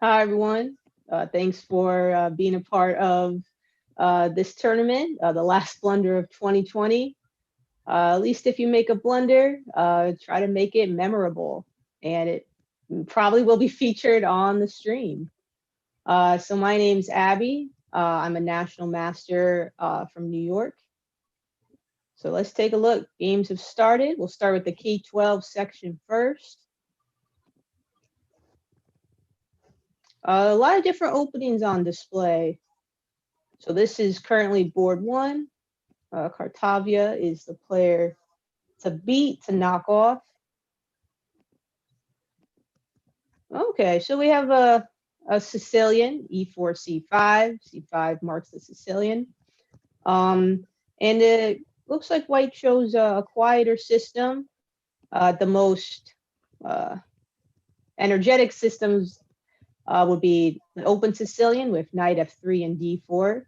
Hi, everyone. Thanks for being a part of this tournament, the last blunder of 2020. At least if you make a blunder, try to make it memorable, and it probably will be featured on the stream. So my name's Abby. I'm a national master from New York. So let's take a look. Games have started. We'll start with the K-12 section first. A lot of different openings on display. So this is currently board one. Cartavia is the player to beat, to knock off. Okay, so we have a Sicilian, e4, c5. c5 marks the Sicilian. And it looks like white chose a quieter system. The most uh, energetic systems would be an open Sicilian with knight f3 and d4.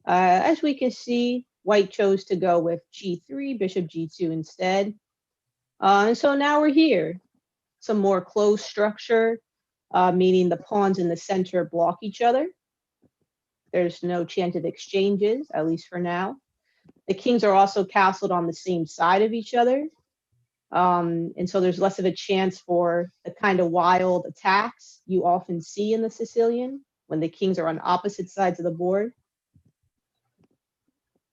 As we can see, white chose to go with g3, bishop g2 instead. And so now we're here. Some more closed structure, meaning the pawns in the center block each other. There's no chance of exchanges, at least for now. The kings are also castled on the same side of each other. And so there's less of a chance for the kind of wild attacks you often see in the Sicilian when the kings are on opposite sides of the board.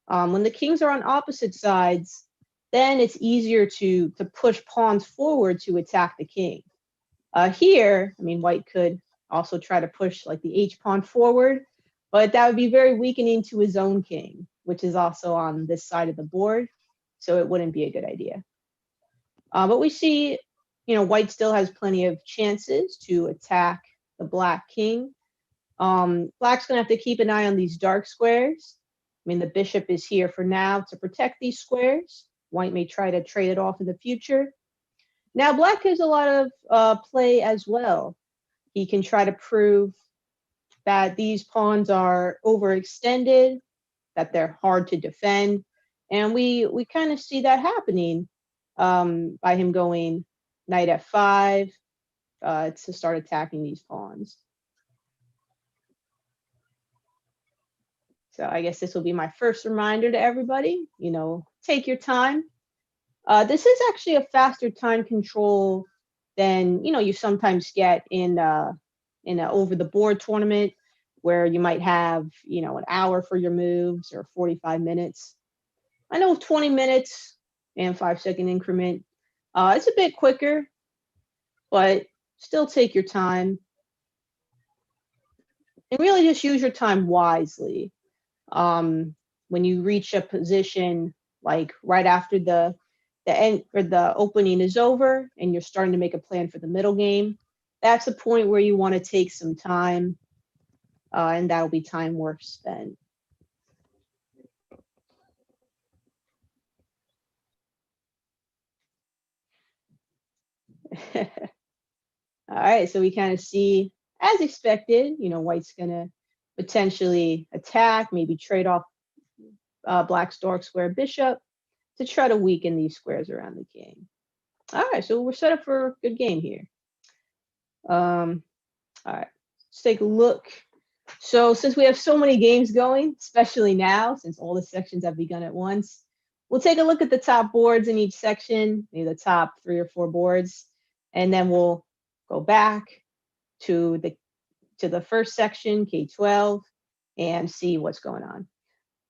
When the kings are on opposite sides, then it's easier to push pawns forward to attack the king. Here, I mean, white could also try to push like the h pawn forward, but that would be very weakening to his own king, which is also on this side of the board, so it wouldn't be a good idea. But we see, white still has plenty of chances to attack the black king. Black's going to have to keep an eye on these dark squares. I mean, the bishop is here for now to protect these squares. White may try to trade it off in the future. Now, black has a lot of play as well. He can try to prove that these pawns are overextended, that they're hard to defend. And we kind of see that happening by him going knight f5 to start attacking these pawns. So I guess this will be my first reminder to everybody, take your time. This is actually a faster time control than, you sometimes get in an over the board tournament where you might have, an hour for your moves or 45 minutes. I know 20 minutes and 5-second increment. It's a bit quicker, but still take your time and really just use your time wisely. When you reach a position like right after the end or the opening is over and you're starting to make a plan for the middle game, that's a point where you want to take some time, and that'll be time worth spent. All right, so we kind of see, as expected, white's gonna potentially attack, maybe trade off black's dark square bishop to try to weaken these squares around the king. All right, so we're set up for a good game here. All right, let's take a look. So since we have so many games going, especially now, since all the sections have begun at once, we'll take a look at the top boards in each section, maybe the top 3 or 4 boards, and then we'll go back to the first section, K-12, and see what's going on.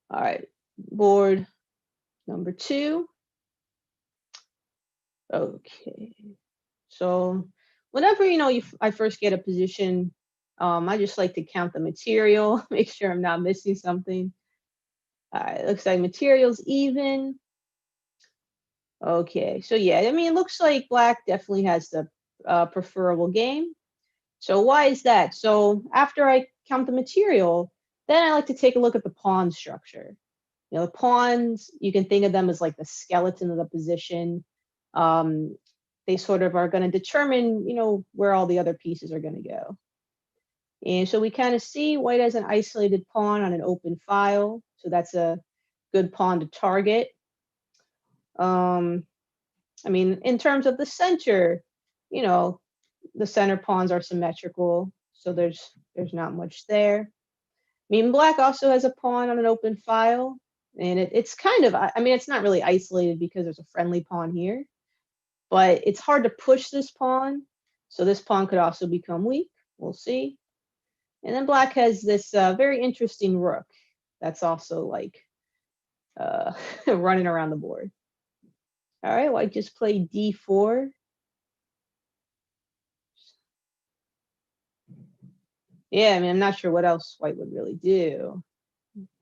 All right, board number 2. Okay, so whenever I first get a position, I just like to count the material, make sure I'm not missing something. All right, looks like material's even. Okay, so yeah, I mean, it looks like black definitely has the preferable game. So why is that? So after I count the material, then I like to take a look at the pawn structure. The pawns, you can think of them as like the skeleton of the position. They sort of are going to determine, where all the other pieces are going to go. And so we kind of see white has an isolated pawn on an open file. So that's a good pawn to target. I mean, in terms of the center, the center pawns are symmetrical. so there's not much there. I mean, black also has a pawn on an open file, and it's kind of, I mean, it's not really isolated because there's a friendly pawn here, but it's hard to push this pawn. So this pawn could also become weak. We'll see. And then black has this very interesting rook that's also like running around the board. All right, white just played d4. Yeah, I mean, I'm not sure what else white would really do.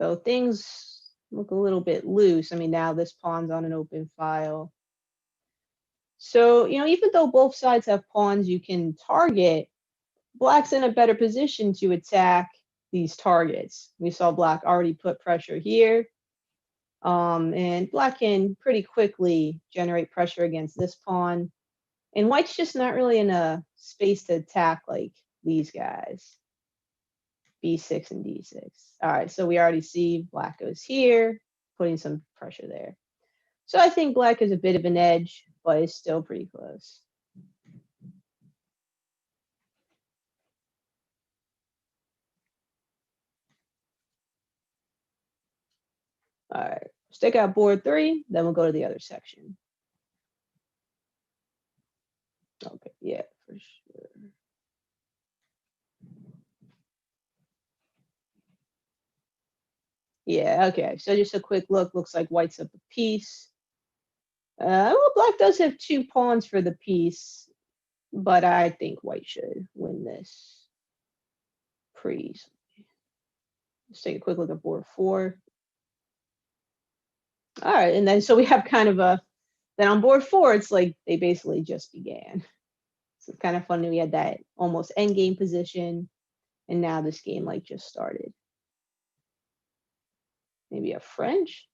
So things look a little bit loose. I mean, now this pawn's on an open file. So, even though both sides have pawns you can target, black's in a better position to attack these targets. We saw black already put pressure here. And black can pretty quickly generate pressure against this pawn. And white's just not really in a space to attack like these guys. B6 and D6. All right, so we already see black goes here, putting some pressure there. So I think black is a bit of an edge, but it's still pretty close. All right, stick out board 3, then we'll go to the other section. Okay, yeah, for sure. Yeah, okay, so just a quick look. Looks like white's up a piece. Well, black does have 2 pawns for the piece, but I think white should win this pretty easily. Let's take a quick look at board 4. All right, and then so we have kind of then on board 4, it's like they basically just began. So it's kind of funny, we had that almost end game position, and now this game like just started. Maybe a French?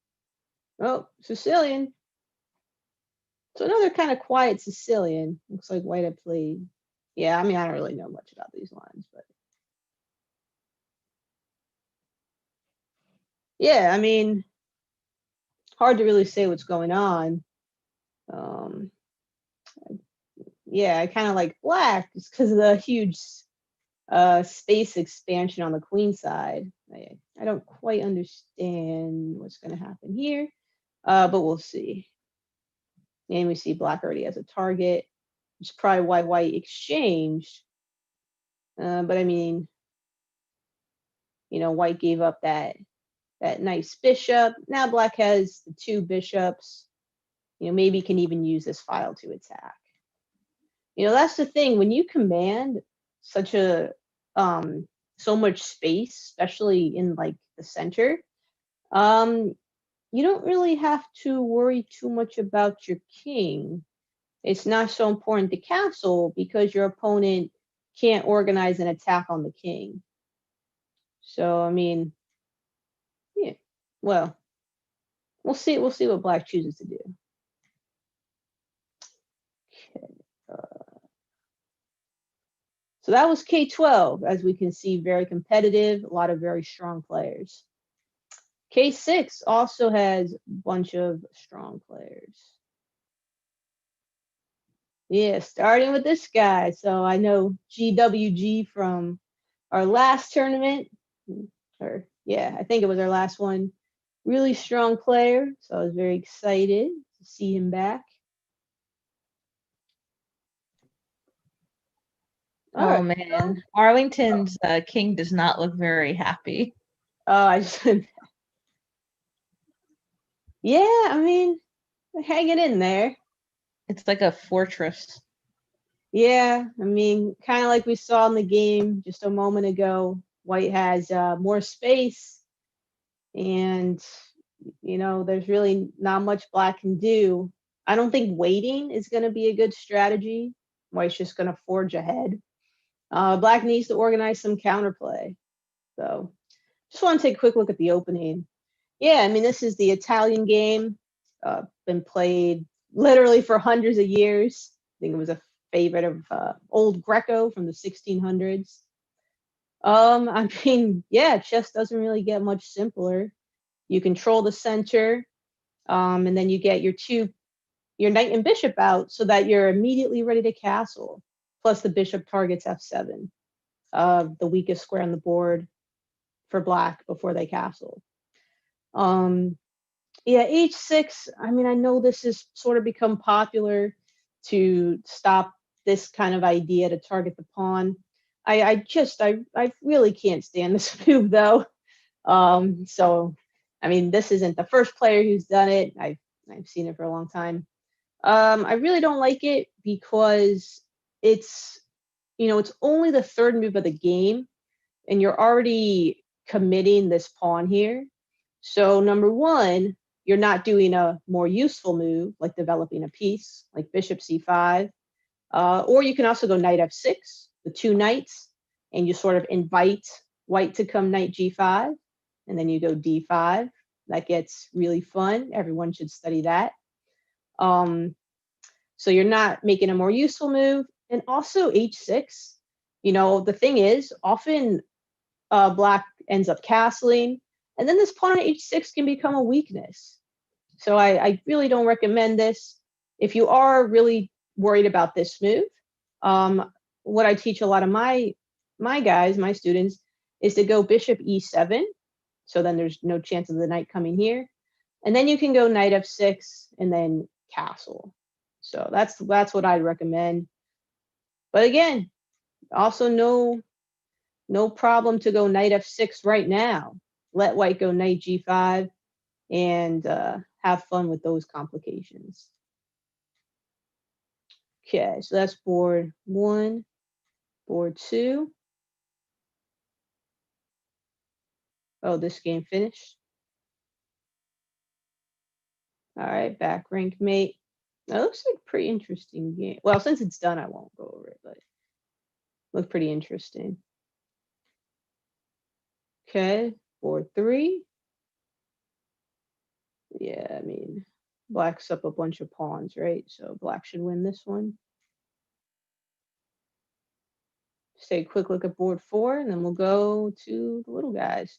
Oh, Sicilian. So another kind of quiet Sicilian. Looks like white had played. Yeah, I mean, I don't really know much about these lines, but yeah, I mean, hard to really say what's going on. Yeah, I kind of like black just because of the huge space expansion on the queen side. I don't quite understand what's going to happen here, but we'll see. And we see black already has a target, which is probably why white exchanged. But I mean, white gave up that nice bishop. Now black has the 2 bishops. Maybe can even use this file to attack. That's the thing. When you command such a so much space, especially in like the center, you don't really have to worry too much about your king. It's not so important to castle because your opponent can't organize an attack on the king. So I mean, yeah. Well, we'll see. We'll see what black chooses to do. Okay. So that was K12. As we can see, very competitive. A lot of very strong players. K6 also has a bunch of strong players. Yeah, starting with this guy. So I know GWG from our last tournament, or yeah, I think it was our last one. Really strong player, so I was very excited to see him back. All right. Man, Arlington's king does not look very happy. Oh, I just yeah, I mean, hanging in there. It's like a fortress. Yeah, I mean, kind of like we saw in the game just a moment ago. White has more space, and there's really not much black can do. I don't think waiting is going to be a good strategy. White's just going to forge ahead. Black needs to organize some counterplay. So just want to take a quick look at the opening. Yeah, I mean, this is the Italian game. Been played literally for hundreds of years. I think it was a favorite of old Greco from the 1600s. I mean, yeah, chess doesn't really get much simpler. You control the center, and then you get your knight and bishop out so that you're immediately ready to castle. Plus the bishop targets f7. the weakest square on the board for black before they castle. Yeah, h6. I mean, I know this has sort of become popular to stop this kind of idea to target the pawn. I really can't stand this move though. So, I mean, this isn't the first player who's done it. I've seen it for a long time. I really don't like it because it's, it's only the third move of the game, and you're already committing this pawn here. So number one, you're not doing a more useful move like developing a piece like bishop c5, or you can also go knight f6 with two knights, and you sort of invite white to come knight g5, and then you go d5. That gets really fun. Everyone should study that. So you're not making a more useful move. And also h6, the thing is, often black ends up castling, and then this pawn on h6 can become a weakness. So I really don't recommend this. If you are really worried about this move, what I teach a lot of my guys, my students, is to go bishop e7. So then there's no chance of the knight coming here. And then you can go knight f6 and then castle. So that's what I'd recommend. But again, also no problem to go knight f6 right now. Let white go knight g5 and have fun with those complications. Okay, so that's board 1, board 2. Oh, this game finished. All right, back rank mate. That looks like a pretty interesting game. Well, since it's done, I won't go over it, but looked pretty interesting. Okay, board 3. Yeah, I mean, black's up a bunch of pawns, right? So black should win this one. Just take a quick look at board 4, and then we'll go to the little guys.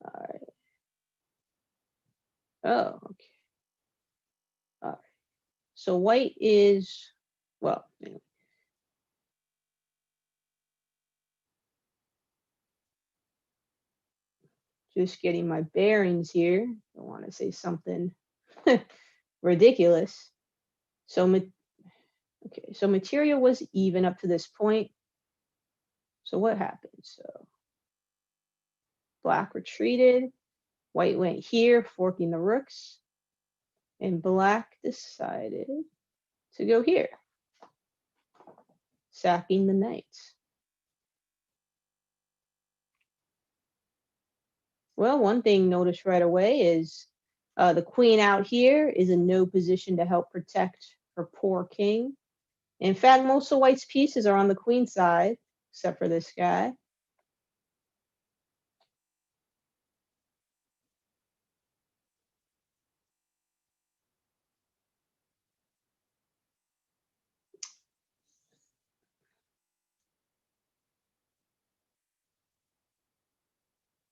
All right. Oh, okay. All right. So white is, well, anyway. Just getting my bearings here. Don't want to say something ridiculous. So, okay, so material was even up to this point. So what happened? So black retreated, white went here, forking the rooks, and black decided to go here, sacking the knights. Well, one thing noticed right away is the queen out here is in no position to help protect her poor king. In fact, most of white's pieces are on the queen side, except for this guy.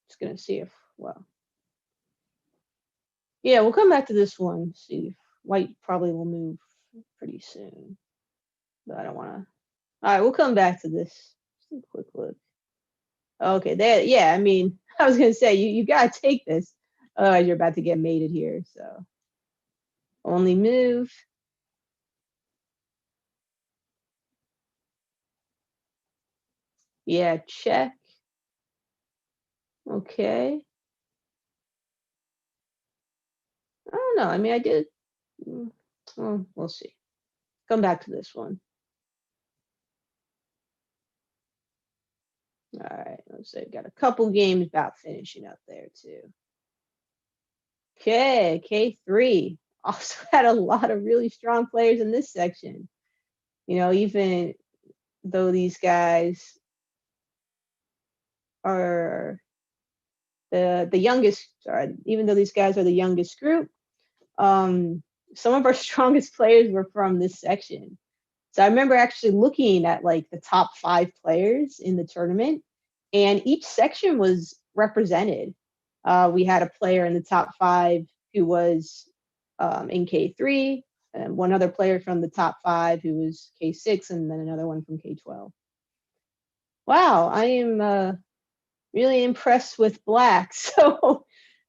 Just gonna see if, well, yeah, we'll come back to this one. See if white probably will move pretty soon, but I don't want to. All right, we'll come back to this. Just a quick look. Okay, there. Yeah, I mean, I was gonna say you gotta take this. You're about to get mated here, so only move. Yeah, check. Okay. I don't know. I mean, I did. Well, we'll see. Come back to this one. All right. Let's say got a couple games about finishing up there too. Okay, K3 also had a lot of really strong players in this section. Even though these guys are the youngest, sorry, even though these guys are the youngest group, some of our strongest players were from this section. So I remember actually looking at like the top 5 players in the tournament, and each section was represented. We had a player in the top 5 who was in K3, and one other player from the top 5 who was K6, and then another one from K12. Wow, I am really impressed with black. So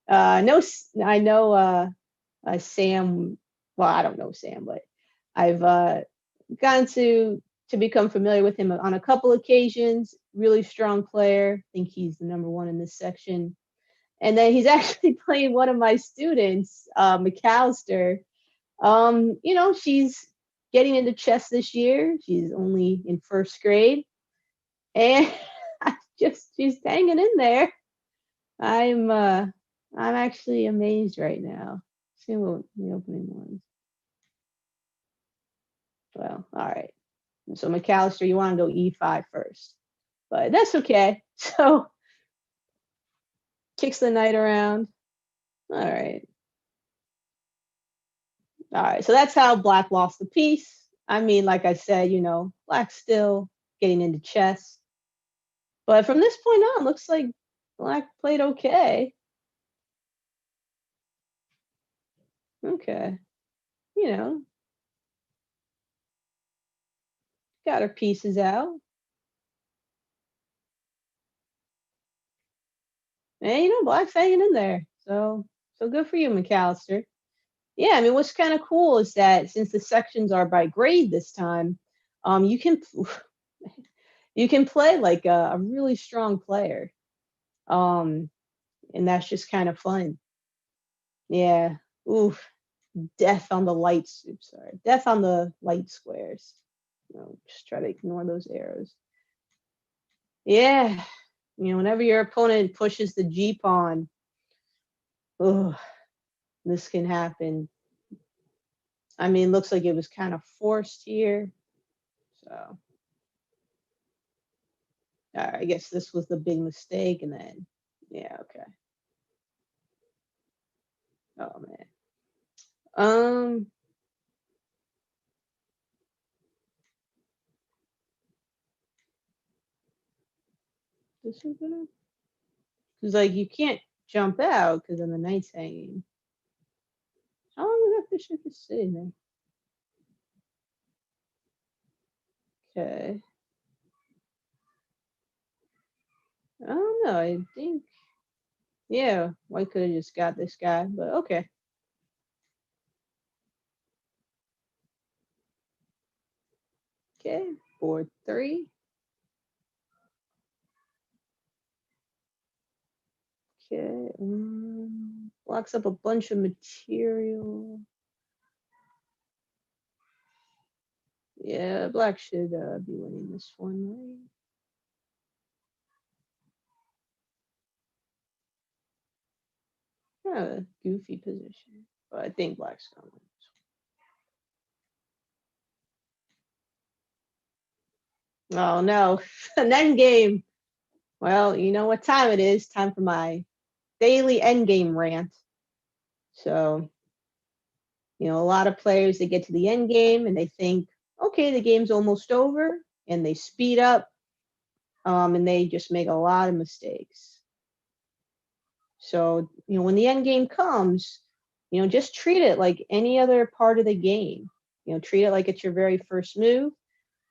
no, I know Sam. Well, I don't know Sam, but I've gotten to become familiar with him on a couple occasions. Really strong player. I think he's the number one in this section. And then he's actually playing one of my students, McAllister. She's getting into chess this year. She's only in first grade, and she's hanging in there. I'm uh I'm actually amazed right now. See what the opening ones. Well, all right. So McAllister, you want to go E5 first, but that's okay. So kicks the knight around. All right. All right. So that's how black lost the piece. I mean, like I said, black's still getting into chess. But from this point on, looks like black played okay. Okay. You know, got her pieces out. And black's hanging in there. So good for you, McAllister. Yeah, I mean, what's kind of cool is that since the sections are by grade this time, you can you can play like a really strong player, um, and that's just kind of fun. Yeah. Oof. Death on the lights. Oops, sorry. Death on the light squares. No, just try to ignore those arrows. Yeah. Whenever your opponent pushes the G pawn, oh, this can happen. I mean, looks like it was kind of forced here. So, I guess this was the big mistake. And then, yeah, okay. Oh, man. Um, this is gonna, because like you can't jump out because then the knight's hanging. How long is that bishop just sitting there? Okay. I don't know. I think, yeah, white could have just got this guy, but okay. Okay, 4-3. Okay, blocks up a bunch of material. Yeah, black should be winning this one, right? Kind of a goofy position, but I think black's gonna win. Oh no, an end game. Well, you know what time it is. Time for my daily end game rant. So, a lot of players they get to the end game and they think, okay, the game's almost over, and they speed up, and they just make a lot of mistakes. So, when the end game comes, just treat it like any other part of the game. Treat it like it's your very first move.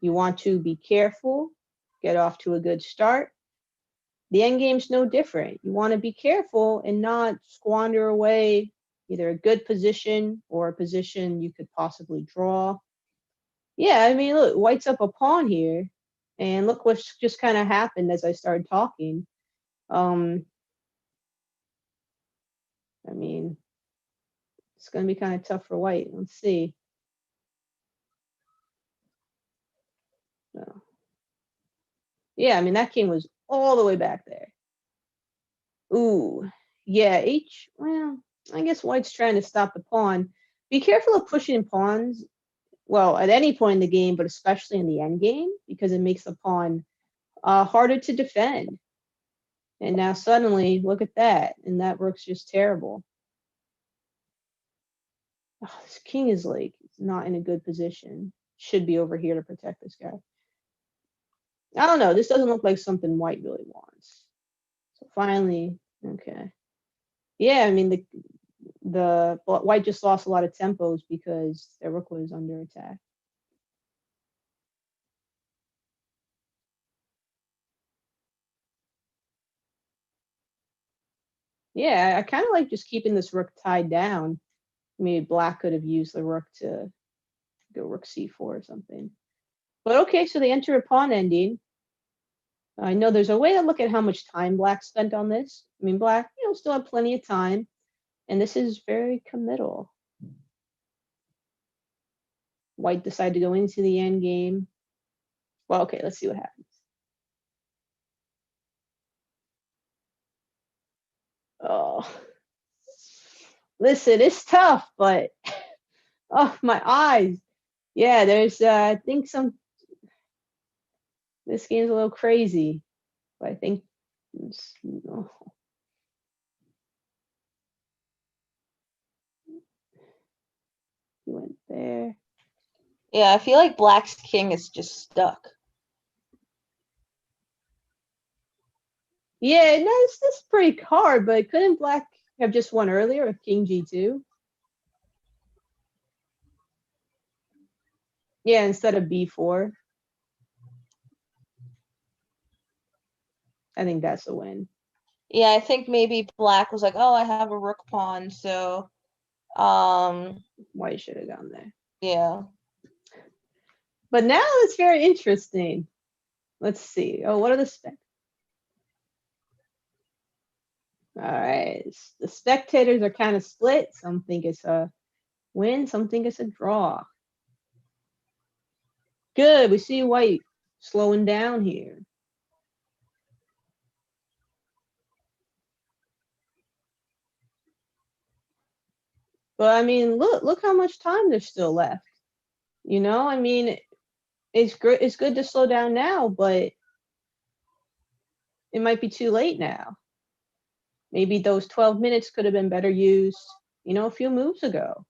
You want to be careful, get off to a good start. The end game's no different. You want to be careful and not squander away either a good position or a position you could possibly draw. Yeah, I mean, look, white's up a pawn here, and look what's just kind of happened as I started talking. Um, I mean, it's going to be kind of tough for white. Let's see. So, yeah, I mean, that king was all the way back there. Ooh, yeah, well, I guess white's trying to stop the pawn. Be careful of pushing pawns, well, at any point in the game, but especially in the end game, because it makes the pawn harder to defend. And now suddenly, look at that, and that rook's just terrible. Oh, this king is like not in a good position. Should be over here to protect this guy. I don't know. This doesn't look like something white really wants. So finally, okay. Yeah, I mean the white just lost a lot of tempos because their rook was under attack. Yeah, I kind of like just keeping this rook tied down. Maybe black could have used the rook to go rook c4 or something. But okay, so they enter a pawn ending. I know there's a way to look at how much time black spent on this. I mean, black, still have plenty of time. And this is very committal. White decided to go into the end game. Well, okay, let's see what happens. Oh, listen, it's tough, but oh, my eyes. Yeah, there's, I think this game's a little crazy, but I think, oh, he went there. Yeah, I feel like black's king is just stuck. Yeah, no, this is pretty hard, but couldn't black have just won earlier with king g2? Yeah, instead of b4. I think that's a win. Yeah, I think maybe black was like, oh, I have a rook pawn, so White should have gone there. yeah. But now it's very interesting. Let's see. Oh, what are the specs? All right. The spectators are kind of split. Some think it's a win, some think it's a draw. Good. We see white slowing down here. But I mean, look how much time there's still left. I mean, it's good to slow down now, but it might be too late now. Maybe those 12 minutes could have been better used, a few moves ago.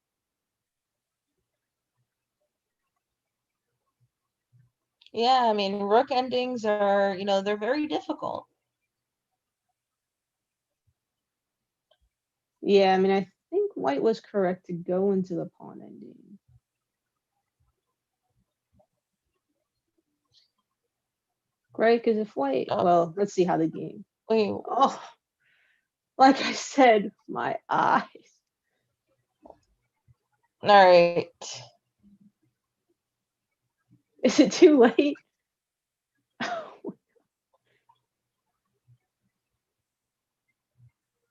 Yeah, I mean, rook endings are, they're very difficult. Yeah, I mean, I think white was correct to go into the pawn ending. Great, because if white, Oh, well, let's see how the game. wait, Oh, like I said, my eyes. all right. Is it too late?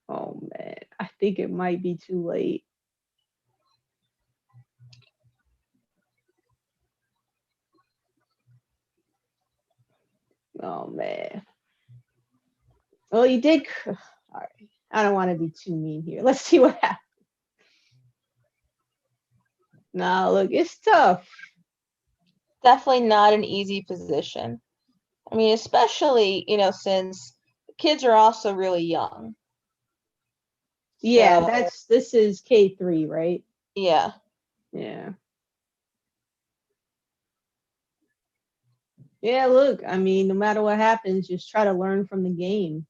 Oh man, I think it might be too late. Oh man. Well, you did. All right. I don't want to be too mean here. Let's see what happens. Nah, look, it's tough. Definitely not an easy position. I mean, especially, since kids are also really young. Yeah, So, this is K3, right? yeah. Yeah. Yeah, look, I mean, no matter what happens, just try to learn from the game.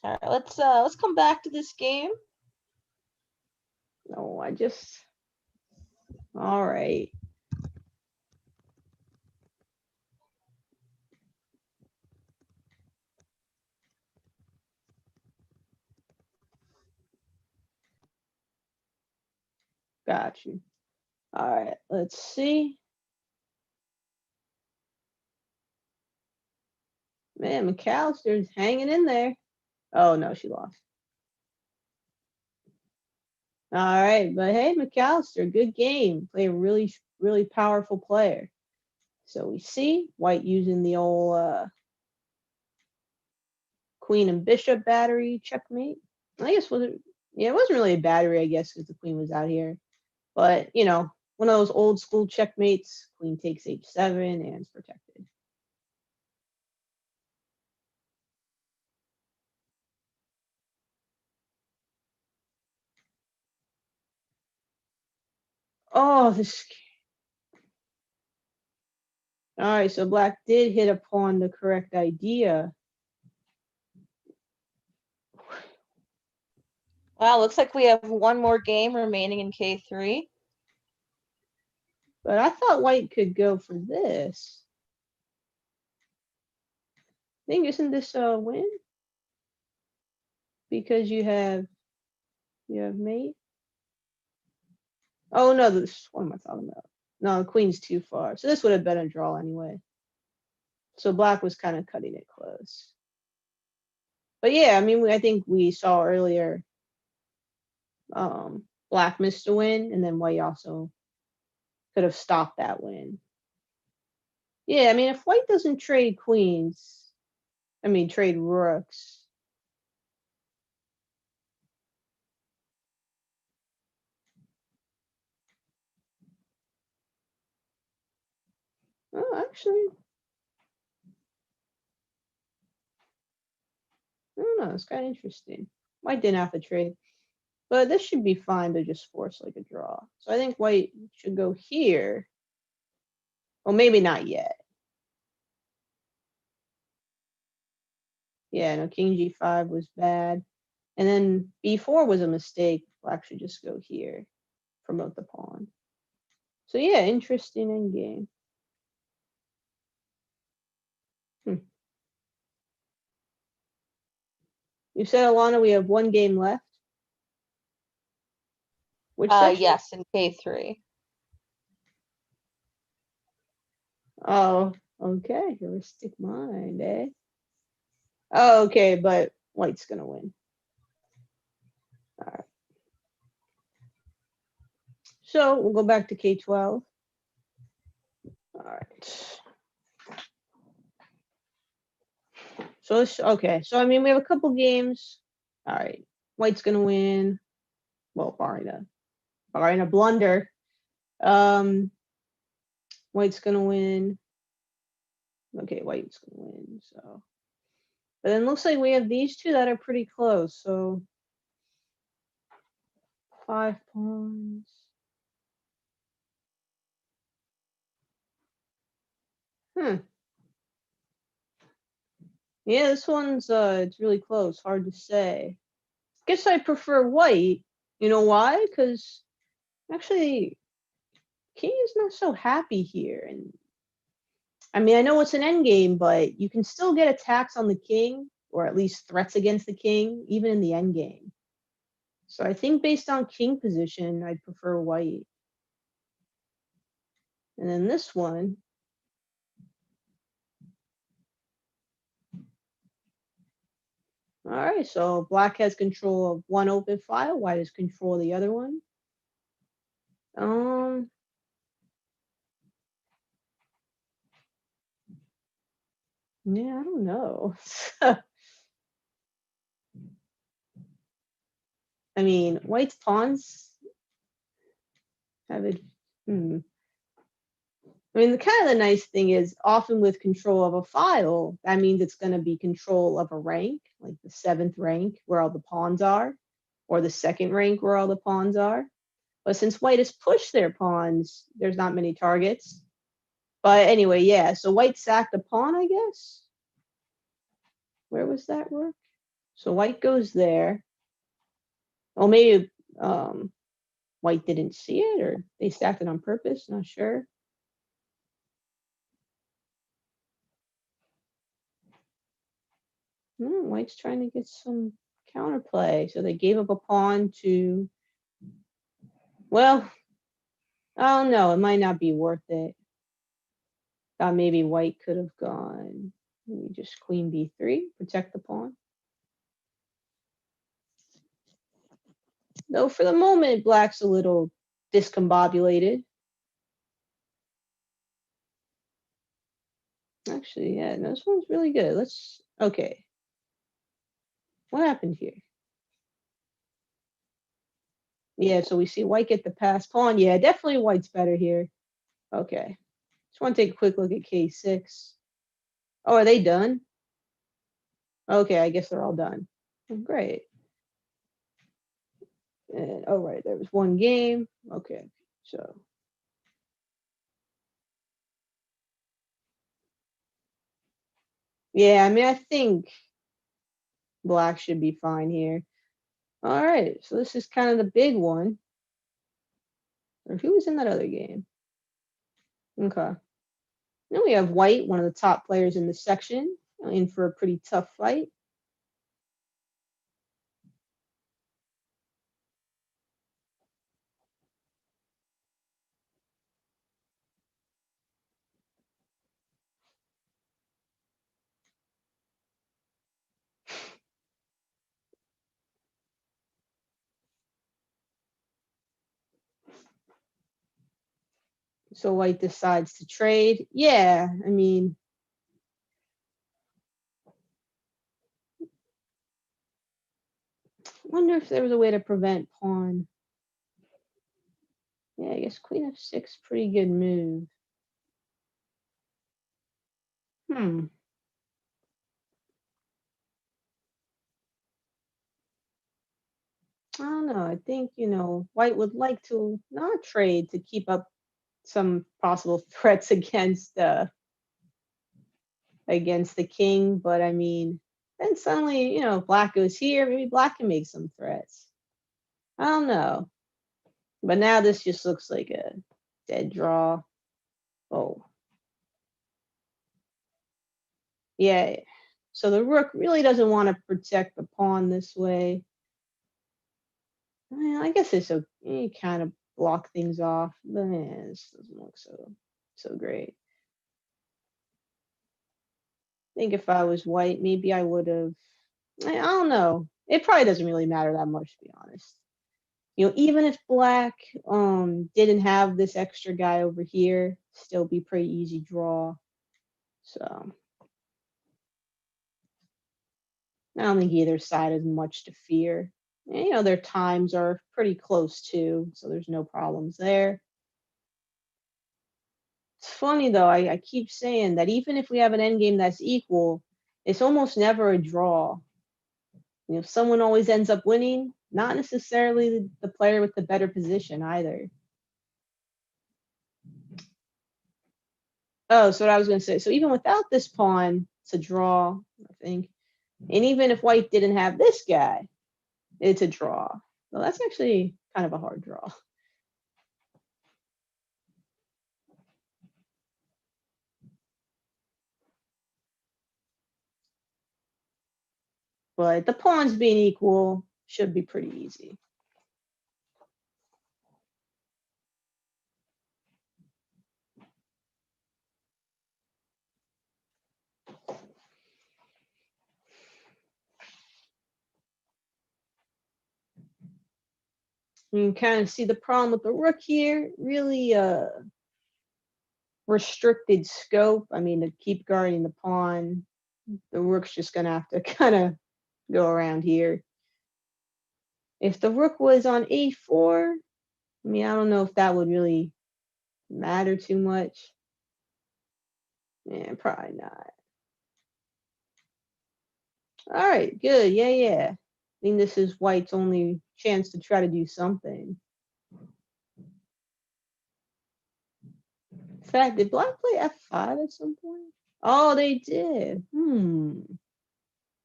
All right, let's come back to this game. No, all right. Got you. All right, let's see. Man, McAllister's hanging in there. Oh no, she lost. All right, but hey, McAllister, good game. Play a really, really powerful player. So we see white using the old queen and bishop battery checkmate. I guess was it? Yeah, it wasn't really a battery, I guess, because the queen was out here. But one of those old school checkmates. Queen takes h7 and it's protected. Oh, this. All right, so black did hit upon the correct idea. Wow, looks like we have one more game remaining in K3. But I thought white could go for this. I think isn't this a win? Because you have mate. Oh no, this what am I talking about? No, the queen's too far. So this would have been a draw anyway. So black was kind of cutting it close. But yeah, I mean, I think we saw earlier black missed a win, and then white also could have stopped that win. Yeah, I mean, if white doesn't trade queens, I mean, trade rooks. Oh, actually, I don't know. It's kind of interesting. White didn't have to trade, but this should be fine to just force like a draw. So I think white should go here. Well, maybe not yet. Yeah, no, king g5 was bad. And then b4 was a mistake. Black should just go here, promote the pawn. So yeah, interesting endgame. You said, Alana, we have one game left. Which section? Yes, in K3. Oh, okay. Heuristic mind, eh? Oh, okay, but white's gonna win. All right. So we'll go back to K12. All right. So this, okay. So I mean, we have a couple games. All right. White's gonna win. Well, barring a blunder. White's gonna win. Okay, white's gonna win. So, but then looks like we have these two that are pretty close. So 5 pawns. Hmm. Yeah, this one's it's really close. Hard to say. Guess I prefer white. You know why? Because actually, king is not so happy here, and I mean, I know it's an endgame, but you can still get attacks on the king, or at least threats against the king, even in the endgame. So I think based on king position, I'd prefer white. And then this one, all right, so black has control of one open file, white has control of the other one. Um, yeah, I don't know. I mean, white's pawns have it. Hmm. I mean, the kind of the nice thing is often with control of a file, that means it's going to be control of a rank, like the 7th rank where all the pawns are, or the 2nd rank where all the pawns are. But since white has pushed their pawns, there's not many targets. But anyway, yeah, so white sacked a pawn, I guess. Where was that rook? So white goes there. Oh, maybe white didn't see it, or they stacked it on purpose, not sure. White's trying to get some counterplay. So they gave up a pawn to, well, I don't know. It might not be worth it. Thought maybe white could have gone, maybe just queen b3, protect the pawn. Though for the moment, black's a little discombobulated. Actually, yeah, no, this one's really good. Okay. What happened here? Yeah, so we see white get the pass pawn. Yeah, definitely white's better here. Okay. Just want to take a quick look at K6. Oh, are they done? Okay, I guess they're all done. Oh, great. And oh, right, there was one game. Okay, so. Yeah, I mean, I think black should be fine here. All right, so this is kind of the big one. Or who was in that other game? Okay. Then we have white, one of the top players in the section, in for a pretty tough fight. So white decides to trade. Yeah, I mean, wonder if there was a way to prevent pawn. Yeah, I guess queen f6, pretty good move. Hmm. I don't know. I think, white would like to not trade to keep up some possible threats against the king, but I mean, then suddenly, black goes here, maybe black can make some threats. I don't know. But now this just looks like a dead draw. Oh, yeah. So the rook really doesn't want to protect the pawn this way. I guess it's so you kind of block things off, but man, this doesn't look so great. I think if I was white, maybe I would have. I don't know. It probably doesn't really matter that much, to be honest. Even if black didn't have this extra guy over here, still be pretty easy draw. So I don't think either side has much to fear. And, their times are pretty close too, so there's no problems there. It's funny though, I keep saying that even if we have an endgame that's equal, it's almost never a draw. Someone always ends up winning, not necessarily the player with the better position either. Oh, so what I was going to say. So even without this pawn, it's a draw, I think. And even if white didn't have this guy, it's a draw. So that's actually kind of a hard draw. But the pawns being equal should be pretty easy. You can kind of see the problem with the rook here. Really restricted scope. I mean, to keep guarding the pawn, the rook's just going to have to kind of go around here. If the rook was on a4, I mean, I don't know if that would really matter too much. Yeah, probably not. All right, good. Yeah, yeah. I think this is white's only chance to try to do something. In fact, did black play f5 at some point? Oh, they did.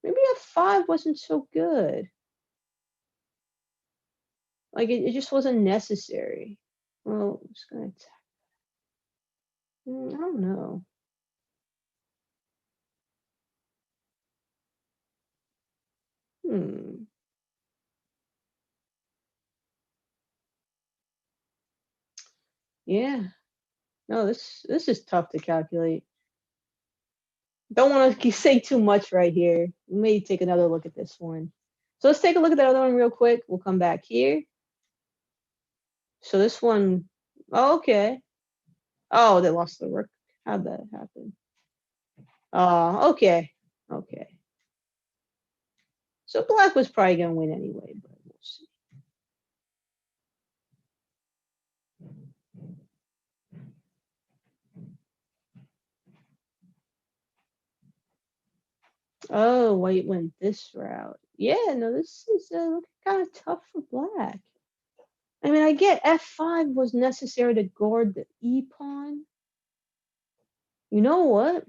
Maybe f5 wasn't so good. Like it just wasn't necessary. Well, I'm just gonna attack. I don't know. Hmm. Yeah. No, this is tough to calculate. Don't want to say too much right here. We may take another look at this one. So let's take a look at that other one real quick. We'll come back here. So this one, oh, okay. Oh, they lost the rook. How'd that happen? Oh, okay. Okay. So black was probably gonna win anyway, but we'll see. Oh, white went this route. Yeah, no, this is looking kind of tough for black. I mean, I get f5 was necessary to guard the e pawn. You know what?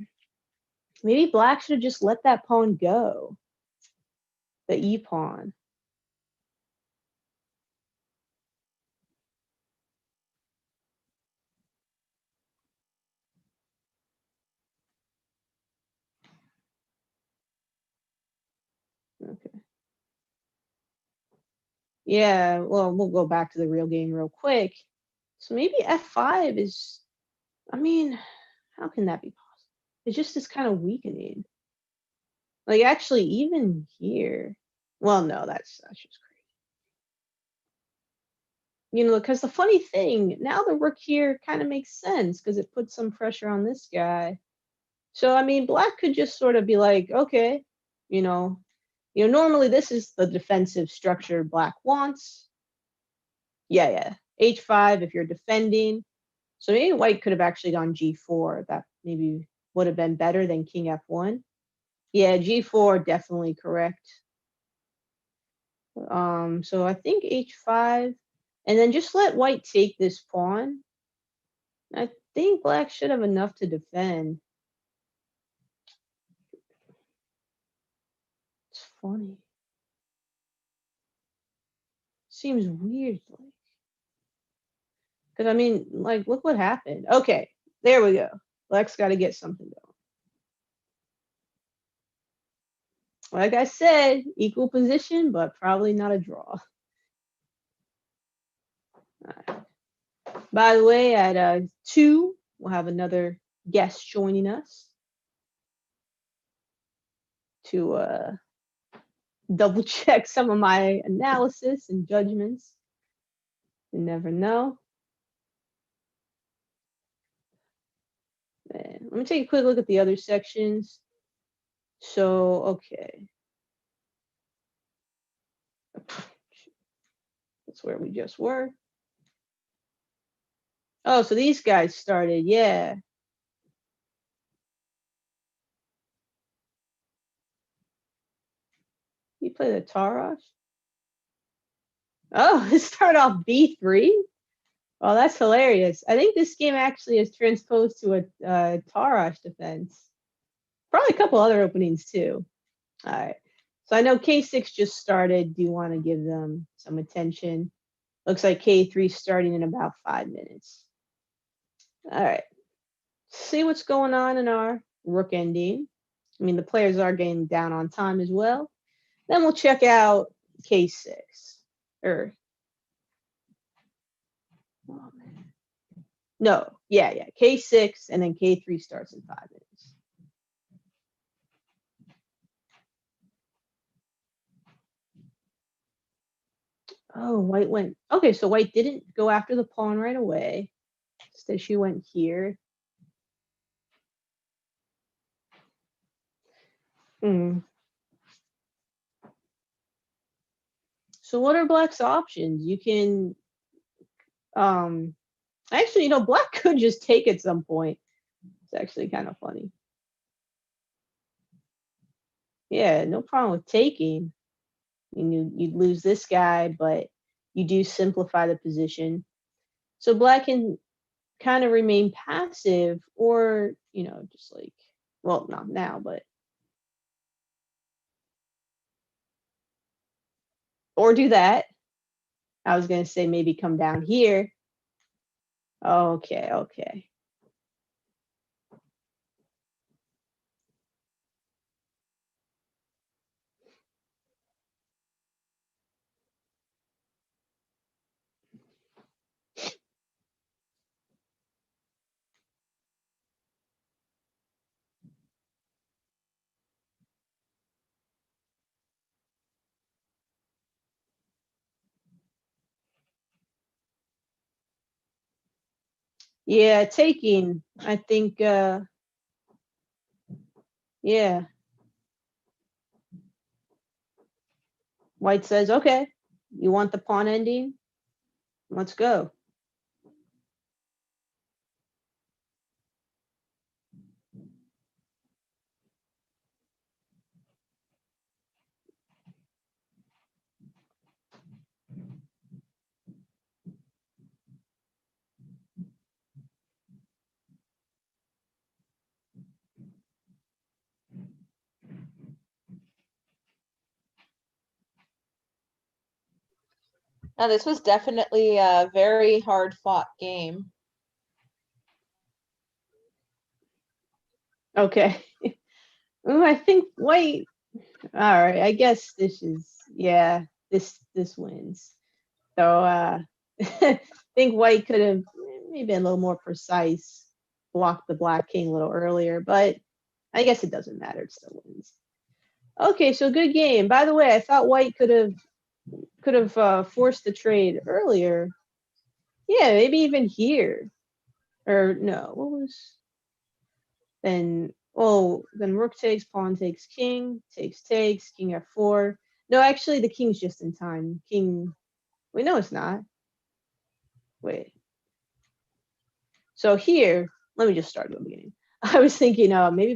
Maybe black should have just let that pawn go. The e pawn. Yeah, well, we'll go back to the real game real quick. So maybe f5 is, I mean, how can that be possible? It just is kind of weakening. Like actually, even here, well, no, that's just crazy. You know, because the funny thing, now the rook here kind of makes sense because it puts some pressure on this guy. So I mean, black could just sort of be like, okay, you know, normally this is the defensive structure black wants. Yeah, yeah. H5 if you're defending. So maybe white could have actually gone G4. That maybe would have been better than King F1. Yeah, G4 definitely correct. So I think H5, and then just let white take this pawn. I think black should have enough to defend. It's funny. Seems weird, like, because I mean, like, look what happened. Okay, there we go. Black's got to get something going. Like I said, equal position, but probably not a draw. Right. By the way, at 2, we'll have another guest joining us to double check some of my analysis and judgments. You never know. Let me take a quick look at the other sections. So, okay. That's where we just were. Oh, so these guys started, yeah. You play the Taras? Oh, it started off B3? Oh, that's hilarious. I think this game actually is transposed to a Tarash defense. Probably a couple other openings too. All right. So I know K6 just started. Do you want to give them some attention? Looks like K3 starting in about 5 minutes. All right. See what's going on in our rook ending. I mean, the players are getting down on time as well. Then we'll check out K6. Or, oh man. No, yeah. K6 and then K3 starts in 5 minutes. Oh, white went. Okay, so white didn't go after the pawn right away. Instead, she went here. Hmm. So what are black's options? You can actually, black could just take at some point. It's actually kind of funny. Yeah, no problem with taking. You'd lose this guy, but you do simplify the position. So black can kind of remain passive or, just like, well, not now, but or do that. I was going to say maybe come down here. Okay. Yeah, taking, I think, yeah. White says, okay, you want the pawn ending? Let's go. Now, this was definitely a very hard fought game. Okay. Ooh, I think white. All right. I guess this is, yeah. this wins. So I think white could have maybe been a little more precise, blocked the black king a little earlier, but I guess it doesn't matter. It still wins. Okay, so good game. By the way, I thought white could have forced the trade earlier. Yeah, maybe even here. Or no, what was then? Oh, then rook takes, pawn takes, king takes, king f4. No, actually, the king's just in time. King. Wait, no, it's not. Wait. So here, let me just start at the beginning. I was thinking, maybe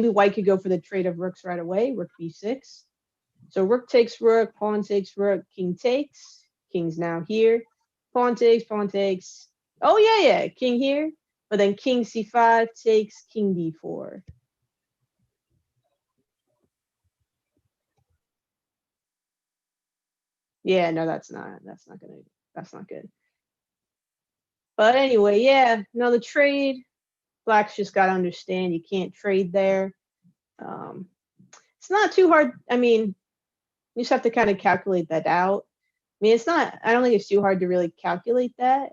white could go for the trade of rooks right away. Rook b6. So rook takes rook, pawn takes rook, king takes. King's now here. Pawn takes, pawn takes. Oh yeah, king here. But then king c5 takes king d4. Yeah, no, that's not good. But anyway, yeah, no, the trade, black's just got to understand you can't trade there. It's not too hard. I mean, you just have to kind of calculate that out. I mean, I don't think it's too hard to really calculate that.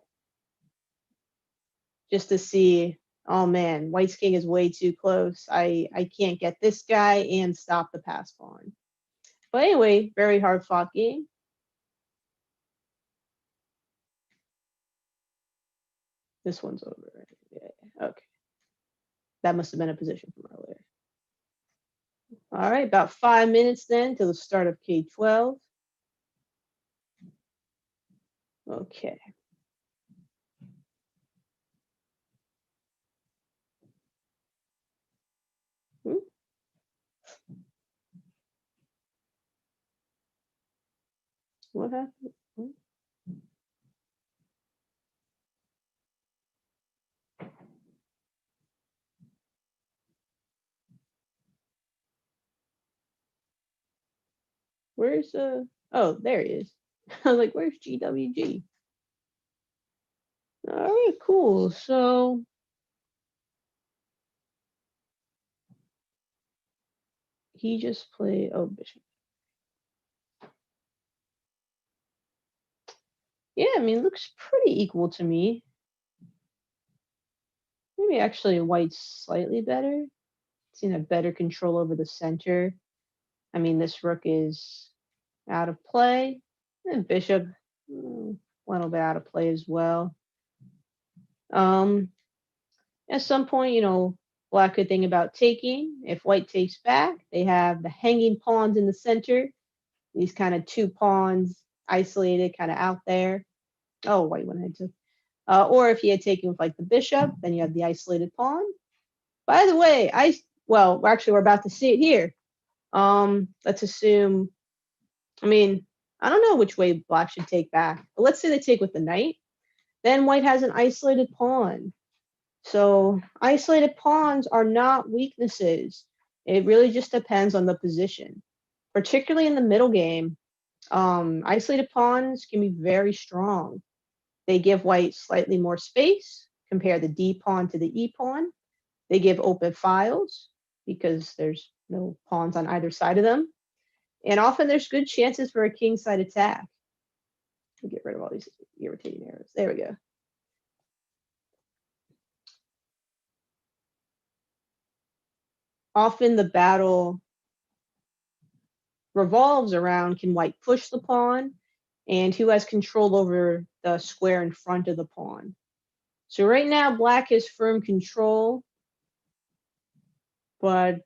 Just to see, oh man, white's king is way too close. I can't get this guy and stop the pass pawn. But anyway, very hard fought game. This one's over. Yeah, okay. That must have been a position from earlier. All right, about 5 minutes then till the start of K12. Okay. What happened? Where's oh, there he is. I was like, where's GWG? All right, cool. So he just played, oh, bishop. Yeah, I mean, looks pretty equal to me. Maybe actually white's slightly better. Seeing a better control over the center. I mean, this rook is out of play. And bishop, a little bit out of play as well. At some point, black could think about taking. If white takes back, they have the hanging pawns in the center. These kind of two pawns isolated, kind of out there. Oh, white went ahead to. Or if he had taken with like the bishop, then you have the isolated pawn. By the way, we're about to see it here. Let's assume. I mean, I don't know which way black should take back, but let's say they take with the knight. Then white has an isolated pawn. So isolated pawns are not weaknesses. It really just depends on the position. Particularly in the middle game, isolated pawns can be very strong. They give white slightly more space. Compare the D pawn to the E pawn. They give open files because there's no pawns on either side of them. And often there's good chances for a kingside attack. I'll get rid of all these irritating arrows. There we go. Often the battle revolves around, can white push the pawn and who has control over the square in front of the pawn. So right now black has firm control, but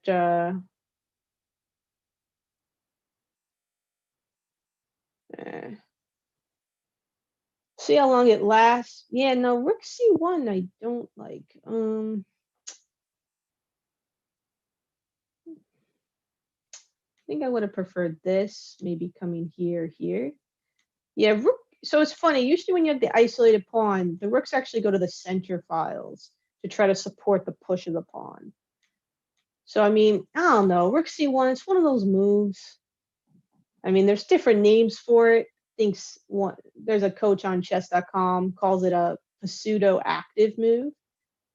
see how long it lasts. Yeah, no, rook c1 I don't like. I think I would have preferred this, maybe coming here. Yeah, rook. So it's funny. Usually when you have the isolated pawn, the rooks actually go to the center files to try to support the push of the pawn. So I mean, I don't know. Rook c1, it's one of those moves. I mean, there's different names for it. There's a coach on chess.com calls it a pseudo active move.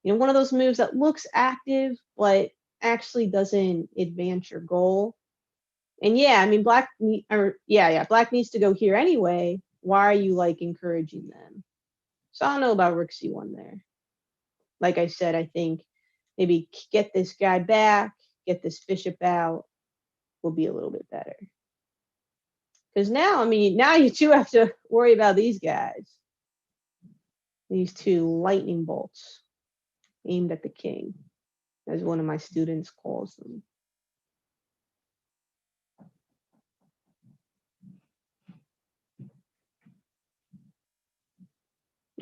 One of those moves that looks active but actually doesn't advance your goal. And yeah, I mean, black needs to go here anyway. Why are you like encouraging them? So I don't know about rook c1 there. Like I said, I think maybe get this guy back, get this bishop out will be a little bit better. Because now, I mean, now you two have to worry about these guys. These two lightning bolts aimed at the king, as one of my students calls them.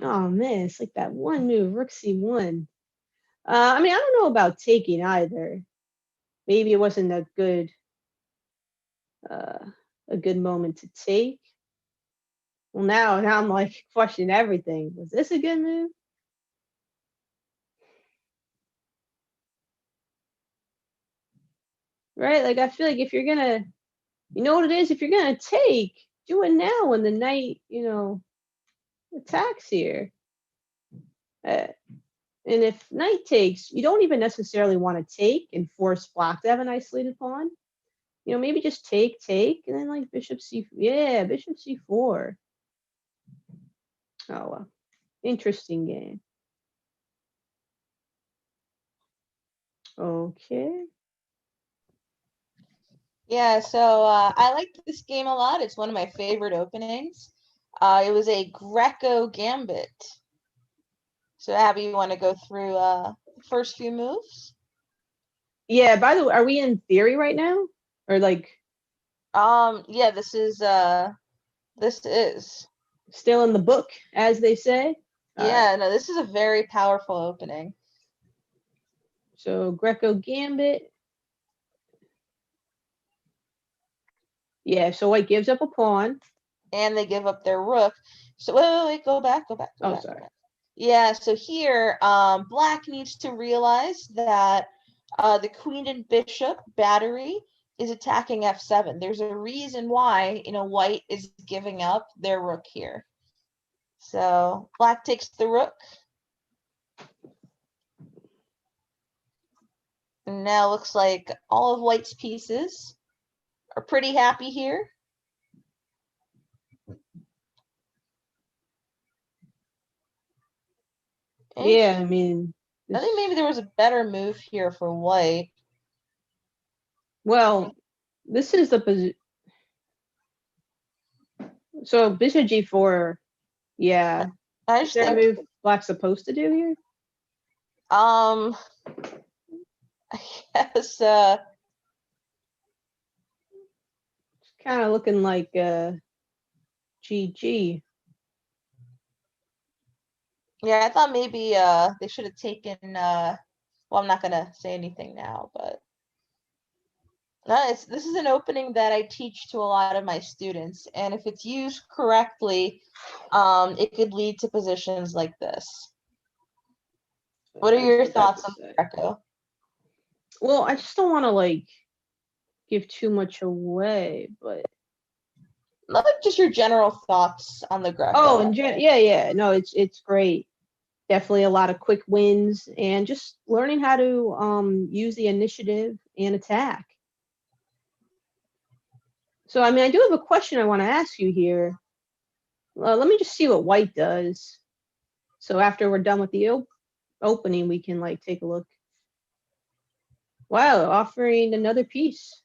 Oh man, it's like that one move, rook c1. I mean, I don't know about taking either. Maybe it wasn't a good moment to take. Well, now I'm like questioning everything. Was this a good move? Right? Like I feel like if you're gonna, you know what it is. If you're gonna take, do it now when the knight, attacks here. And if knight takes, you don't even necessarily want to take and force black to have an isolated pawn. Maybe just take, and then like bishop bishop c4. Oh well, interesting game. Okay. Yeah, so I like this game a lot. It's one of my favorite openings. It was a Greco gambit. So Abby, you want to go through first few moves? Yeah, by the way, are we in theory right now? Or like Yeah, this is still in the book, as they say? All right. Yeah, no, this is a very powerful opening. So Greco gambit. Yeah, so white gives up a pawn. And they give up their rook. So wait, go back. Sorry. Yeah, so here, black needs to realize that the queen and bishop battery is attacking f7. There's a reason why, white is giving up their rook here. So black takes the rook. And now looks like all of white's pieces are pretty happy here. Yeah, I mean, I think maybe there was a better move here for white. Well, this is the position. So bishop g4. Yeah. I Is just there a think move black's supposed to do here? I guess It's kind of looking like GG. yeah, I thought maybe they should have taken well, I'm not gonna say anything now, but this is an opening that I teach to a lot of my students, and if it's used correctly, it could lead to positions like this. What are your thoughts on Greco? Well, I just don't want to like give too much away, but Not like just your general thoughts on the Greco. oh, yeah. No, it's great. Definitely a lot of quick wins and just learning how to use the initiative and attack. So, I mean, I do have a question I want to ask you here. Let me just see what white does. So after we're done with the opening, we can like take a look. Wow, offering another piece.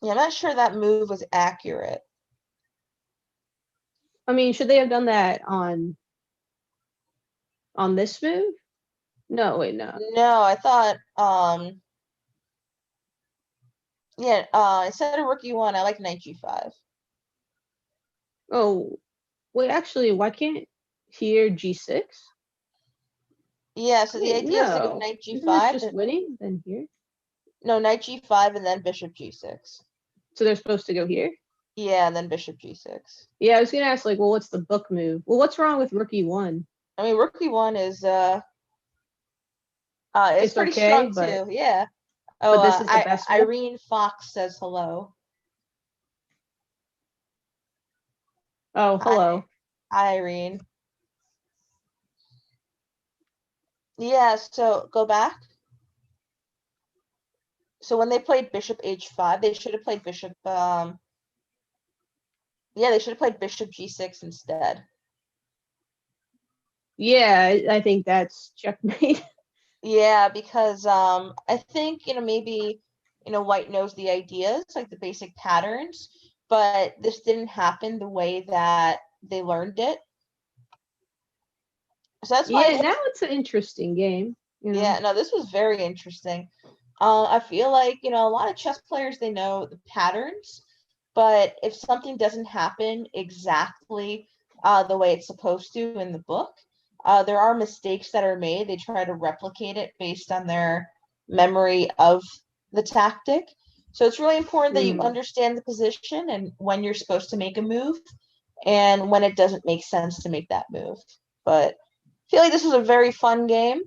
Yeah, I'm not sure that move was accurate. I mean, should they have done that on this move? No, wait, no. No, I thought yeah, instead of rook e1, I like knight g5. Oh, wait, actually, why can't here g6? Yeah, so the Wait, idea is to go no. knight Isn't that g5. just winning then here? No, knight g5 and then bishop g6. So they're supposed to go here? Yeah, and then bishop g6. Yeah, I was gonna ask like, well, what's the book move? Well, what's wrong with rook e1? I mean, rook e1 is it's It's pretty okay, strong but too. Yeah. Oh, this is the best move. Irene Fox says hello. Oh, hello. Hi, Irene. Yeah, so go back. So when they played bishop h5, they should have played bishop yeah, they should have played bishop g6 instead. Yeah, I think that's checkmate. Yeah, because I think, maybe, white knows the ideas, like the basic patterns, but this didn't happen the way that they learned it. So that's why Yeah, now it's an interesting game. yeah, no, this was very interesting. I feel like, a lot of chess players, they know the patterns, but if something doesn't happen exactly the way it's supposed to in the book, there are mistakes that are made. They try to replicate it based on their memory of the tactic. So it's really important that you Mm. understand the position and when you're supposed to make a move and when it doesn't make sense to make that move. But I feel like this was a very fun game.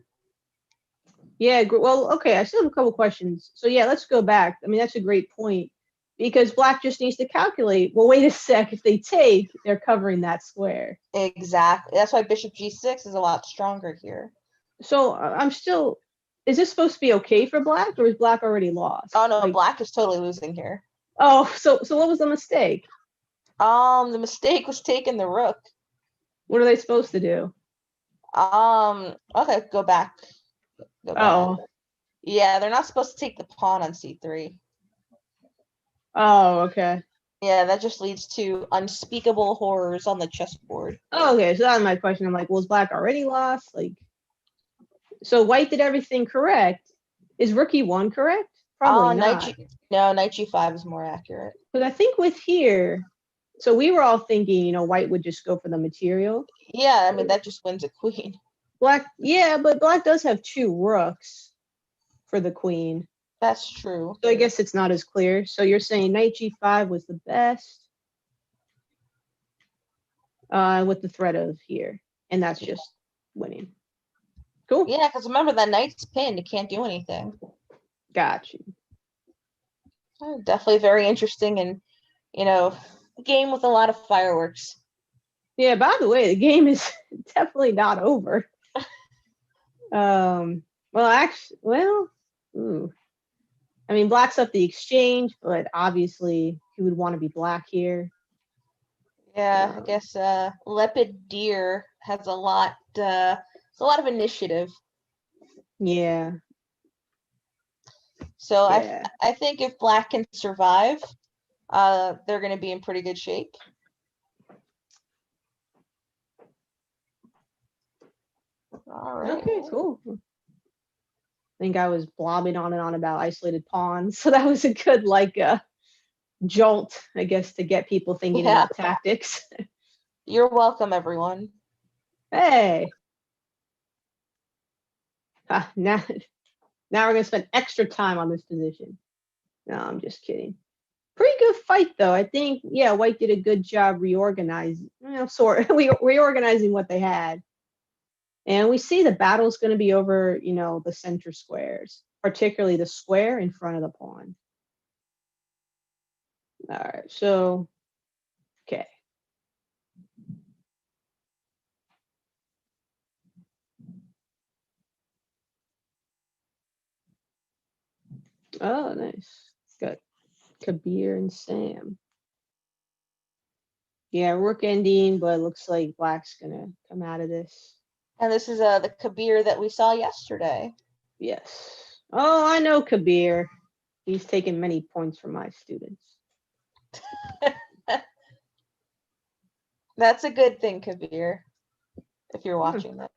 Yeah, well, okay, I still have a couple questions. So yeah, let's go back. I mean, that's a great point because black just needs to calculate. Well, wait a sec. If they take, they're covering that square. Exactly. That's why bishop g6 is a lot stronger here. So I'm still. Is this supposed to be okay for black, or is black already lost? Oh no, Like, black is totally losing here. oh, so what was the mistake? The mistake was taking the rook. What are they supposed to do? Okay, go back. Go back. Oh, Yeah, they're not supposed to take the pawn on c3. oh, okay. Yeah, that just leads to unspeakable horrors on the chessboard. Oh, okay, so that was my question. I'm like, well, is black already lost? Like, so white did everything correct. Is rook e1 correct? Probably Knight not. G no, knight g5 is more accurate. Because I think with here, so we were all thinking, white would just go for the material. Yeah, I mean that just wins a queen. Black, yeah, but black does have two rooks for the queen. That's true. So I guess it's not as clear. So you're saying knight g5 was the best with the threat of here. And that's just winning. Cool. Yeah, because remember that knight's pinned. It can't do anything. Got you. Definitely very interesting and, a game with a lot of fireworks. Yeah, by the way, the game is definitely not over. Well, actually, ooh. I mean, black's up the exchange, but obviously he would want to be black here. Yeah, I guess Leopard Deer has it's a lot of initiative. Yeah, So yeah. I think if black can survive, they're going to be in pretty good shape. All right. Okay, cool. I think I was blobbing on and on about isolated pawns, so that was a good jolt, I guess, to get people thinking Yeah, about tactics. you're welcome, everyone. Hey, now we're gonna spend extra time on this position. No, I'm just kidding. Pretty good fight though. I think yeah, white did a good job reorganizing, reorganizing what they had. And we see the battle's going to be over, the center squares, particularly the square in front of the pawn. All right, so okay. Oh, nice. Got Kabir and Sam. Yeah, rook ending, but it looks like black's gonna come out of this. And this is the Kabir that we saw yesterday. Yes. Oh, I know Kabir. He's taken many points from my students. That's a good thing, Kabir, if you're watching that.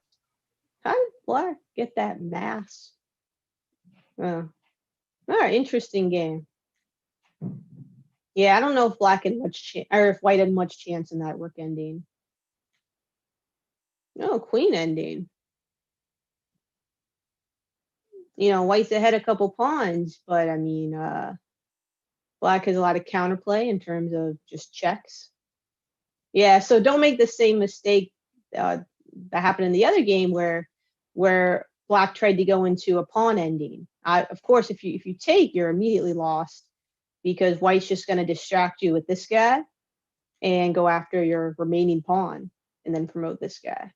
How did black get that mass? Oh. All right, interesting game. Yeah, I don't know if black had much chance, or if white had much chance in that rook ending. No, queen ending. White's ahead a couple pawns, but I mean, black has a lot of counterplay in terms of just checks. Yeah, so don't make the same mistake that happened in the other game where black tried to go into a pawn ending. Of course, if you take, you're immediately lost because white's just going to distract you with this guy and go after your remaining pawn and then promote this guy.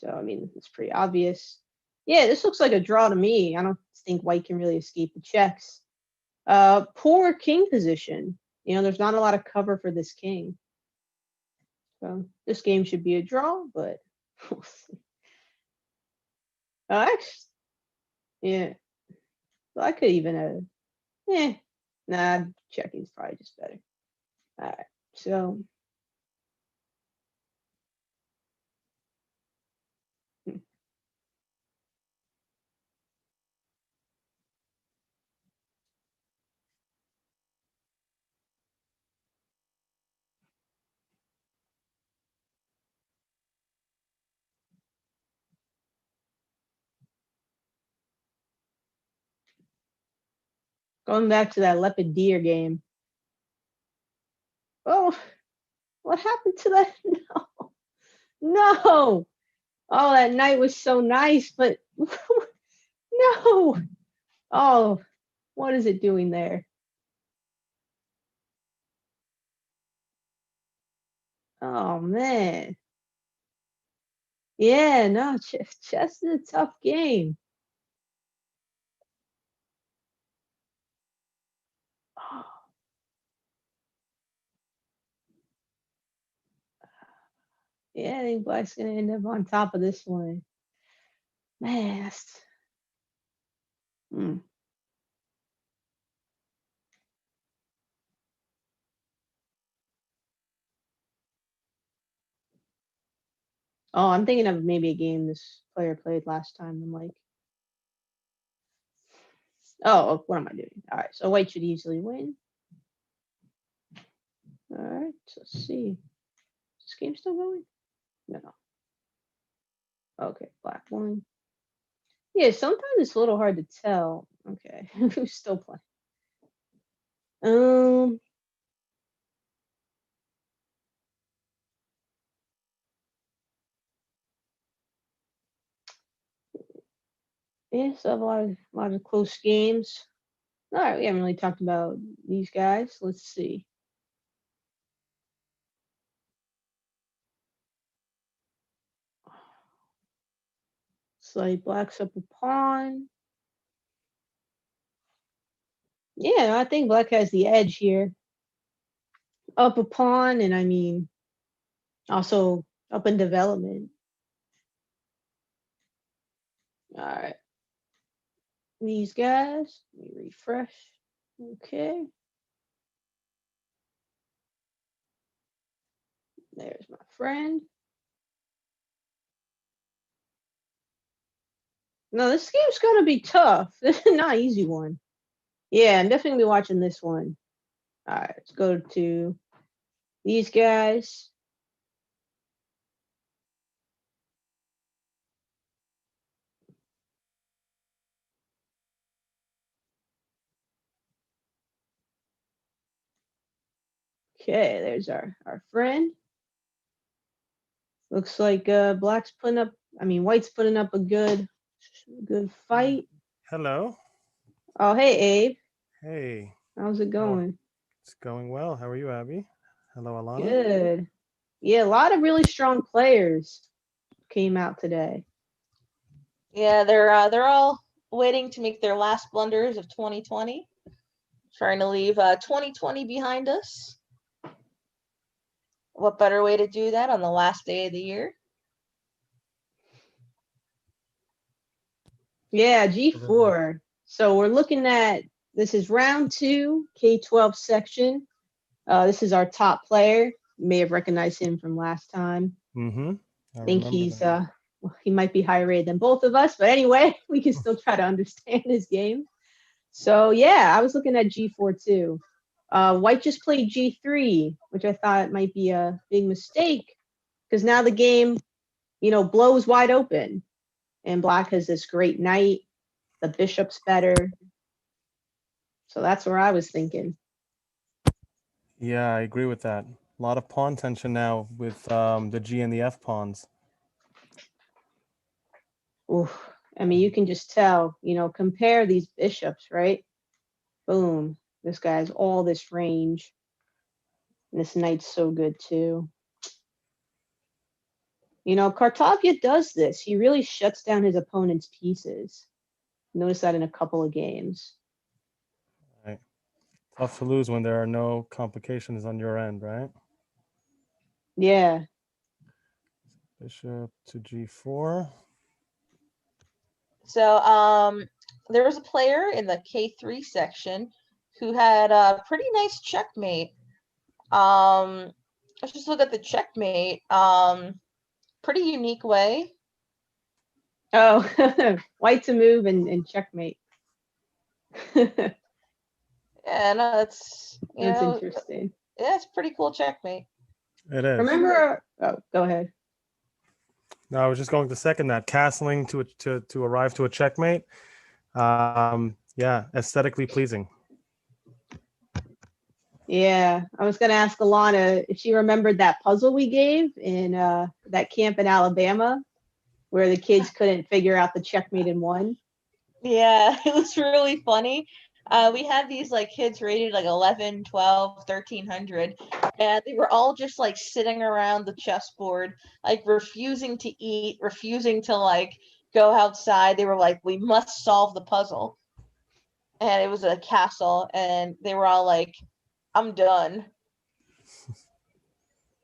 So, I mean, it's pretty obvious. Yeah, this looks like a draw to me. I don't think white can really escape the checks. Poor king position. There's not a lot of cover for this king. So this game should be a draw, but we'll see. Actually, yeah. Well, I could even nah, checking's probably just better. All right. So going back to that leopard deer game. Oh, what happened to that? No. No. Oh, that night was so nice, but no. Oh, what is it doing there? Oh man. Yeah, no, chess is a tough game. Oh, yeah, I think Black's gonna end up on top of this one. Man, hmm. Oh, I'm thinking of maybe a game this player played last time. I'm like, oh, what am I doing? All right, so white should easily win. All right, so let's see. Is this game still going? No. Okay, black won. Yeah, sometimes it's a little hard to tell. Okay, who's still playing? Um, yeah, so a lot of close games. All right, we haven't really talked about these guys. Let's see. So he blacks up a pawn. Yeah, I think black has the edge here. Up a pawn, and I mean, also up in development. All right. These guys, let me refresh. Okay. There's my friend. No, this game's gonna be tough. This is not an easy one. Yeah, I'm definitely gonna be watching this one. All right, let's go to these guys. Okay, there's our friend. Looks like black's putting up. I mean, white's putting up a good fight. Hello. Oh, hey Abe, Hey. how's it How going? it's going well. How are you, Abby? Hello, Alana. Good. Yeah, a lot of really strong players came out today. Yeah, they're all waiting to make their last blunders of 2020, trying to leave 2020 behind us. What better way to do that on the last day of the year? Yeah, G4. So we're looking at this is round 2, K-12 section. This is our top player. You may have recognized him from last time. Mm-hmm. I think he might be higher rated than both of us, but anyway, we can still try to understand his game. So yeah, I was looking at G4 too. White just played G3, which I thought might be a big mistake because now the game, blows wide open, and black has this great knight. The bishop's better. So that's where I was thinking. Yeah, I agree with that. A lot of pawn tension now with the G and the F pawns. Oof. I mean, you can just tell, compare these bishops, right? Boom. This guy has all this range. And this knight's so good too. You know, Kartavia does this. He really shuts down his opponent's pieces. Notice that in a couple of games. Right. Tough to lose when there are no complications on your end, right? Yeah. Bishop to g4. So there was a player in the K3 section who had a pretty nice checkmate. Let's just look at the checkmate. Pretty unique way. Oh, white to move and checkmate. Yeah, no, that's That's interesting. yeah, it's pretty cool checkmate. It is. Remember? Oh, go ahead. No, I was just going to second that. Castling to arrive to a checkmate. Yeah, aesthetically pleasing. Yeah, I was gonna ask Alana if she remembered that puzzle we gave in that camp in Alabama, where the kids couldn't figure out the checkmate in one. Yeah, it was really funny. We had these like kids rated like 11, 12, 1300, and they were all just like sitting around the chessboard, like refusing to eat, refusing to like go outside. They were like, we must solve the puzzle. And it was a castle, and they were all like, I'm done.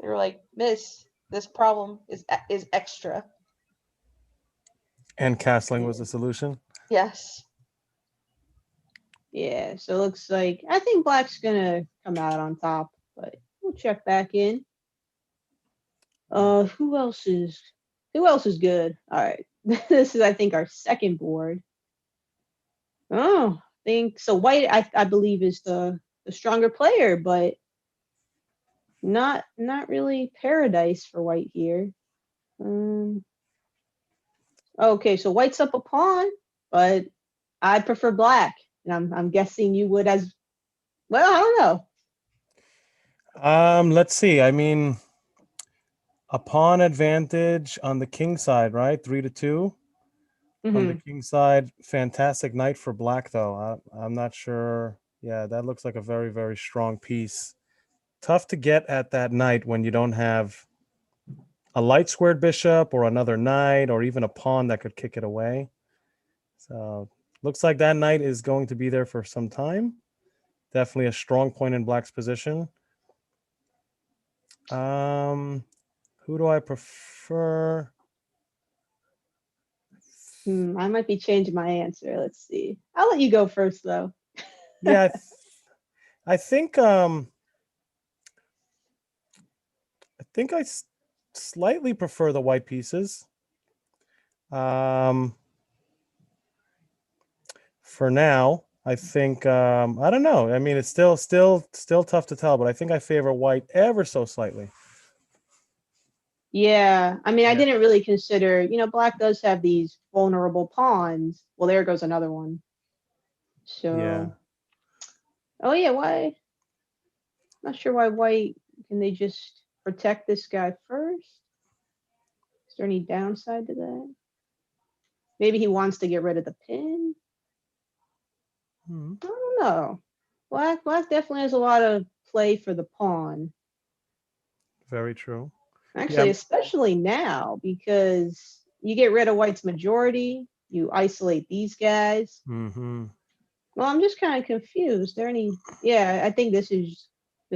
They were like, Miss, this problem is extra. And castling was the solution. Yes. Yeah, so it looks like I think Black's gonna come out on top, but we'll check back in. Who else is good? All right. This is I think our second board. Oh, I think so white I believe is the stronger player, but not really paradise for white here. Okay, so white's up a pawn, but I prefer black. And I'm guessing you would as well, I don't know. Let's see. I mean, a pawn advantage on the king side, right? 3-2. On the king side, fantastic knight for black, though. I'm not sure. Yeah, that looks like a very, very strong piece. Tough to get at that knight when you don't have a light squared bishop or another knight or even a pawn that could kick it away. So looks like that knight is going to be there for some time. Definitely a strong point in black's position. Who do I prefer? I might be changing my answer. Let's see. I'll let you go first, though. Yeah, I think I slightly prefer the white pieces. For now, I think I don't know. I mean, it's still tough to tell, but I think I favor white ever so slightly. Yeah, I mean, I Yeah. didn't really consider, black does have these vulnerable pawns. Well, there goes another one. So, Yeah. oh yeah, why? Not sure why white, can they just protect this guy first? Is there any downside to that? Maybe he wants to get rid of the pin? I don't know. Black definitely has a lot of play for the pawn. Very true. Actually, Yeah. especially now, because you get rid of white's majority, you isolate these guys. Mm-hmm. Well, I'm just kind of confused. There any? Yeah, I think this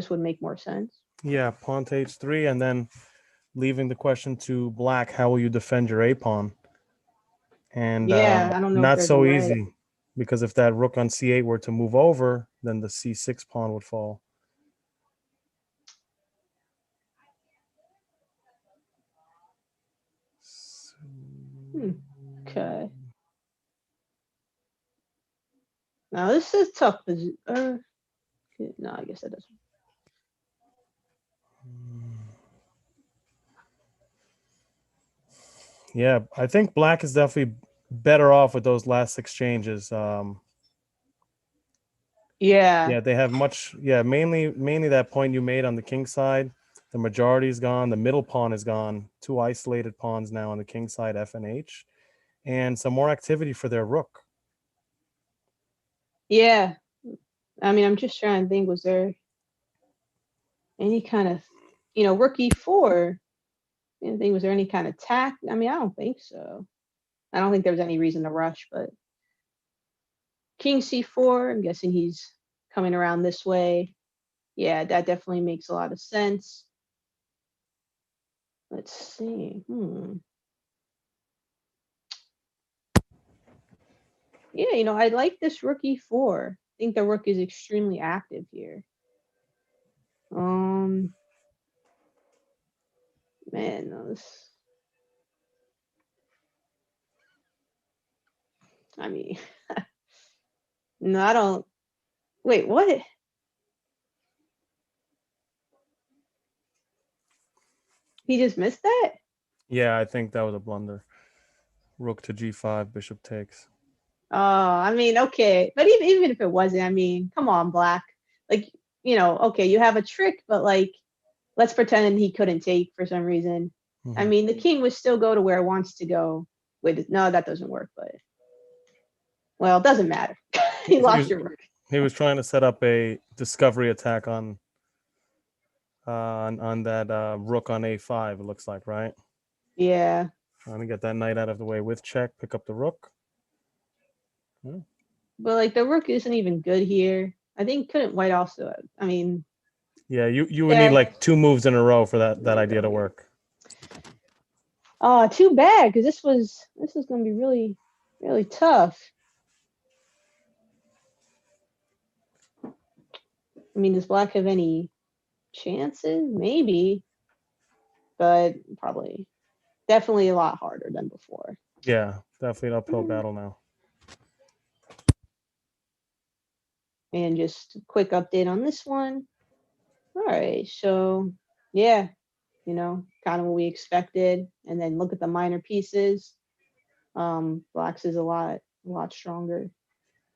would make more sense. Yeah, pawn to h3, and then leaving the question to black, how will you defend your a pawn? And Yeah, I don't know if not there's a so way. easy, because if that rook on c8 were to move over, then the c6 pawn would fall. Okay. Now this is tough. No, I guess that doesn't. Yeah, I think black is definitely better off with those last exchanges. Yeah. Yeah, they have much. Yeah, mainly that point you made on the king side. The majority is gone. The middle pawn is gone. Two isolated pawns now on the king side, F and H, and some more activity for their rook. Yeah. I mean, I'm just trying to think. Was there any kind of, rook e4? Anything? Was there any kind of attack? I mean, I don't think so. I don't think there was any reason to rush, but king c4, I'm guessing he's coming around this way. Yeah, that definitely makes a lot of sense. Let's see. Yeah, I like this rook e4. I think the rook is extremely active here. Man, I mean, no, I don't. Wait, what? He just missed that? Yeah, I think that was a blunder. Rook to g5, bishop takes. Oh, I mean, okay, but even if it wasn't, I mean, come on, Black. Like, okay, you have a trick, but like, let's pretend he couldn't take for some reason. I mean, the king would still go to where it wants to go. Wait, no, that doesn't work, but well, it doesn't matter. He lost your rook. He was trying to set up a discovery attack on that rook on a5. It looks like, right? Yeah. Trying to get that knight out of the way with check. Pick up the rook. But like the rook isn't even good here. I think couldn't white also? I mean. Yeah, you would need like 2 moves in a row for that idea to work. Oh, too bad, because this is going to be really, really tough. I mean, does Black have any chances? Maybe, but probably, definitely a lot harder than before. Yeah, definitely an uphill battle now. And just a quick update on this one. All right, so yeah, kind of what we expected. And then look at the minor pieces. Black's is a lot stronger.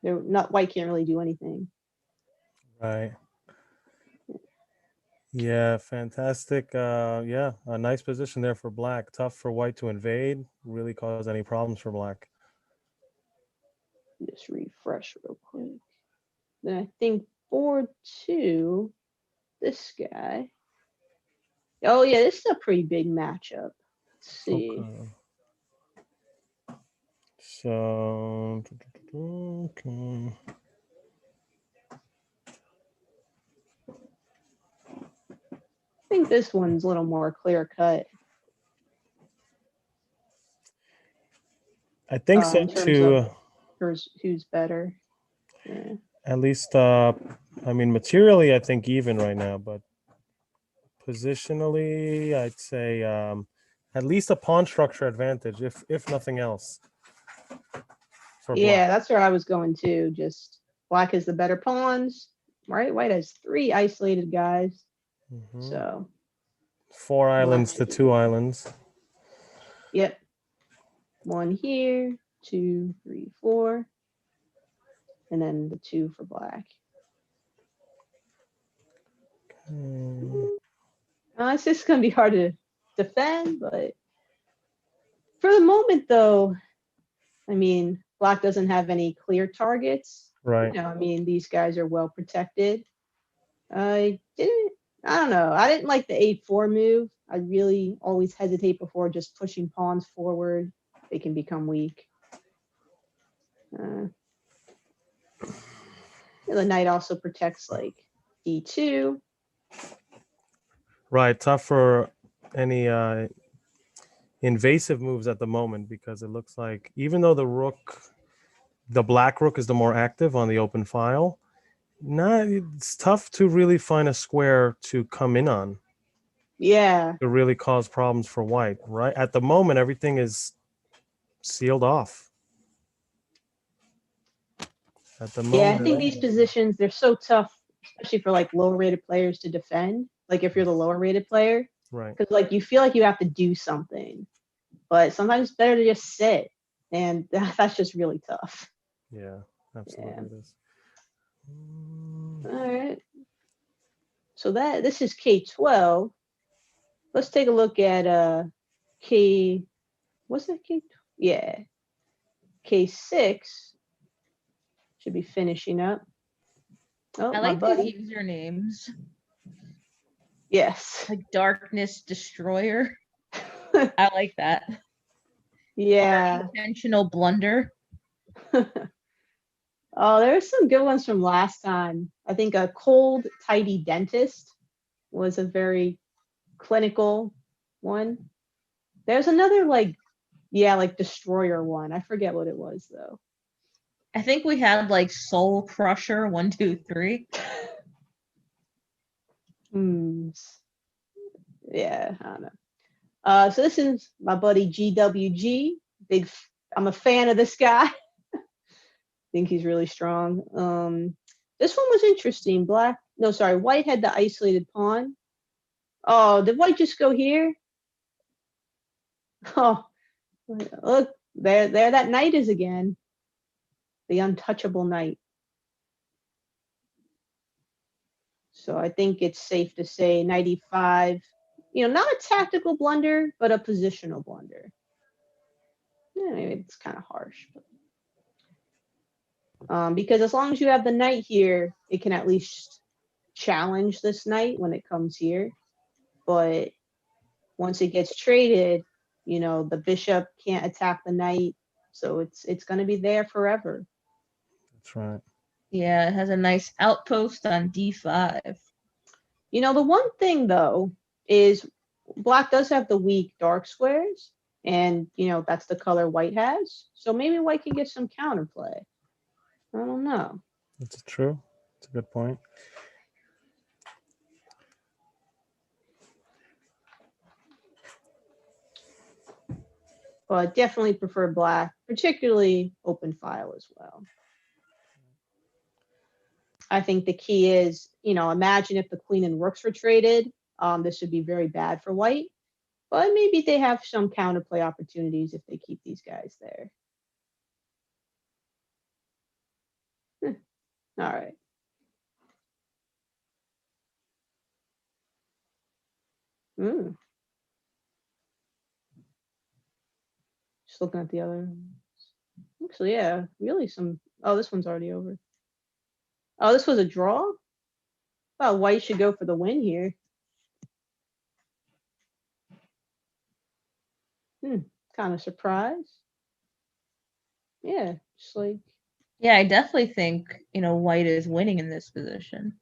They're not white can't really do anything. Right. Yeah, fantastic. Yeah, a nice position there for Black. Tough for white to invade. Really cause any problems for Black. Just refresh real quick. Then I think 4-2, this guy. Oh yeah, this is a pretty big matchup. Let's see. Okay. So, okay. I think this one's a little more clear cut. I think so in terms too. Of who's better. Yeah. At least, I mean, materially, I think even right now, but positionally, I'd say at least a pawn structure advantage, if nothing else. Yeah, that's where I was going to. Just Black has the better pawns, right? White has 3 isolated guys. So 4 islands to 2 islands. Yep. 1 here, 2, 3, 4, and then the 2 for Black. It's just gonna be hard to defend, but for the moment, though, I mean, Black doesn't have any clear targets. Right. I mean, these guys are well protected. I don't know. I didn't like the a4 move. I really always hesitate before just pushing pawns forward. They can become weak. The knight also protects like d2. Right. Tough for any invasive moves at the moment, because it looks like even though the black rook is the more active on the open file, it's tough to really find a square to come in on. Yeah. To really cause problems for white, right? At the moment, everything is sealed off. At the moment. Yeah, I think these positions, they're so tough, especially for like lower rated players to defend. Like if you're the lower rated player. Right. Because like you feel like you have to do something. But sometimes it's better to just sit. And that's just really tough. Yeah, absolutely it is. All right. So this is K12. Let's take a look at K. What's that K? Yeah. K6 should be finishing up. Oh, I like the usernames. Yes. Like Darkness Destroyer. I like that. Yeah. Intentional blunder. Oh, there's some good ones from last time. I think a cold, tidy dentist was a very clinical one. There's another like, yeah, like destroyer one. I forget what it was though. I think we had like Soul Crusher 1, 2, 3. Hmm. Yeah, I don't know. So this is my buddy GWG. I'm a fan of this guy. Think he's really strong. This one was interesting. White had the isolated pawn. Oh, did white just go here? Oh, look, there that knight is again. The untouchable knight. So I think it's safe to say knight e5. Not a tactical blunder, but a positional blunder. Yeah, maybe it's kind of harsh, but because as long as you have the knight here, it can at least challenge this knight when it comes here. But once it gets traded, the bishop can't attack the knight, so it's going to be there forever. That's right. Yeah, it has a nice outpost on d5. The one thing though is black does have the weak dark squares, and that's the color white has. So maybe white can get some counterplay. I don't know. That's true. It's a good point. But definitely prefer black, particularly open file as well. I think the key is, imagine if the queen and rooks were traded. This would be very bad for white, but maybe they have some counterplay opportunities if they keep these guys there. All right. Mm. Just looking at the other ones. Actually, yeah, really some. Oh, this one's already over. Oh, this was a draw? Well, white should go for the win here. Kind of surprised. Yeah, just like. Yeah, I definitely think, white is winning in this position.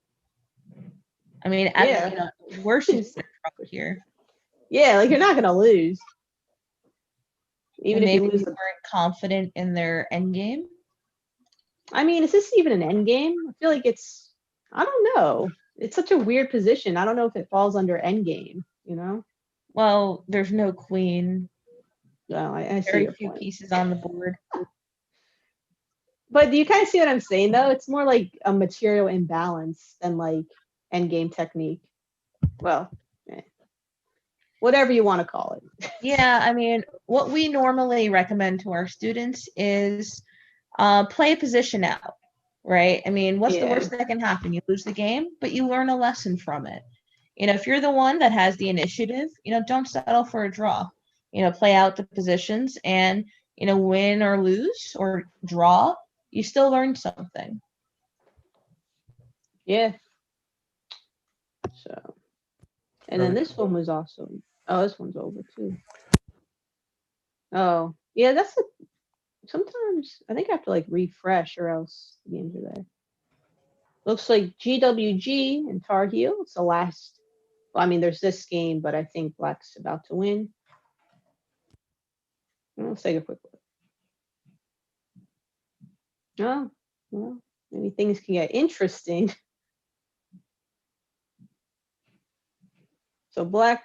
I mean, Yeah. worst is here. Yeah, like you're not gonna lose. Even And if you maybe lose they weren't confident in their endgame. I mean, is this even an end game? I feel like I don't know. It's such a weird position. I don't know if it falls under end game, Well, there's no queen. No, I see Very your few point. pieces on the board. But do you kind of see what I'm saying, though? It's more like a material imbalance than like end game technique. Well, whatever you want to call it. Yeah, I mean, what we normally recommend to our students is play a position out, right? I mean, what's the worst that can happen? You lose the game, but you learn a lesson from it. If you're the one that has the initiative, don't settle for a draw. Play out the positions and, win or lose or draw, you still learn something. Yeah. So, and then this one was awesome. Oh, this one's over too. Oh, yeah, sometimes I think I have to like refresh or else the games are there. Looks like GWG and Tar Heel. It's the last. Well, I mean, there's this game, but I think Black's about to win. Let's take a quick look. Oh, well, maybe things can get interesting. So Black.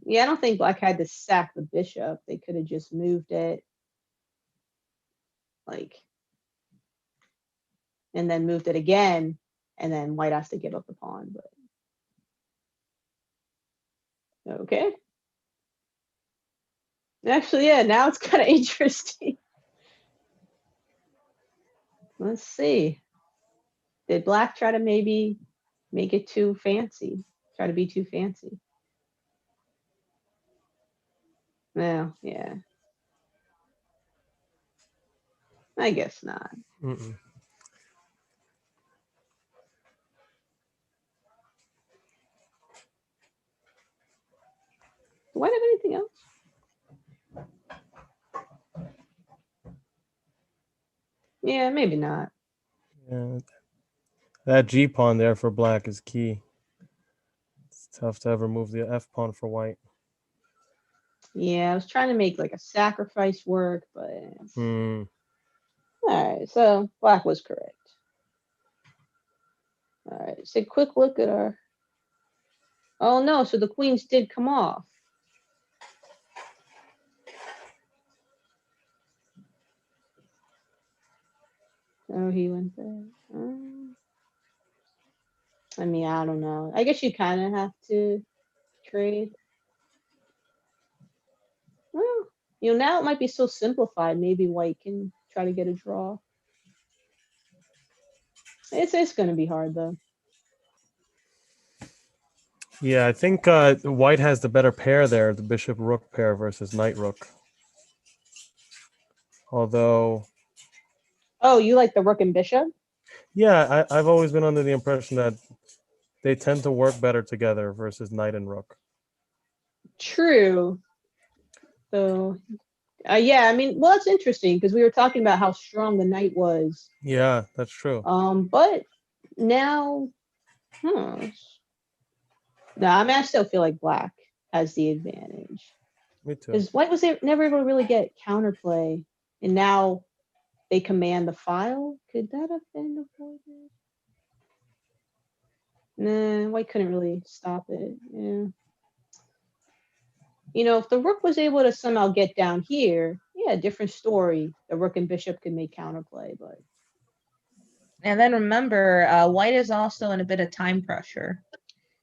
Yeah, I don't think Black had to sack the bishop. They could have just moved it, and then moved it again, and then White has to give up the pawn. But okay. Actually, yeah, now it's kind of interesting. Let's see. Did Black try to maybe make it too fancy? Try to be too fancy? Well, yeah. I guess not. Mm-mm. Do White have anything else? Yeah, maybe not. Yeah. That G pawn there for black is key. It's tough to ever move the F pawn for white. Yeah, I was trying to make like a sacrifice work, but Hmm. all right. So black was correct. All right. So quick look at our. Oh no! So the queens did come off. Oh, he went there. I mean, I don't know. I guess you kind of have to trade. Well, now it might be so simplified. Maybe white can try to get a draw. It's going to be hard though. Yeah, I think white has the better pair there, the bishop rook pair versus knight rook. Although, Oh, you like the rook and bishop? yeah, I've always been under the impression that they tend to work better together versus knight and rook. True. So, yeah, I mean, well, that's interesting because we were talking about how strong the knight was. Yeah, that's true. But now, huh? No, I mean, I still feel like black has the advantage Me too. because white was never able to really get counterplay, and now they command the file. Could that have been avoided? Nah, white couldn't really stop it. Yeah. If the rook was able to somehow get down here, yeah, different story. The rook and bishop could make counterplay, but And then remember, white is also in a bit of time pressure.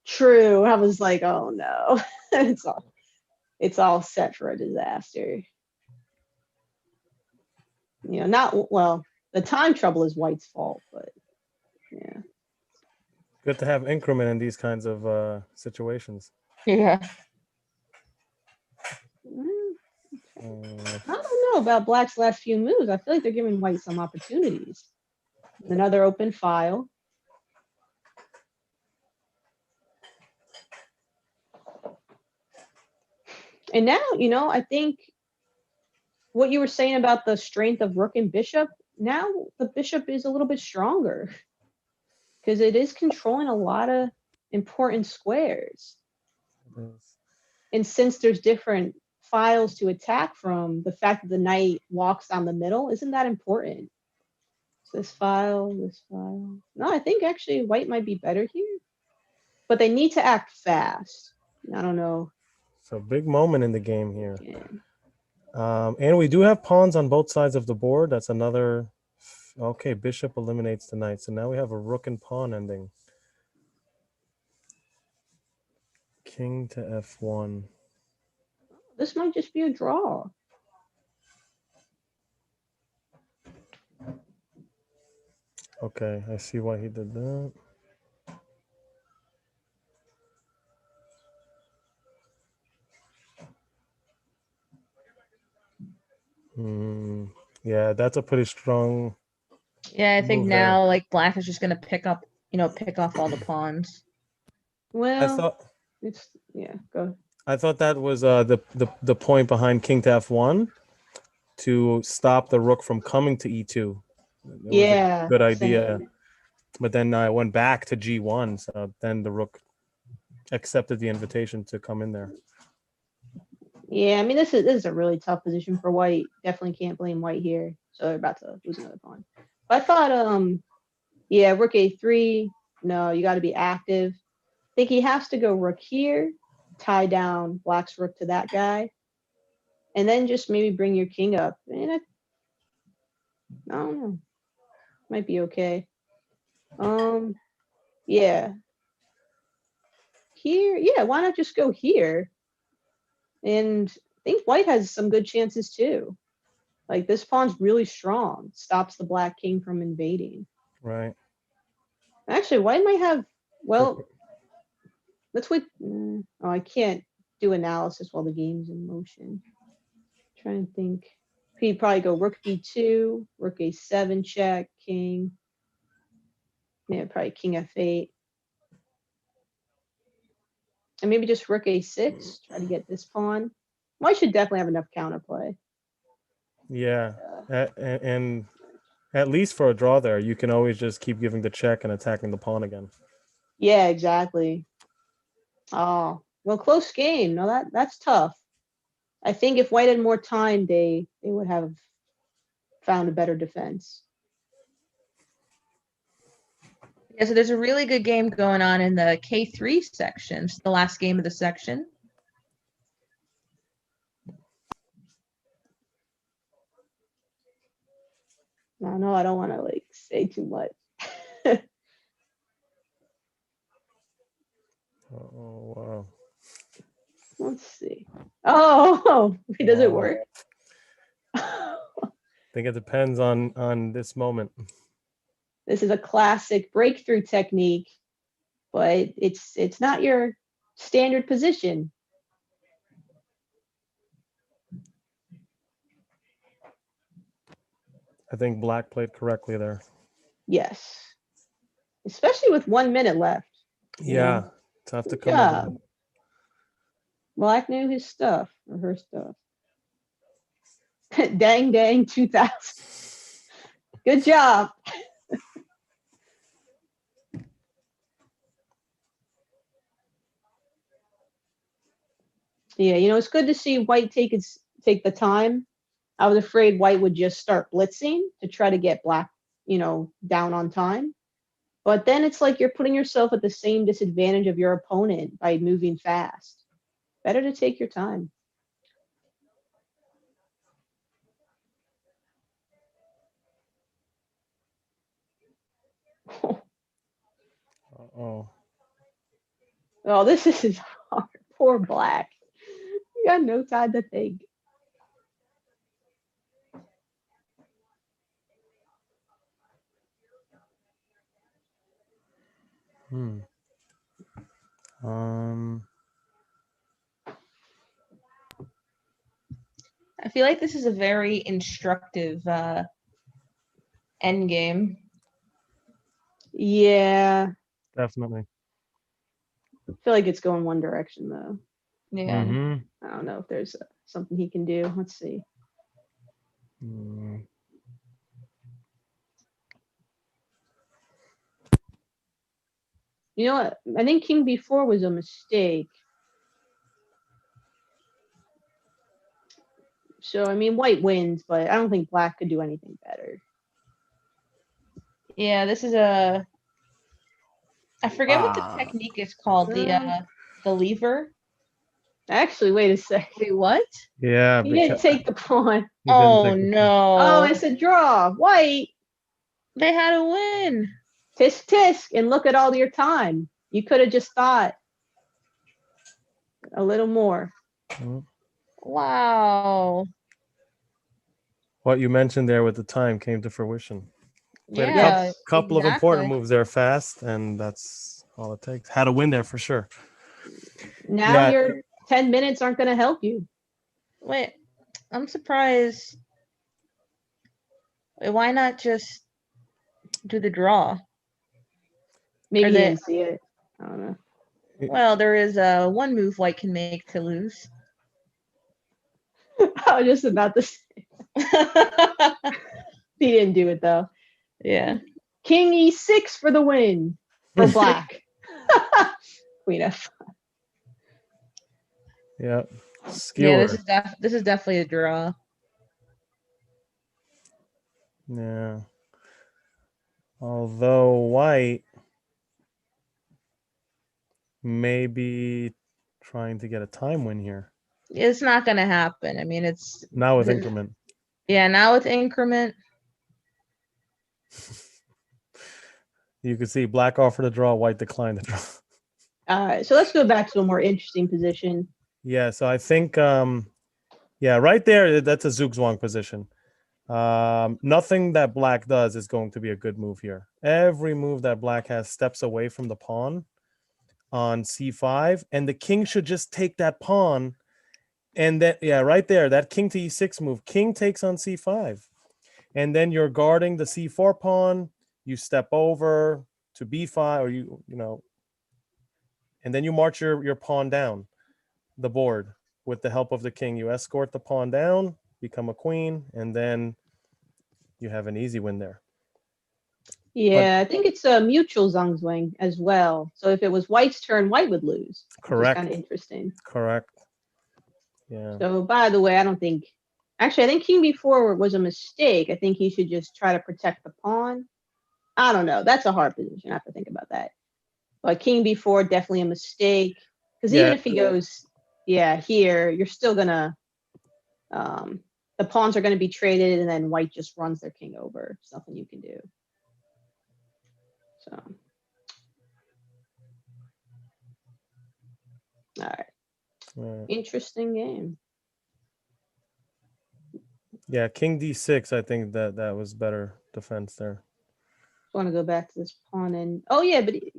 true. I was like, oh no, it's all set for a disaster. Not well. The time trouble is white's fault, but yeah. Good to have increment in these kinds of situations. Yeah. Uh, I don't know about black's last few moves. I feel like they're giving white some opportunities. Another open file. And now, I think what you were saying about the strength of rook and bishop, now the bishop is a little bit stronger because it is controlling a lot of important squares. And since there's different files to attack from, the fact that the knight walks down the middle, isn't that important? This file, this file. No, I think actually white might be better here, but they need to act fast. I don't know. So big moment in the game here. Yeah. And we do have pawns on both sides of the board. That's another. Okay, bishop eliminates the knight. So now we have a rook and pawn ending. King to f1. This might just be a draw. Okay, I see why he did that. Yeah, that's a pretty strong. Yeah, I think move there. now like black is just gonna pick off all the pawns. Well, go. I thought that was the point behind king to f1 to stop the rook from coming to e2. It was a good idea. Same. But then I went back to g1, so then the rook accepted the invitation to come in there. Yeah, I mean this is a really tough position for white. Definitely can't blame white here. So they're about to lose another pawn. But I thought yeah, rook a3. No, you got to be active. I think he has to go rook here, tie down black's rook to that guy, and then just maybe bring your king up. And I don't know, might be okay. Yeah, here, yeah. Why not just go here? And I think white has some good chances too. Like this pawn's really strong, stops the black king from invading. Right. Actually, white might have. Well, let's wait. Oh, I can't do analysis while the game's in motion. Trying to think. He'd probably go rook b2, rook a7 check, king. Yeah, probably king f8. And maybe just rook a6, try to get this pawn. White should definitely have enough counterplay. Yeah, and at least for a draw there, you can always just keep giving the check and attacking the pawn again. Yeah, exactly. Oh, well, close game. No, that's tough. I think if White had more time, they would have found a better defense. Yeah, so there's a really good game going on in the K3 section. It's the last game of the section. No, I don't want to like say too much. Oh wow! Let's see. Oh, does it Wow. work? I think it depends on this moment. This is a classic breakthrough technique, but it's not your standard position. I think Black played correctly there. Yes. Especially with 1 minute left. Yeah, tough to come Yeah. again. Black knew his stuff or her stuff. dang 2000. Good job. Yeah, it's good to see White take the time. I was afraid White would just start blitzing to try to get Black, down on time. But then it's like you're putting yourself at the same disadvantage of your opponent by moving fast. Better to take your time. Oh, Oh, this is hard. Poor Black. You got no time to think. um, I feel like this is a very instructive end game. Yeah. definitely. I feel like it's going one direction, though. Yeah. Mm-hmm. I don't know if there's something he can do. Let's see. Mm. You know what? I think King B4 was a mistake. So, I mean, White wins, but I don't think Black could do anything better. Yeah, this is I forget what the technique is called. The lever. Actually, wait a second. Wait, what? Yeah, He didn't take the pawn. he didn't Oh take the- no. Oh, it's a draw. White. They had a win. Tisk tisk, and look at all your time. You could have just thought a little more. Mm. Wow. What you mentioned there with the time came to fruition. Played a Yeah, couple of important exactly. moves there fast, and that's all it takes. Had a win there for sure. Now Yeah. your 10 minutes aren't going to help you. Wait, I'm surprised. Wait, why not just do the draw? Maybe Or he the- didn't see it. I don't know. Well, there is one move White can make to lose. I was just about to say. He didn't do it, though. Yeah. King E6 for the win for Black. Queen F. Yeah. Yeah, Skewer. this is definitely a draw. Yeah. Although White may be trying to get a time win here. It's not gonna happen. I mean, it's Now with increment. Yeah, now with increment. You can see Black offered a draw, White declined the draw. All right, so let's go back to a more interesting position. Yeah, so I think yeah, right there, that's a Zugzwang position. Nothing that Black does is going to be a good move here. Every move that Black has steps away from the pawn on c5, and the king should just take that pawn. And then, yeah, right there, that king to e6 move, king takes on c5. And then you're guarding the c4 pawn, you step over to b5, or you know, and then you march your pawn down the board with the help of the king. You escort the pawn down, become a queen, and then you have an easy win there. Yeah, I think it's a mutual Zugzwang as well. So if it was white's turn, white would lose. Correct. Kind of interesting. Correct. Yeah. So by the way, I think king b4 was a mistake. I think he should just try to protect the pawn. I don't know. That's a hard position. I have to think about that. But king b4, definitely a mistake. Because even if he goes, here, you're still gonna, the pawns are gonna be traded, and then white just runs their king over. There's nothing you can do. So, all right. Interesting game. Yeah, king d6. I think that was better defense there. I want to go back to this pawn and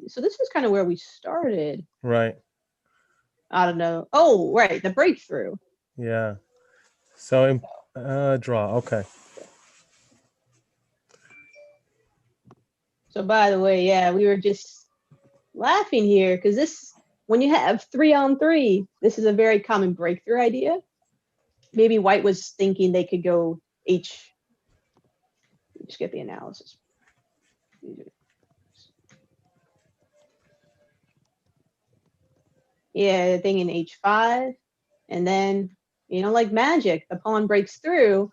so this is kind of where we started. Right. I don't know. Oh, right, the breakthrough. Yeah. So draw. Okay. So by the way, we were just laughing here because when you have 3-on-3, this is a very common breakthrough idea. Maybe white was thinking they could go H. Just get the analysis. Yeah, thing in H5, and then like magic, the pawn breaks through,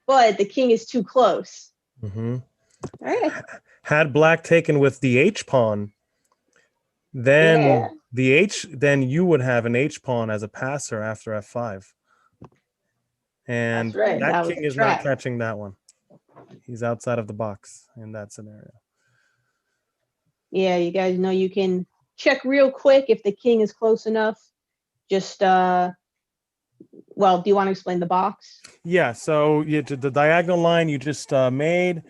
but the king is too close. Mm-hmm. All right. Had black taken with the H pawn, then then you would have an H pawn as a passer after F5. And that king is not catching that one. He's outside of the box in that scenario. Yeah, you guys know you can check real quick if the king is close enough. Just do you want to explain the box? Yeah, so the diagonal line you just made,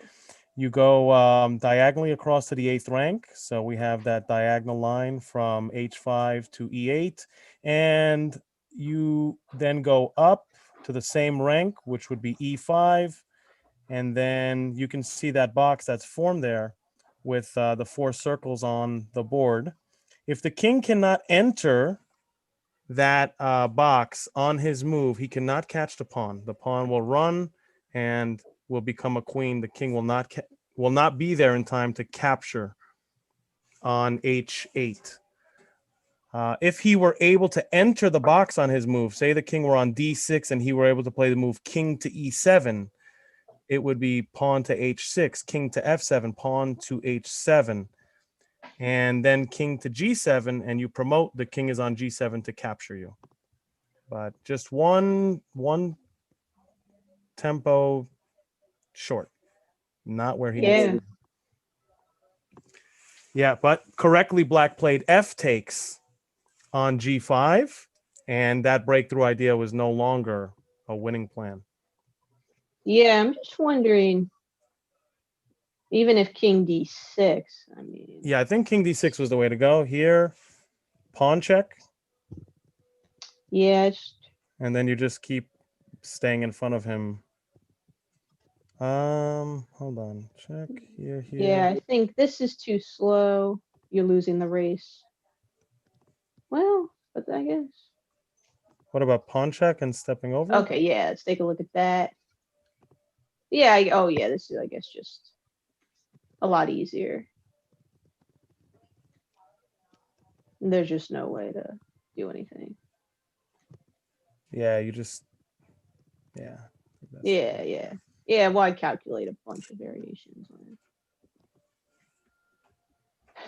you go diagonally across to the 8th rank. So we have that diagonal line from H5 to E8, and you then go up to the same rank, which would be E5, and then you can see that box that's formed there with the 4 circles on the board. If the king cannot enter that box on his move, he cannot catch the pawn. The pawn will run and will become a queen. The king will not be there in time to capture on H8. If he were able to enter the box on his move, say the king were on D6 and he were able to play the move king to E7, it would be pawn to H6, king to F7, pawn to H7, and then king to G7, and you promote, the king is on G7 to capture you. But just one tempo short, not where he needs to be. Yeah, but correctly black played F takes on G5, and that breakthrough idea was no longer a winning plan. Yeah, I'm just wondering, even if king D6, I mean. Yeah, I think king D6 was the way to go. Here, pawn check. Yeah. And then you just keep staying in front of him. Hold on. Check here. Yeah, I think this is too slow. You're losing the race. Well, but I guess. What about pawn check and stepping over? Okay, yeah, let's take a look at that. Yeah, this is, I guess, just a lot easier. There's just no way to do anything. Yeah, you just, yeah. Yeah, well, I calculate a bunch of variations on it.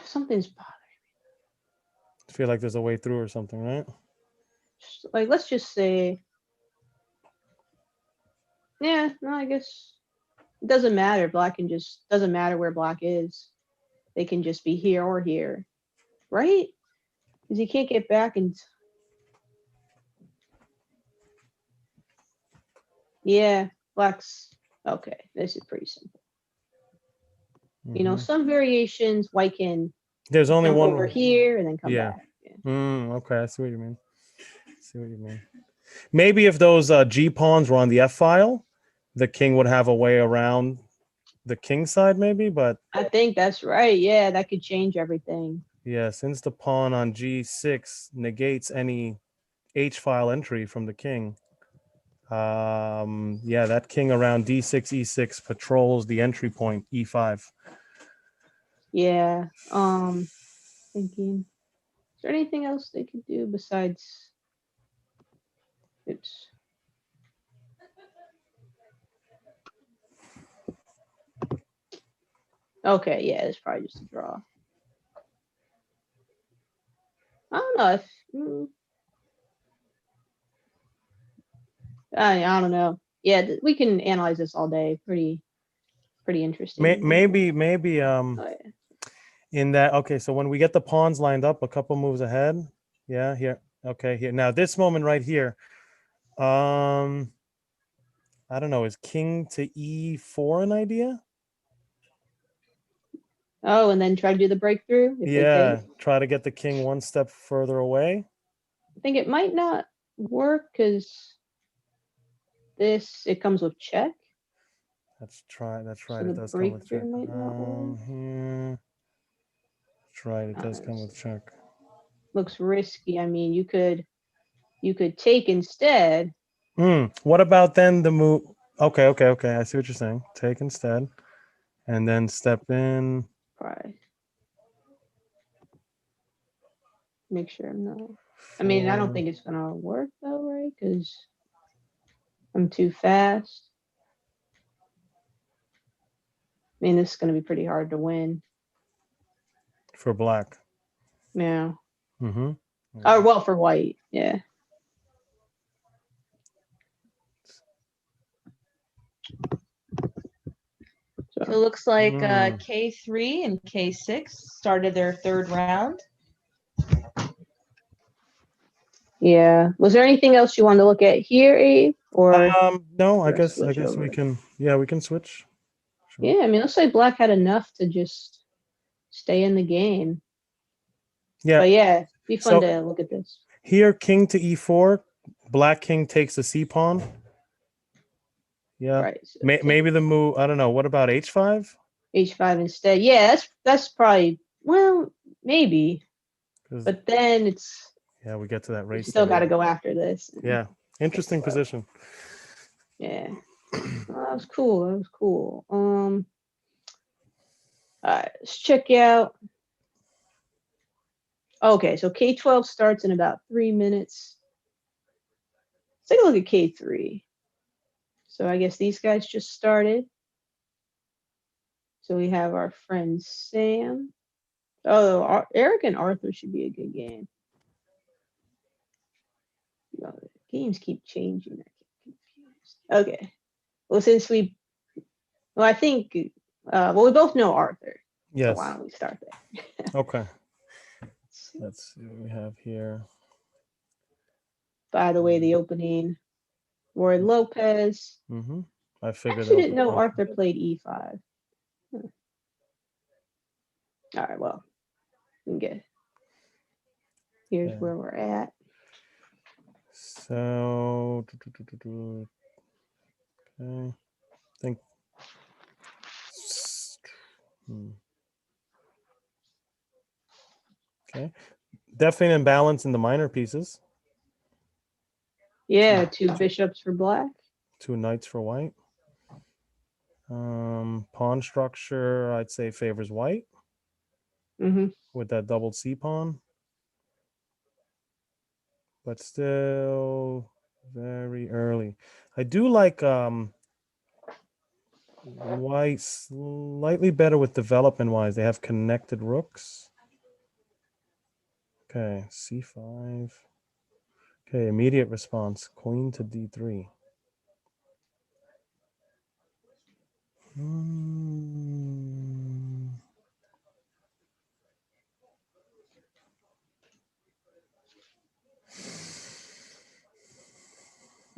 Something's bothering me. I feel like there's a way through or something, right? Like, let's just say, yeah, no, I guess it doesn't matter. Doesn't matter where black is. They can just be here or here, right? Because you can't get back and. Yeah, black's okay. This is pretty simple. Some variations, white can. There's only one over here and then come back. Yeah. Okay, I see what you mean. Maybe if those G pawns were on the F file, the king would have a way around the king side, maybe. But I think that's right. Yeah, that could change everything. Yeah, since the pawn on g6 negates any h-file entry from the king. Yeah, that king around d6, e6 patrols the entry point e5. Yeah. Thinking. Is there anything else they could do besides? Oops. Okay, yeah, it's probably just a draw. I don't know if I don't know. Yeah, we can analyze this all day. Pretty interesting. Maybe Oh, yeah. in that, okay, so when we get the pawns lined up a couple moves ahead, yeah, here, okay, here now this moment right here, I don't know, is king to e4 an idea? Oh, and then try to do the breakthrough if they Yeah, take. try to get the king one step further away. I think it might not work because it comes with check. Let's try. That's right. So It the does come with check. breakthrough might not work. Here. That's right. It does come It with check. looks risky. I mean, you could take instead. What about then the move? Okay. I see what you're saying. Take instead, and then step in. Probably make sure I'm not. I mean, I don't think it's gonna work though, right? Because I'm too fast. I mean, this is gonna be pretty hard to win. For black. Yeah. Mm-hmm. Or well, for white. Yeah. So it looks like Mm. K3 and K6 started their third round. Yeah. Was there anything else you wanted to look at here, Abe? Or No, I let's guess switch we over? can. Yeah, we can switch. Sure. Yeah, I mean, looks like Black had enough to just stay in the game. Yeah. But yeah, be fun So to look at this. here, king to e4. Black king takes the c pawn. Yeah. Right. So Maybe the move. I don't know. What about h5? H5 instead. Yeah, that's probably, well, maybe. But then yeah, we get to that you race. still got to go after this. Yeah, interesting position. Yeah. Well, that was cool. That was cool. All right, let's check out. Okay, so K12 starts in about 3 minutes. Let's take a look at K3. So I guess these guys just started. So we have our friend Sam. Oh, Eric and Arthur should be a good game. Games keep changing. I get confused. Okay. Well, I think, we both know Arthur. Yes. So why don't we start there? Okay. Let's see what we have here. By the way, the opening, Roy Lopez. Mm-hmm. I I figured actually that didn't know Arthur played E5. All right, well, we can get. Here's where we're at. So, okay. I think. Okay. Definite imbalance in the minor pieces. Yeah, 2 bishops for black. 2 knights for white. Pawn structure, I'd say favors white. Mm-hmm. With that doubled C pawn. But still very early. I do like white slightly better with development wise. They have connected rooks. Okay, c5. Okay, immediate response. Queen to d3.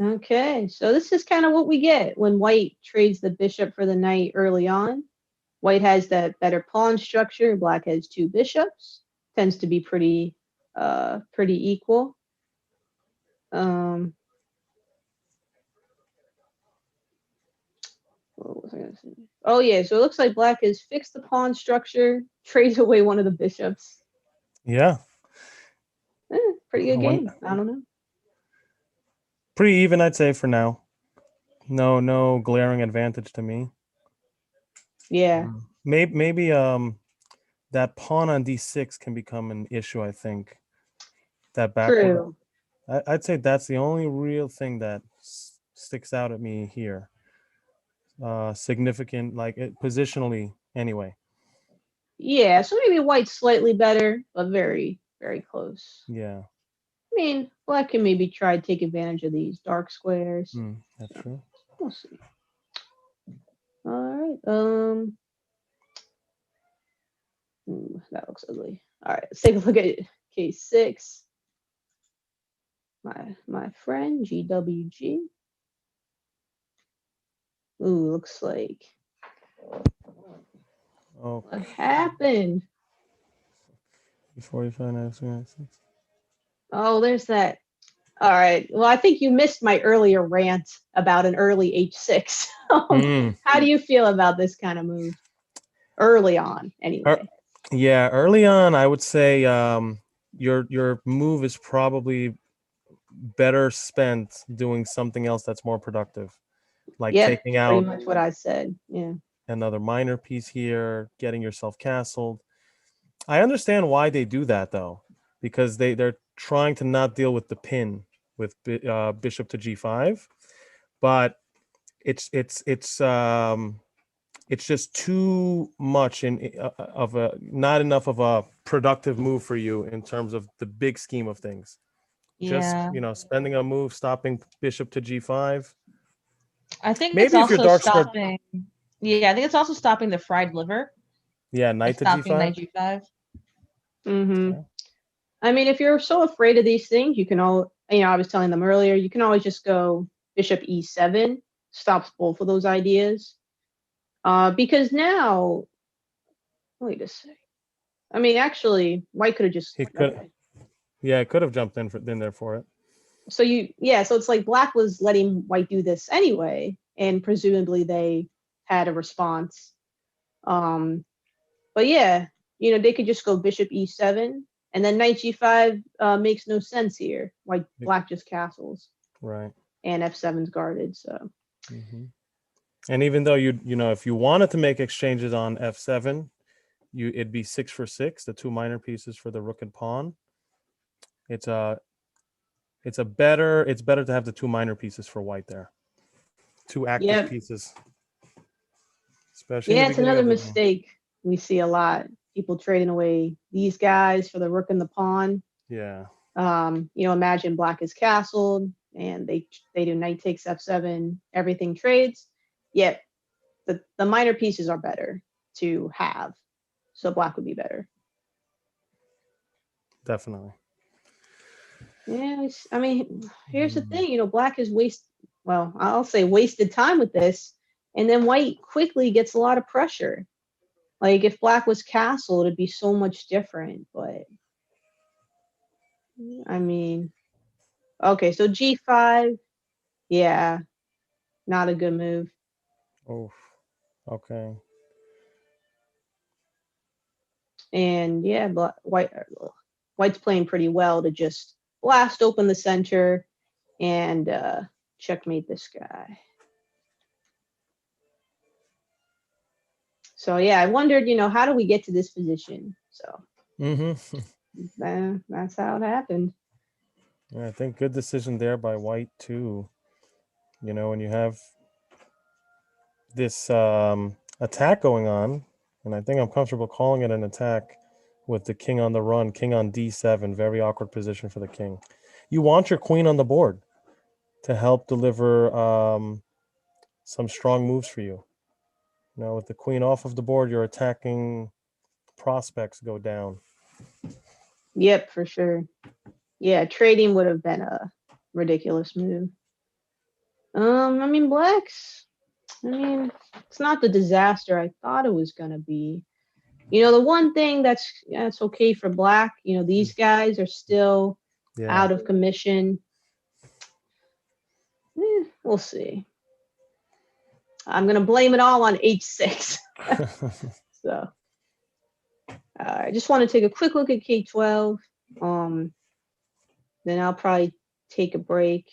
Okay, so this is kind of what we get when white trades the bishop for the knight early on. White has that better pawn structure. Black has 2 bishops. Tends to be pretty equal. What was I gonna say? Oh yeah, so it looks like black has fixed the pawn structure, trades away one of the bishops. Yeah. Pretty good I won- game. I don't know. Pretty even, I'd say, for now. No glaring advantage to me. Yeah, Maybe that pawn on d6 can become an issue, I think. That backward. true. I'd say that's the only real thing that sticks out at me here. Significant, like it positionally anyway. Yeah, so maybe white's slightly better, but very, very close. Yeah. I mean, black can maybe try to take advantage of these dark squares. That's So, true. we'll see. All right. That looks ugly. All right, let's take a look at case 6. My friend GWG. Ooh, looks like Oh, what happened? 45 minutes. Oh, there's that. All right. Well, I think you missed my earlier rant about an early H6. How do you feel about this kind of move? Early on, anyway. Yeah, early on, I would say your move is probably better spent doing something else that's more productive, like Yep, taking pretty out much what I said. Yeah. another minor piece here, getting yourself castled. I understand why they do that though, because they're trying to not deal with the pin with bishop to g5, but it's just too much of a not enough of a productive move for you in terms of the big scheme of things. Just Yeah. spending a move, stopping bishop to g5. I think it's Maybe if you're also dark squared, stopping. Yeah, I think it's also stopping the fried liver. yeah, By knight to stopping g5. knight g5. Mm-hmm. Yeah. I mean, if you're so afraid of these things, you can all, I was telling them earlier, you can always just go bishop e7, stops both of those ideas. Because now, wait a sec. I mean, actually, white could have just, He could, okay. yeah, could have jumped in there for it. So so it's like black was letting white do this anyway, and presumably they had a response. But yeah, they could just go bishop e7, and then knight g5 makes no sense here. Like black just castles, Right. and f7's guarded. So And even though if you wanted to make exchanges on f7, it'd be 6 for 6, the 2 minor pieces for the rook and pawn. It's better to have the 2 minor pieces for white there. 2 active yep, pieces, especially in the yeah, it's beginning another of the game. mistake we see a lot. People trading away these guys for the rook and the pawn. Yeah. Imagine black is castled, and they do knight takes f7, everything trades. Yet the minor pieces are better to have, so black would be better. Definitely. Yeah, I mean, here's the thing. Black is I'll say wasted time with this, and then white quickly gets a lot of pressure. Like if black was castled, it'd be so much different. But I mean, okay, so g5, yeah, not a good move. Oh, okay. And yeah, white's playing pretty well to just blast open the center and checkmate this guy. So yeah, I wondered, how do we get to this position? So that's how it happened. Yeah, I think good decision there by white too. When you have this attack going on, and I think I'm comfortable calling it an attack with the king on the run, king on d7, very awkward position for the king. You want your queen on the board to help deliver some strong moves for you. With the queen off of the board, your attacking prospects go down. Yep, for sure. Yeah, trading would have been a ridiculous move. I mean, it's not the disaster I thought it was gonna be. The one thing that's okay for black, these guys are still Yeah. out of commission. We'll see. I'm gonna blame it all on h6. So, I just want to take a quick look at K12. Then I'll probably take a break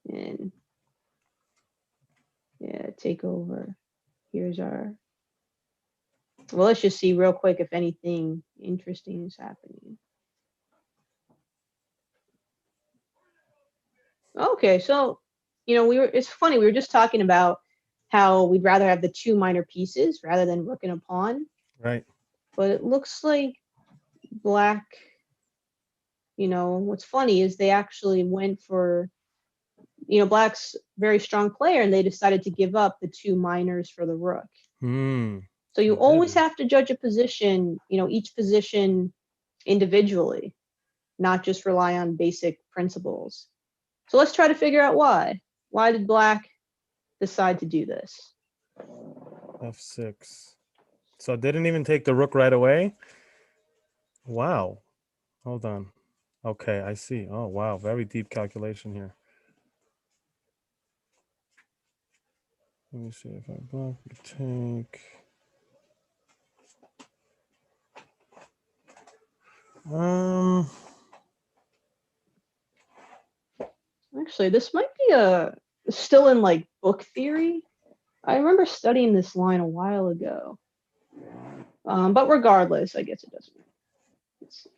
and yeah, take over. Here's our. Well, let's just see real quick if anything interesting is happening. Okay, so it's funny, we were just talking about how we'd rather have the two minor pieces rather than rook and a pawn. Right. But it looks like black, what's funny is they actually went for, black's very strong player and they decided to give up the two minors for the rook. Hmm. So you They always did. have to judge a position, each position individually, not just rely on basic principles. So let's try to figure out why. Why did black decide to do this? F6. So didn't even take the rook right away? Wow. Hold on. Okay, I see. Oh, wow. Very deep calculation here. Let me see if I block, you take. Actually, this might be still in like book theory. I remember studying this line a while ago. But regardless, I guess it doesn't matter. Let's see.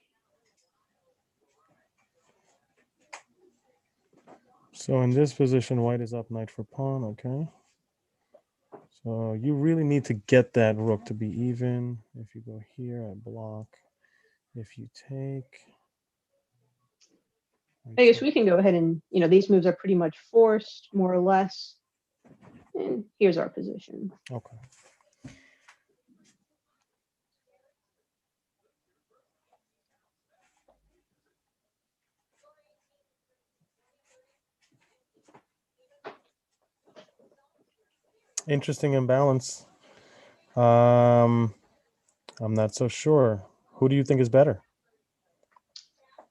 So in this position, white is up knight for pawn. Okay. So you really need to get that rook to be even. If you go here, I block. If you take, I guess we can go ahead and, these moves are pretty much forced, more or less. And here's our position. okay. Interesting imbalance. I'm not so sure. Who do you think is better?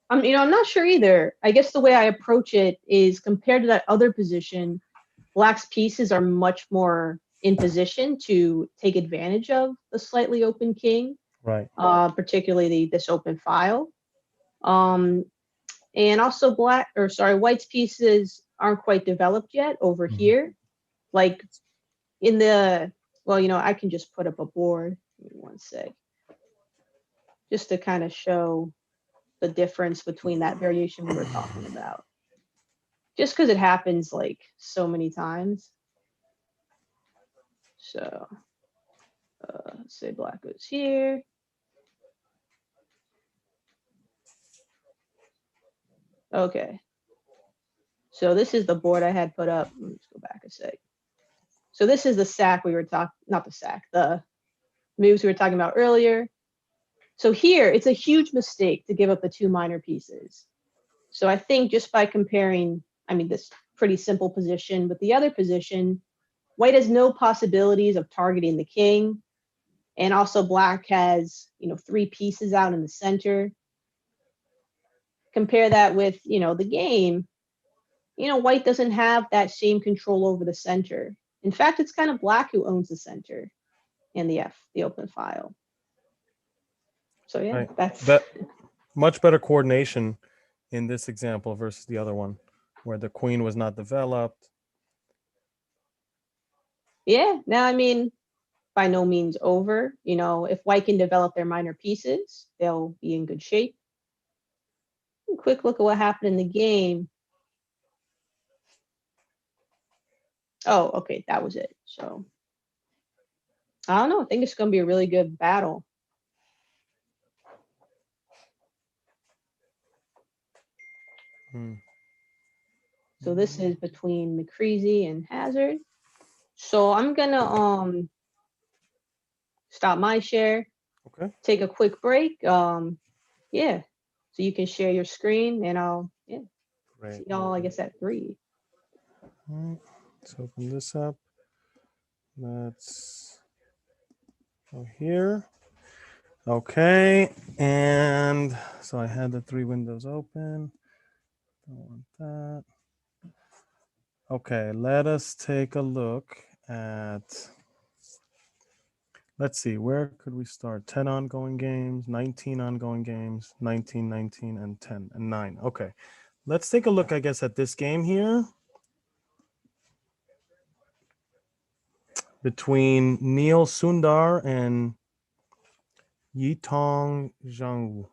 I'm not sure either. I guess the way I approach it is compared to that other position, black's pieces are much more in position to take advantage of the slightly open king, Right. particularly this open file. Um, and also white's pieces aren't quite developed yet over Mhm. here. Like in the, well, I can just put up a board. Give me one sec. Just to kind of show the difference between that variation we were talking about. Just because it happens like so many times. So let's say black goes here. Okay. So this is the board I had put up. Let me just go back a sec. So this is the sack we were talking, not the sack, the moves we were talking about earlier. So here, it's a huge mistake to give up the two minor pieces. So I think just by comparing, this pretty simple position with the other position, white has no possibilities of targeting the king. And also black has, three pieces out in the center. Compare that with, the game, white doesn't have that same control over the center. In fact, it's kind of black who owns the center and the open file. So yeah, Right. that's That much better coordination in this example versus the other one, where the queen was not developed. yeah. Now, by no means over. If white can develop their minor pieces, they'll be in good shape. A quick look at what happened in the game. Oh, okay, that was it. So I don't know. I think it's going to be a really good battle. Hmm. So this is between McCreasy and Hazard. So I'm gonna stop my share, Okay. take a quick break. Yeah. So you can share your screen and I'll Great. see y'all, I guess, at 3. All right. Let's open this up. Let's go here. Okay. And so I had the 3 windows open. Don't want that. Okay, let us take a look at let's see, where could we start? 10 ongoing games, 19 ongoing games, 19, 19, and 10, and 9. Okay. Let's take a look, I guess, at this game here between Neil Sundar and Yitong Zhang.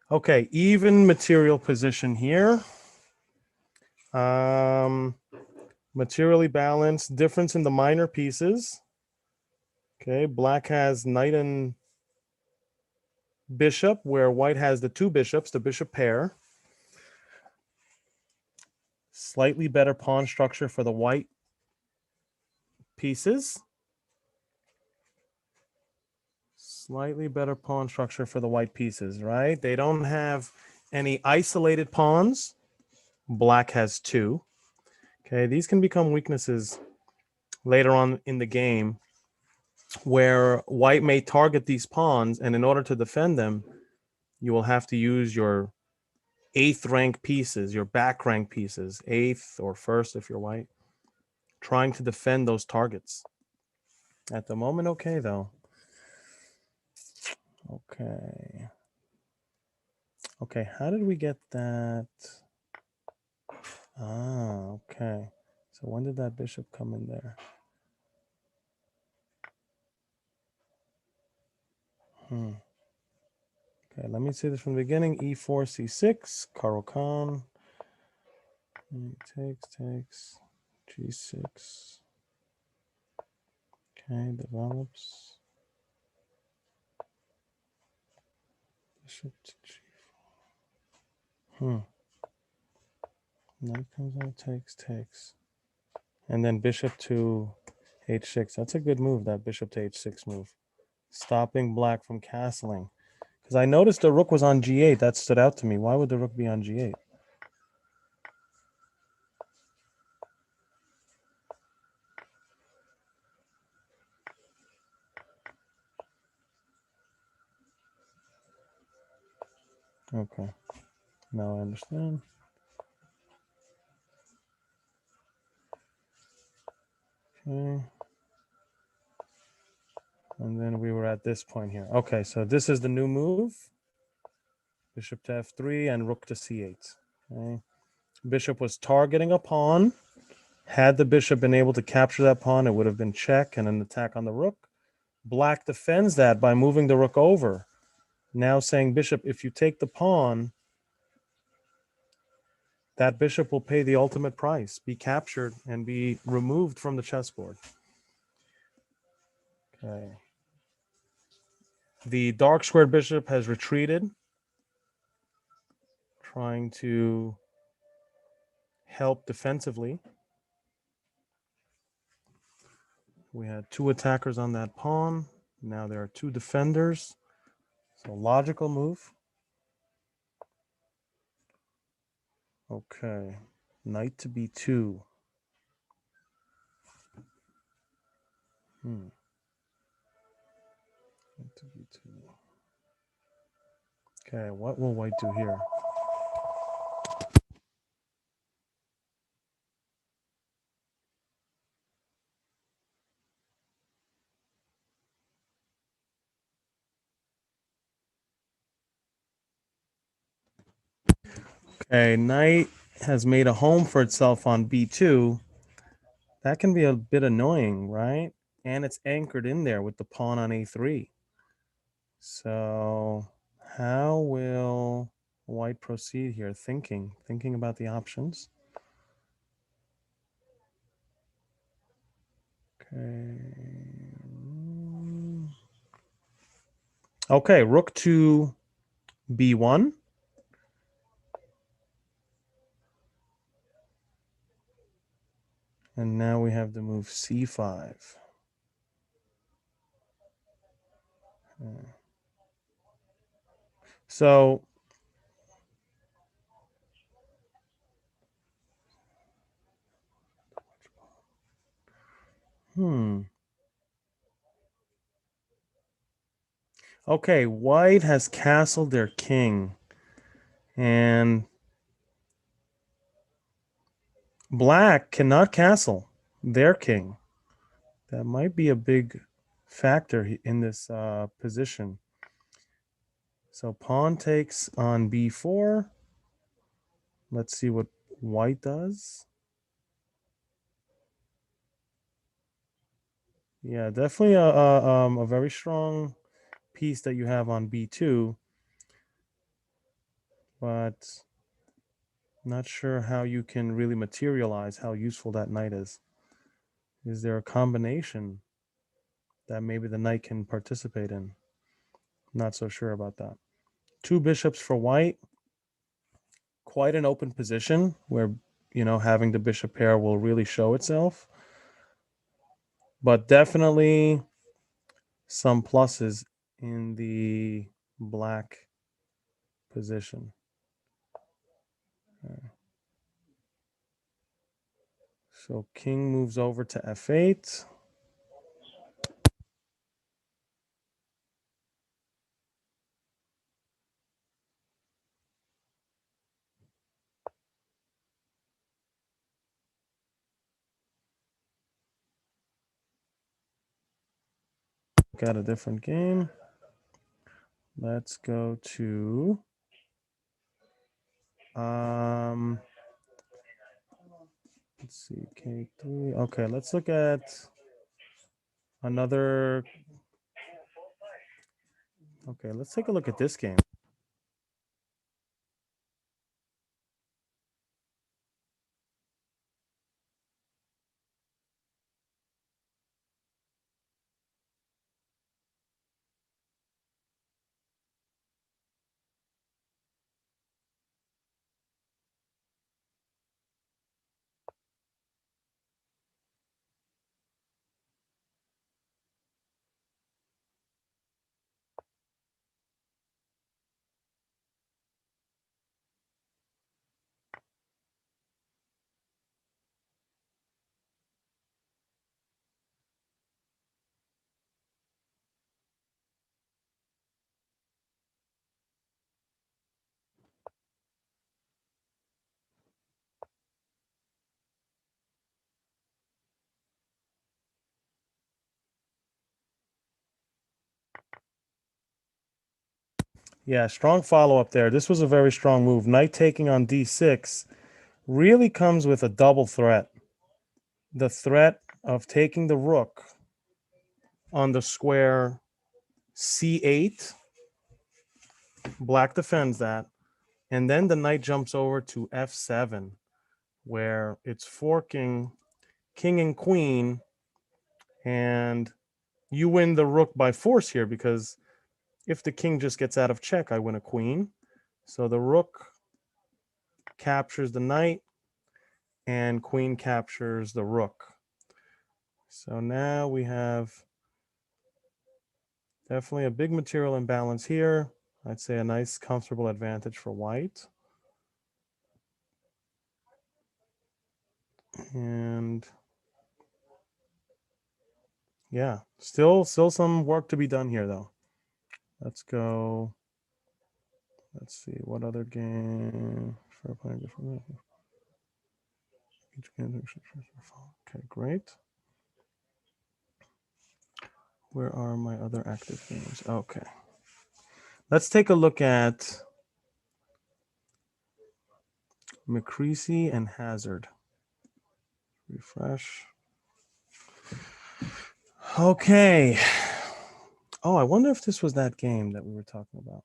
Okay, even material position here. Materially balanced, difference in the minor pieces. Okay, black has knight and bishop, where white has the two bishops, the bishop pair. Slightly better pawn structure for the white pieces. Slightly better pawn structure for the white pieces, right? They don't have any isolated pawns. Black has two. Okay, these can become weaknesses later on in the game where white may target these pawns, and in order to defend them, you will have to use your 8th rank pieces, your back rank pieces, 8th or 1st if you're white, trying to defend those targets. At the moment, okay, though. Okay. Okay, how did we get that? Ah, okay. So when did that bishop come in there? Okay, let me see this from the beginning. E4, C6, Karo Khan. Takes, G6. Okay, develops. Bishop to G4. Knight comes out, takes. And then bishop to H6. That's a good move, that bishop to H6 move. Stopping black from castling. Because I noticed the rook was on G8. That stood out to me. Why would the rook be on G8? Okay. Now I understand. Okay. And then we were at this point here. Okay, so this is the new move. Bishop to F3 and rook to C8. Okay. Bishop was targeting a pawn. Had the bishop been able to capture that pawn, it would have been check and an attack on the rook. Black defends that by moving the rook over. Now saying, bishop, if you take the pawn, that bishop will pay the ultimate price, be captured and be removed from the chessboard. Okay. The dark squared bishop has retreated, trying to help defensively. We had two attackers on that pawn. Now there are two defenders. So logical move. Okay. Knight to B2. Knight to B2. Okay, what will white do here? Okay, knight has made a home for itself on B2. That can be a bit annoying, right? And it's anchored in there with the pawn on A3. So how will white proceed here? Thinking about the options. Okay. Okay, rook to B1. And now we have the move C5. So okay, white has castled their king. And black cannot castle their king. That might be a big factor in this position. So pawn takes on b4. Let's see what white does. Yeah, definitely a very strong piece that you have on b2, but not sure how you can really materialize how useful that knight is. Is there a combination that maybe the knight can participate in? Not so sure about that. Two bishops for white. Quite an open position where, you know, having the bishop pair will really show itself. But definitely some pluses in the black position. So king moves over to f8. Got a different game. Let's go to let's see, k3. Okay, let's look at another. Okay, let's take a look at this game. Yeah, strong follow-up there. This was a very strong move. Knight taking on d6 really comes with a double threat. The threat of taking the rook on the square c8. Black defends that. And then the knight jumps over to f7, where it's forking king and queen, and you win the rook by force here, because if the king just gets out of check, I win a queen. So the rook captures the knight, and queen captures the rook. So now we have definitely a big material imbalance here. I'd say a nice, comfortable advantage for white. And yeah, still some work to be done here, though. Let's go. Let's see, what other game? Okay, great. Where are my other active games? Okay. Let's take a look at McCreasy and Hazard. Refresh. Okay. Oh, I wonder if this was that game that we were talking about.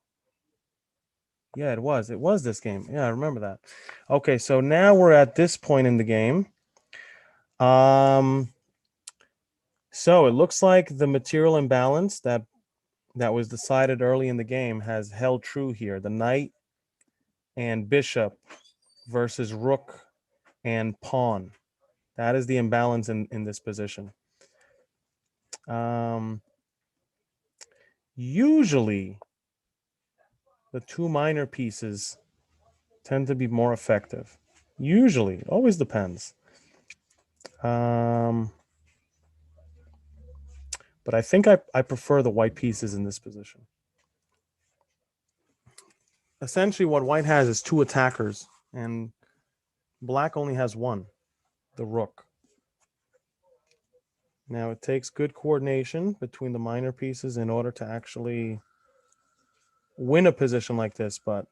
Yeah, it was. It was this game. Yeah, I remember that. Okay, so now we're at this point in the game. So it looks like the material imbalance that was decided early in the game has held true here. The knight and bishop versus rook and pawn. That is the imbalance in this position. Usually, the two minor pieces tend to be more effective. Usually, always depends. But I think I prefer the white pieces in this position. Essentially, what white has is two attackers, and black only has one, the rook. Now it takes good coordination between the minor pieces in order to actually win a position like this, but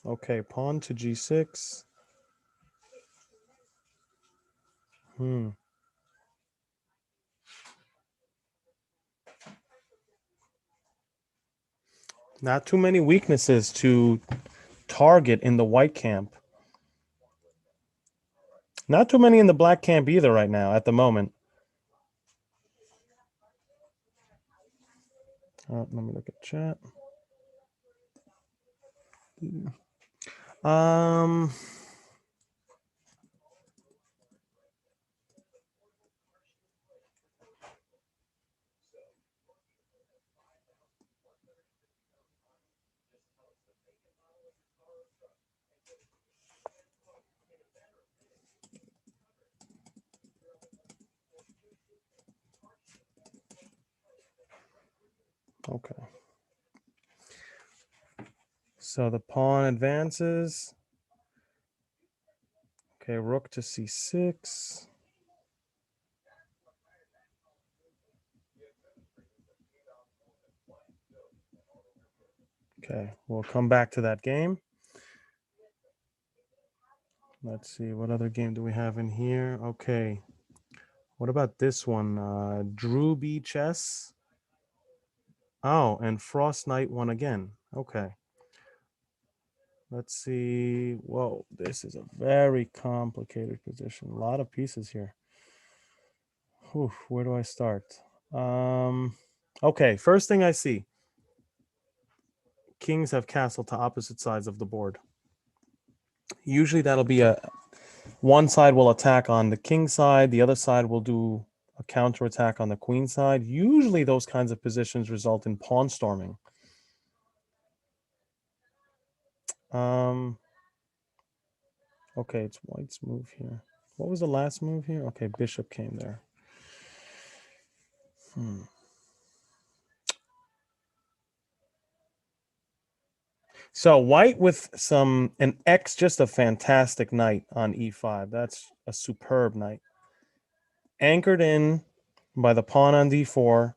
okay, pawn to g6. Not too many weaknesses to target in the white camp. Not too many in the black camp either right now at the moment. Let me look at chat. Okay. So the pawn advances. Okay, rook to c6. Okay, we'll come back to that game. Let's see, what other game do we have in here? Okay. What about this one? Drew B chess. Oh, and Frost Knight won again. Okay. Let's see. Whoa, this is a very complicated position. A lot of pieces here. Whew, where do I start? Okay, first thing I see. Kings have castle to opposite sides of the board. Usually that'll be one side will attack on the king side, the other side will do a counterattack on the queen side. Usually those kinds of positions result in pawn storming. Okay, it's white's move here. What was the last move here? Okay, bishop came there. So white with an X, just a fantastic knight on e5. That's a superb knight. Anchored in by the pawn on d4.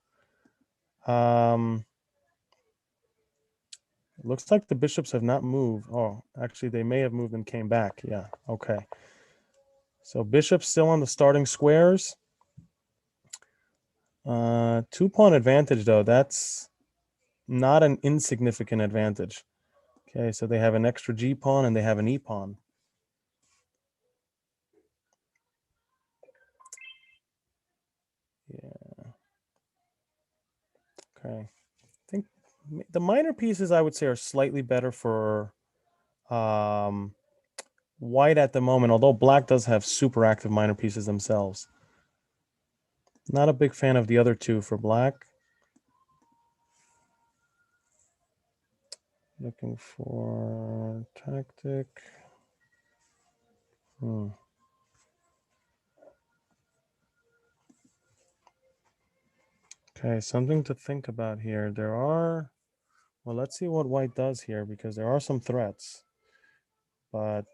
It looks like the bishops have not moved. Oh, actually, they may have moved and came back. Yeah, okay. So bishop's still on the starting squares. 2-pawn advantage, though. That's not an insignificant advantage. Okay, so they have an extra G pawn and they have an E pawn. Yeah. Okay. I think the minor pieces I would say are slightly better for white at the moment, although black does have super active minor pieces themselves. Not a big fan of the other two for black. Looking for tactic. Okay, something to think about here. Well, let's see what white does here because there are some threats. But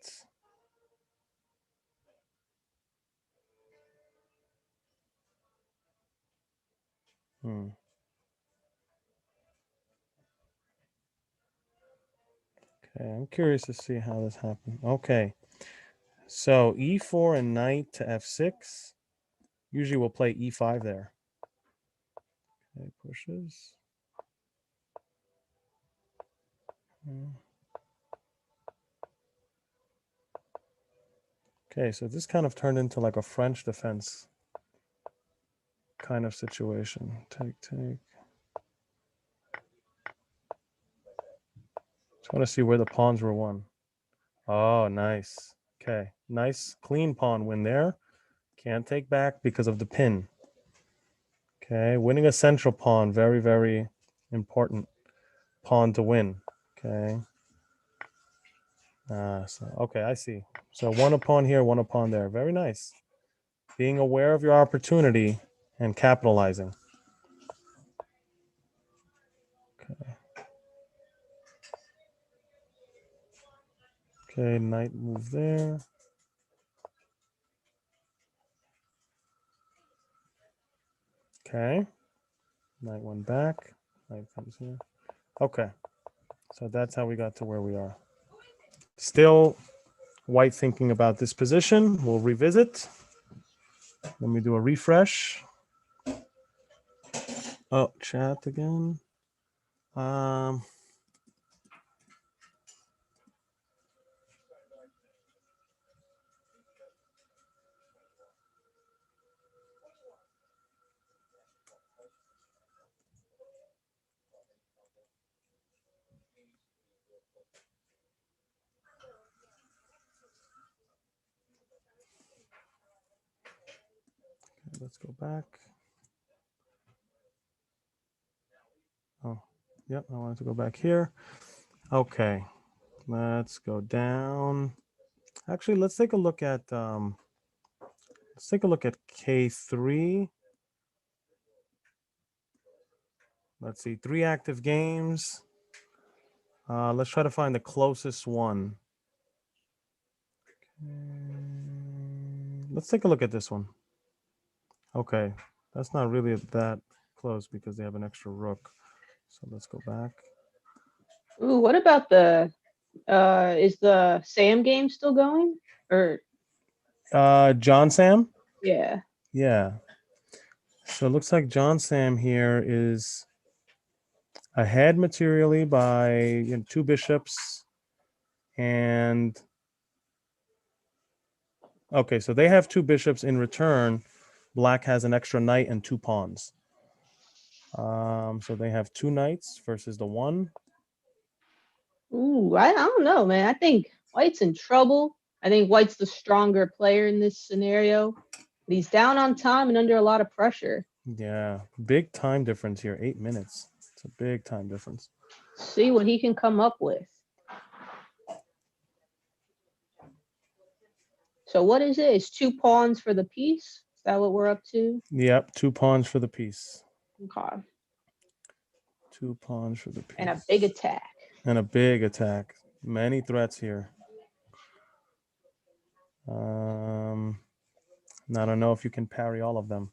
okay, I'm curious to see how this happened. Okay. So e4 and knight to f6. Usually we'll play e5 there. Okay, pushes. Okay, so this kind of turned into like a French defense kind of situation. Take, take. Just want to see where the pawns were won. Oh, nice. Okay, nice clean pawn win there. Can't take back because of the pin. Okay, winning a central pawn, very, very important pawn to win. Okay. Okay, I see. So one pawn here, one pawn there. Very nice. Being aware of your opportunity and capitalizing. Okay. Okay, knight move there. Okay. Knight went back. Knight comes here. Okay. So that's how we got to where we are. Still white thinking about this position. We'll revisit. Let me do a refresh. Oh, chat again. Let's go back. Oh, yep. I wanted to go back here. Okay. Let's go down. Actually, let's take a look at K3. Let's see, 3 active games. Let's try to find the closest one. Let's take a look at this one. Okay, that's not really that close because they have an extra rook. So let's go back. Ooh, what about the is the Sam game still going? Or John Sam? yeah. Yeah. So it looks like John Sam here is ahead materially by 2 bishops. And okay, so they have 2 bishops in return. Black has an extra knight and 2 pawns. So they have 2 knights versus the 1. Ooh, I don't know, man. I think White's in trouble. I think White's the stronger player in this scenario. But he's down on time and under a lot of pressure. Yeah, big time difference here. 8 minutes. It's a big time difference. See what he can come up with. So what is it? It's 2 pawns for the piece. Is that what we're up to? Yep, 2 pawns for the piece. Okay. 2 pawns for the piece. And a big attack. And a big attack. Many threats here. I don't know if you can parry all of them.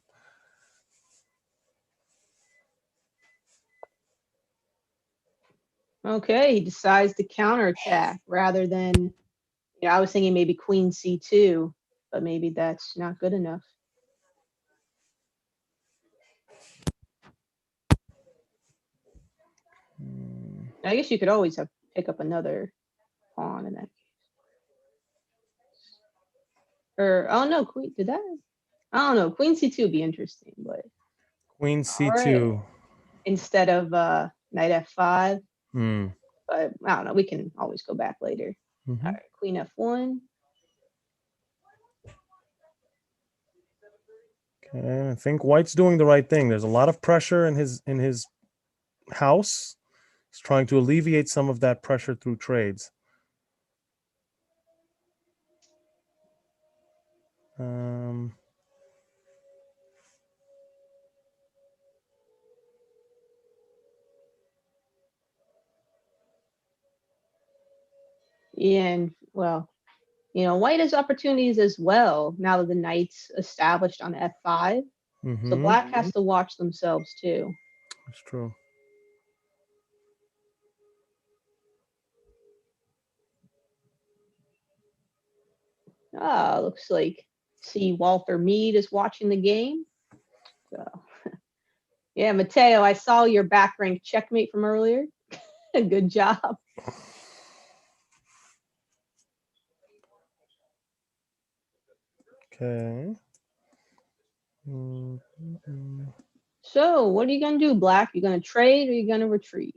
Okay, he decides to counterattack rather than, I was thinking maybe queen c2, but maybe that's not good enough. I guess you could always pick up another pawn in that case. Or, oh no, queen, did that? I don't know, queen c2 would be interesting, but. Queen c2. Right. Instead of knight f5. Hmm. But I don't know, we can always go back later. Mm-hmm. All right, queen f1. Okay, I think White's doing the right thing. There's a lot of pressure in his house. He's trying to alleviate some of that pressure through trades. And well, White has opportunities as well now that the knight's established on f5. Mm-hmm. So Black has to watch themselves too. That's true. Looks like Walter Mead is watching the game. So yeah, Mateo, I saw your back rank checkmate from earlier. Good job. Okay. Mm-hmm. So what are you gonna do, Black? You gonna trade or you gonna retreat?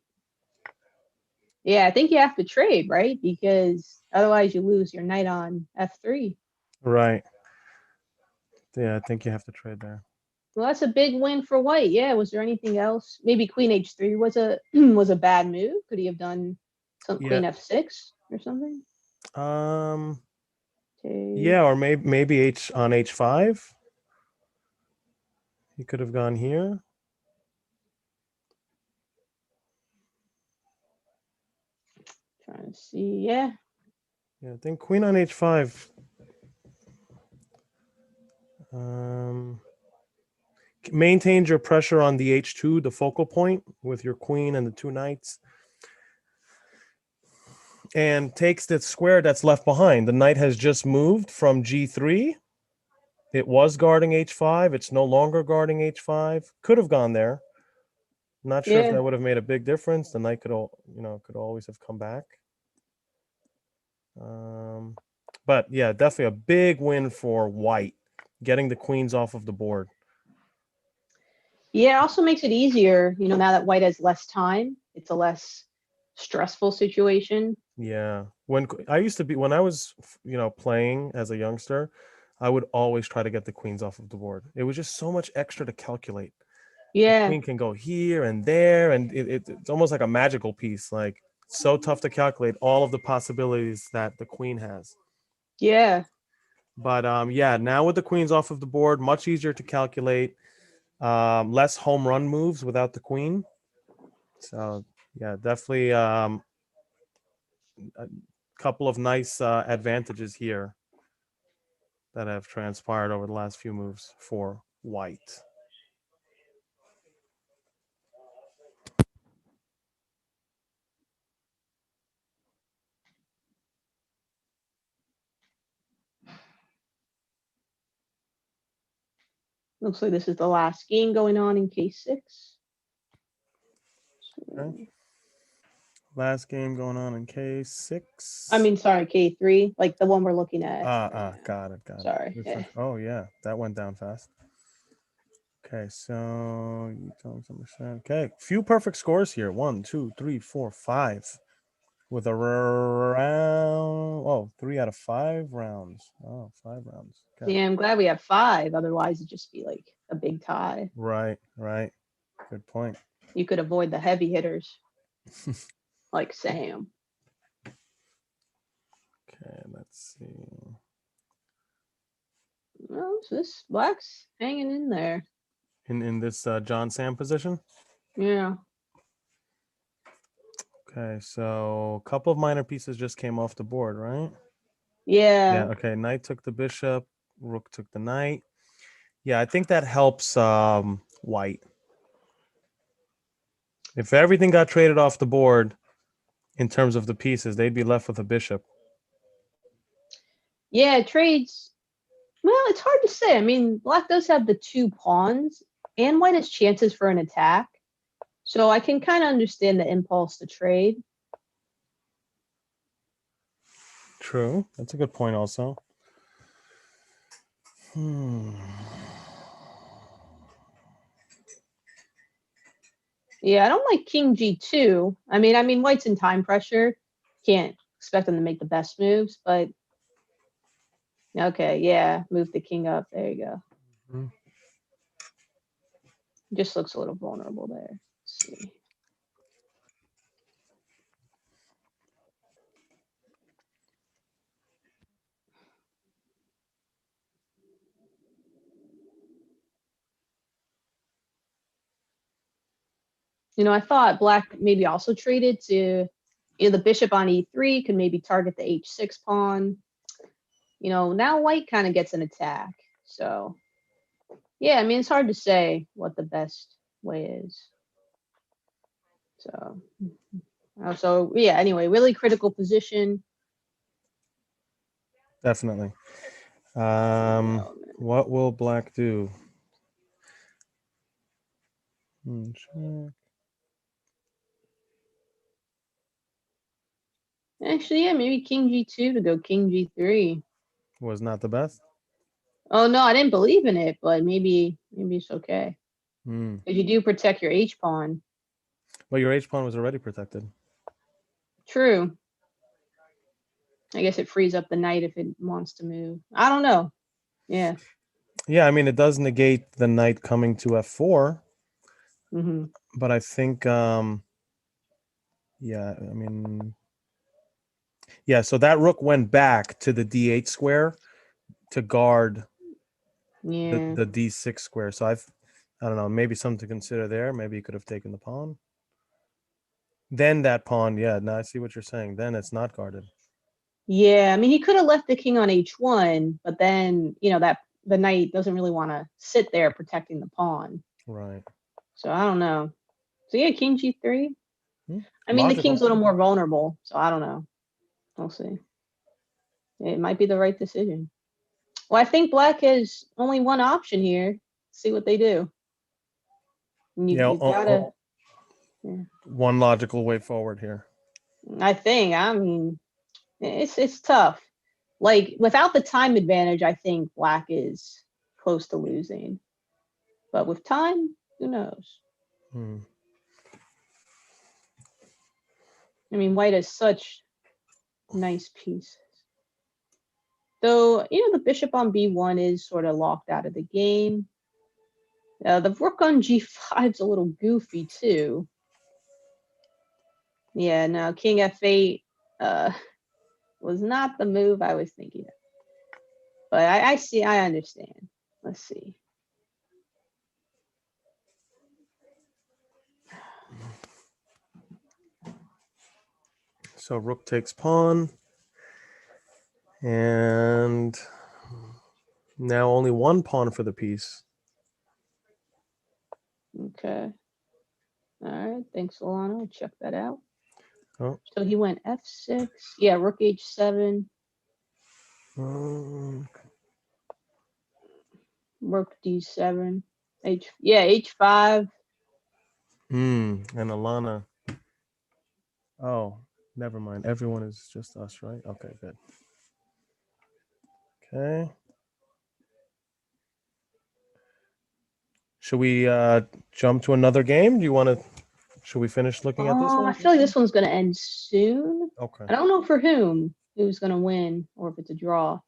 Yeah, I think you have to trade, right? Because otherwise you lose your knight on f3. Right. Yeah, I think you have to trade there. Well, that's a big win for White. Yeah. Was there anything else? Maybe queen h3 was a was a bad move. Could he have done some queen f6 or something? Yeah, or maybe h5. He could have gone here. Trying to see. Yeah. Yeah, I think queen on h5. maintains your pressure on the h2, the focal point, with your queen and the two knights, and takes the square that's left behind. The knight has just moved from g3. It was guarding h5. It's no longer guarding h5. Could have gone there. Not sure if Yeah. that would have made a big difference. The knight could always have come back. But yeah, definitely a big win for white, getting the queens off of the board. Yeah, it also makes it easier, now that white has less time. It's a less stressful situation. Yeah. When I was, playing as a youngster, I would always try to get the queens off of the board. It was just so much extra to calculate. The Yeah. queen can go here and there, and it's almost like a magical piece. Like, so tough to calculate all of the possibilities that the queen has. Yeah. But yeah, now with the queens off of the board, much easier to calculate. Less home run moves without the queen. So yeah, definitely a couple of nice advantages here that have transpired over the last few moves for white. Looks like this is the last game going on in K6. Okay. Last game going on in K6. I mean, sorry, K3, like the one we're looking at. Got it. Sorry. Yeah. Oh yeah, that went down fast. Okay, so you tell me something. Okay, few perfect scores here. 1, 2, 3, 4, 5. With a round, 3 out of 5 rounds. Oh, 5 rounds. Okay. Yeah, I'm glad we have 5. Otherwise, it'd just be like a big tie. Right. Good point. You could avoid the heavy hitters, like Sam. Okay, let's see. Well, so this black's hanging in there. In this John Sam position. Yeah. Okay, so a couple of minor pieces just came off the board, right? Yeah. Yeah. Okay, knight took the bishop, rook took the knight. Yeah, I think that helps white. If everything got traded off the board in terms of the pieces, they'd be left with a bishop. Yeah, trades. Well, it's hard to say. I mean, black does have the 2 pawns, and white has chances for an attack. So I can kind of understand the impulse to trade. True. That's a good point also. Yeah, I don't like king g2. I mean, white's in time pressure. Can't expect them to make the best moves, but okay, yeah, move the king up. There you go. Mhm. Just looks a little vulnerable there. Let's see. I thought black maybe also traded to, the bishop on e3 could maybe target the h6 pawn. Now white kind of gets an attack. So, yeah, I mean, it's hard to say what the best way is. So yeah, anyway, really critical position. Definitely. What will black do? Check. Actually, yeah, maybe king g2 to go king g3. Was not the best. Oh no, I didn't believe in it, but maybe it's okay. Hmm. Because you do protect your h pawn. Well, your h pawn was already protected. True. I guess it frees up the knight if it wants to move. I don't know. Yeah. Yeah, I mean, it does negate the knight coming to f4, hmm but I think, yeah, I mean, yeah, so that rook went back to the d8 square to guard Yeah. the d6 square. So I don't know, maybe something to consider there. Maybe you could have taken the pawn. Then that pawn, yeah, now I see what you're saying. Then it's not guarded. Yeah. I mean, he could have left the king on h1, but then, that the knight doesn't really want to sit there protecting the pawn. Right. So I don't know. So yeah, king g3. Hmm, I mean, the logical. king's a little more vulnerable, so I don't know. We'll see. It might be the right decision. Well, I think black has only one option here. See what they do. And Yeah, you've gotta. Yeah. one logical way forward here. I mean, it's tough. Like without the time advantage, I think black is close to losing. But with time, who knows? Hmm. I mean, white has such nice pieces. Though, the bishop on b1 is sort of locked out of the game. The rook on g5 is a little goofy too. Yeah, no, king f8 was not the move I was thinking of. But I understand. Let's see. So rook takes pawn. And now only one pawn for the piece. Okay. All right. Thanks, Solano. I'll check that out. Oh. So he went f6. Yeah, rook h7. Rook d7. h5. And Alana. Oh, never mind. Everyone is just us, right? Okay, good. Okay. Should we jump to another game? Should we finish looking at this I one? feel like this one's gonna end soon. Okay. I don't know for who's gonna win, or if it's a draw.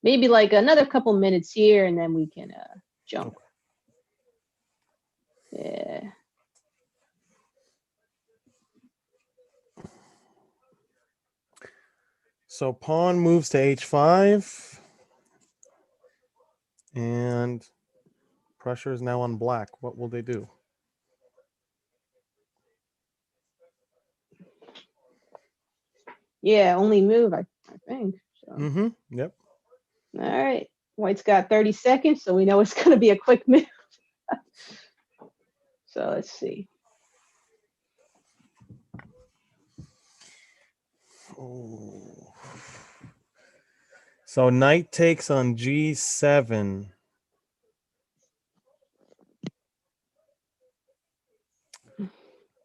Maybe like another couple minutes here, and then we can jump. Okay. Yeah. So pawn moves to h5. And pressure is now on black. What will they do? Yeah, only move, I think. So. Yep. All right. White's got 30 seconds, so we know it's going to be a quick move. So let's see. Oh. So knight takes on g7.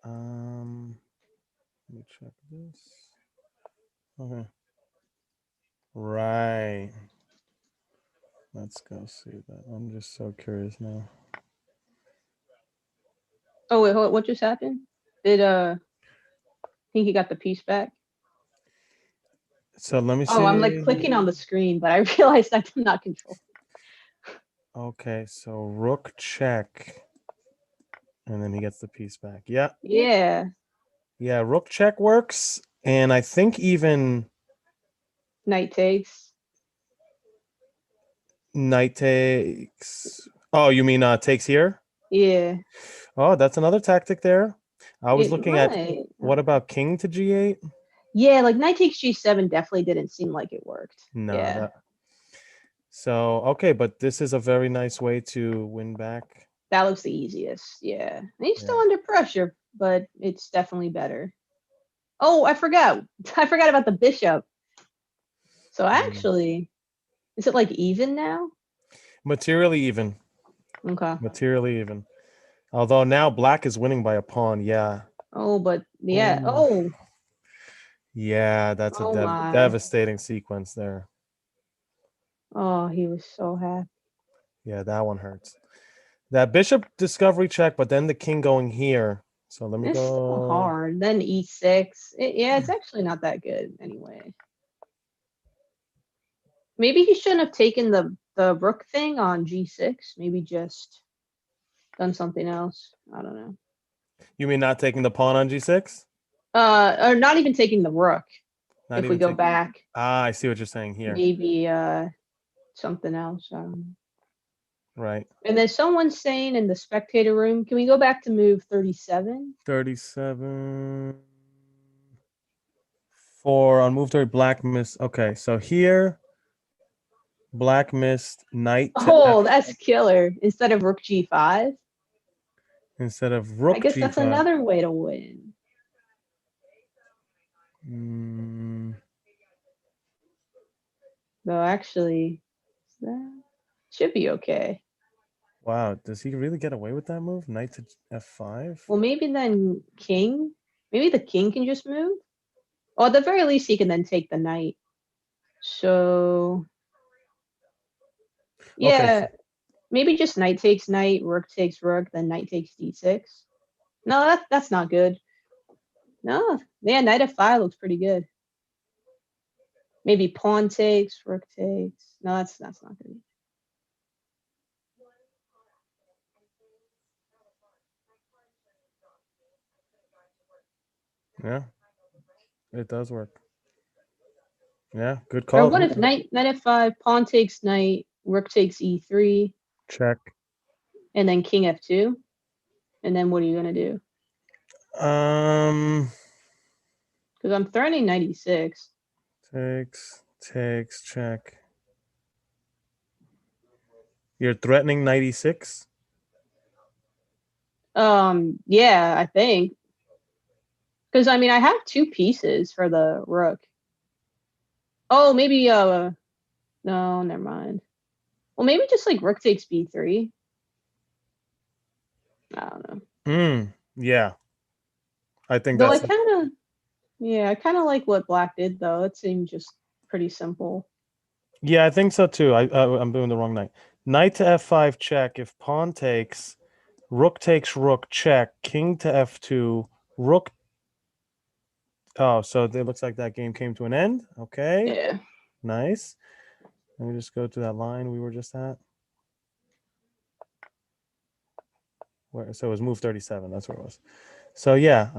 Let me check this. Okay. Right. Let's go see that. I'm just so curious now. Oh wait, what just happened? Did think he got the piece back? So let me see. Oh, I'm like clicking on the screen, but I realized I'm not controlling. Okay, so rook check. And then he gets the piece back. Yeah. Yeah. Yeah, rook check works. And I think even Knight takes. knight takes. Oh, you mean takes here? Yeah. Oh, that's another tactic there. I was looking at Right. what about king to g8? Yeah, like knight takes g7 definitely didn't seem like it worked. No. Yeah. So, okay, but this is a very nice way to win back. That looks the easiest. Yeah. And he's still Yeah. under pressure, but it's definitely better. Oh, I forgot. I forgot about the bishop. So actually, is it like even now? Materially even. Okay. Materially even. Although now black is winning by a pawn. Yeah. Oh, but yeah. Oh, Yeah, that's oh a my. devastating sequence there. Oh, he was so happy. Yeah, that one hurts. That bishop discovery check, but then the king going here. So let me It's go. so hard. Then e6. Yeah, it's actually not that good anyway. Maybe he shouldn't have taken the rook thing on g6. Maybe just done something else. I don't know. You mean not taking the pawn on g6? Or not even taking the rook. Not if even we go taking... back. I see what you're saying here. Maybe something else. Right. And then someone's saying in the spectator room, can we go back to move 37? 37. For on move 30, black miss. Okay, so here Black missed knight to Oh, that's killer. Instead of rook g5. instead of I rook guess that's g5. another way to win. Mm, Though actually, that should be okay. wow, does he really get away with that move? Knight to f5? Well, maybe then king. Maybe the king can just move. Or at the very least, he can then take the knight. So Okay, yeah, maybe just knight takes knight, rook takes rook, then knight takes d6. No, that's not good. No, yeah, knight f5 looks pretty good. Maybe pawn takes, rook takes. No, that's not good. yeah, it does work. Yeah, good Or call. what if knight f5, pawn takes knight, rook takes e3, Check. and then king f2? And then what are you gonna do? Um, Because I'm threatening knight e6. takes, check. You're threatening 96? Yeah, I think. Because I mean I have two pieces for the rook. Oh, maybe no, never mind. Well, maybe just like rook takes b3. I don't know. Yeah. I think Though that's I kind of like what black did though. It seemed just pretty simple. yeah, I think so too. I'm doing the wrong knight. Knight to f5 check. If pawn takes, rook takes rook check, king to f2, rook. Oh, so it looks like that game came to an end. Okay, Yeah. nice. Let me just go to that line we were just at. So it was move 37. That's where it was. So yeah,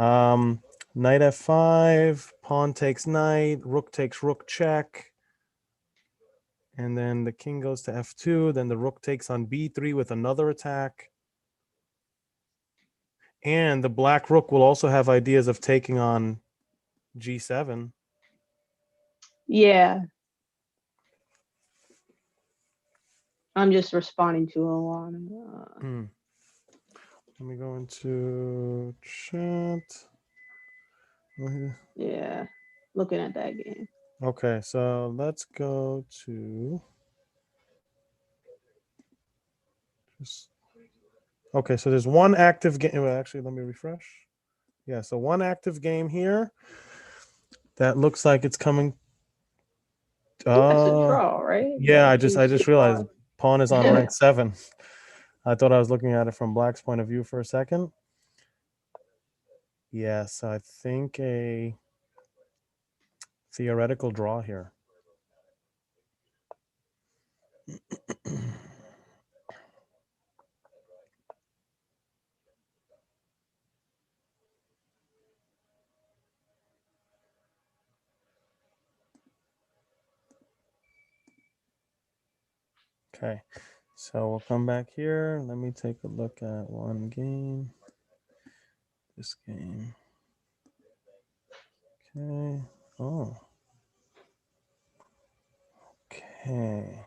knight f5, pawn takes knight, rook takes rook check, and then the king goes to f2. Then the rook takes on b3 with another attack. And the black rook will also have ideas of taking on g7. Yeah. I'm just responding to a lot. Let me go into chat. Yeah. Looking at that game. Okay, so let's go to okay, so there's one active game. Well, actually, let me refresh. Yeah, so one active game here that looks like it's coming. I think that's a draw, right? Yeah, I King just realized c5. pawn is on rank 7. I thought I was looking at it from black's point of view for a second. Yes, I think a theoretical draw here. Okay, so we'll come back here. Let me take a look at one game. This game. Okay. Oh. Okay.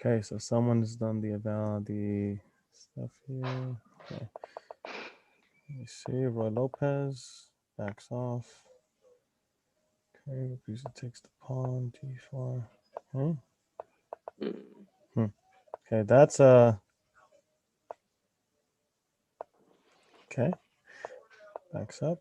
Okay, so someone's done the stuff here. Okay. Let me see. Roy Lopez backs off. Okay, Ragusa takes the pawn, d4. Okay. Okay, that's okay. Backs up.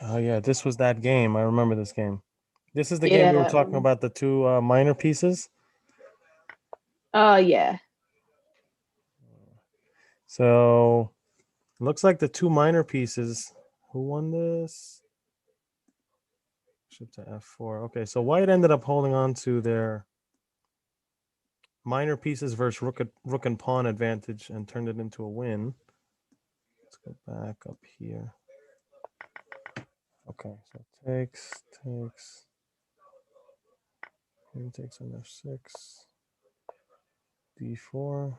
Oh yeah, this was that game. I remember this game. This is the game we were Yeah. talking about, the two minor pieces. Yeah. So it looks like the two minor pieces. Who won this? Bishop to f4. Okay, so white ended up holding on to their minor pieces versus rook and pawn advantage and turned it into a win. Let's go back up here. Okay, so takes. Queen takes on f6. D4.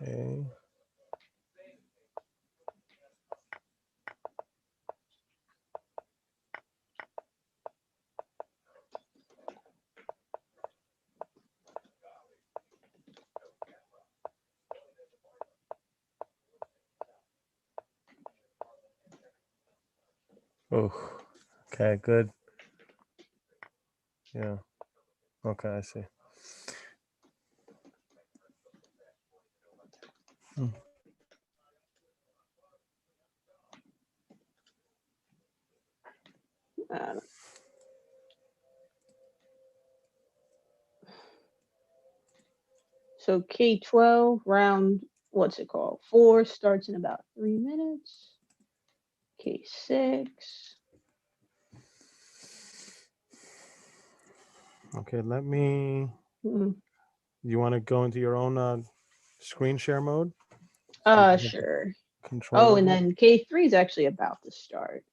Okay. Oh, okay, good. Yeah. Okay, I see. Hmm. Uh, so K12 round, what's it called? 4 starts in about 3 minutes. K6. Okay, let me. Hmm. You want to go into your own screen share mode? So you can have Sure. control Oh, of and it. then K3 is actually about to start.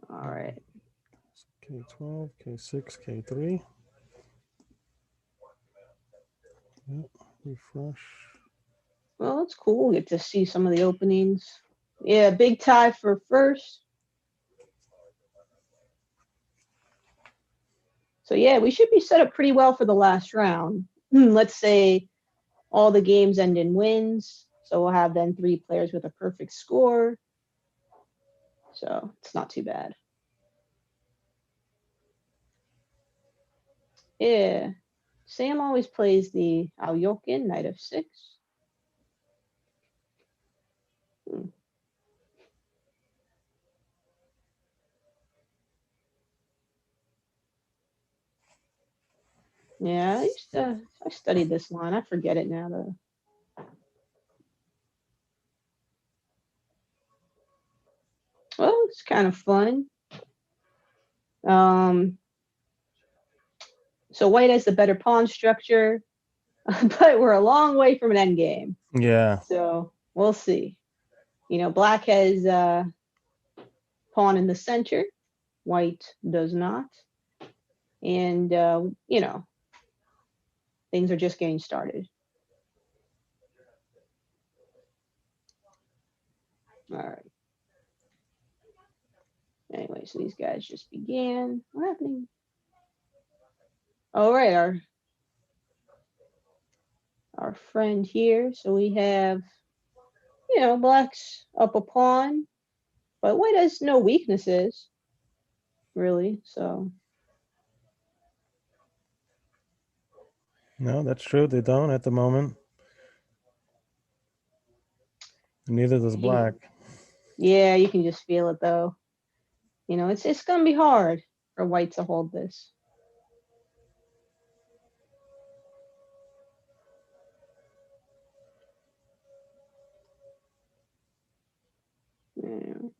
All right. K12, K6, K3. Yep, refresh. Well, that's cool. We get to see some of the openings. Yeah, big tie for first. So yeah, we should be set up pretty well for the last round. Let's say all the games end in wins. So we'll have then 3 players with a perfect score. So it's not too bad. Yeah. Sam always plays the Alyokin, knight of 6. Hmm. Yeah, I studied this line. I forget it now though. Well, it's kind of fun. Um, so white has the better pawn structure, but we're a long way from an endgame. Yeah. So we'll see. You know, black has pawn in the center, white does not. And, you know, things are just getting started. All right. Anyway, so these guys just began. What happening? All right, our friend here. So we have, you know, black's up a pawn, but white has no weaknesses, really. So No, that's true. They don't at the moment. Neither does black. yeah, you can just feel it though. You know, it's gonna be hard for white to hold this. Yeah.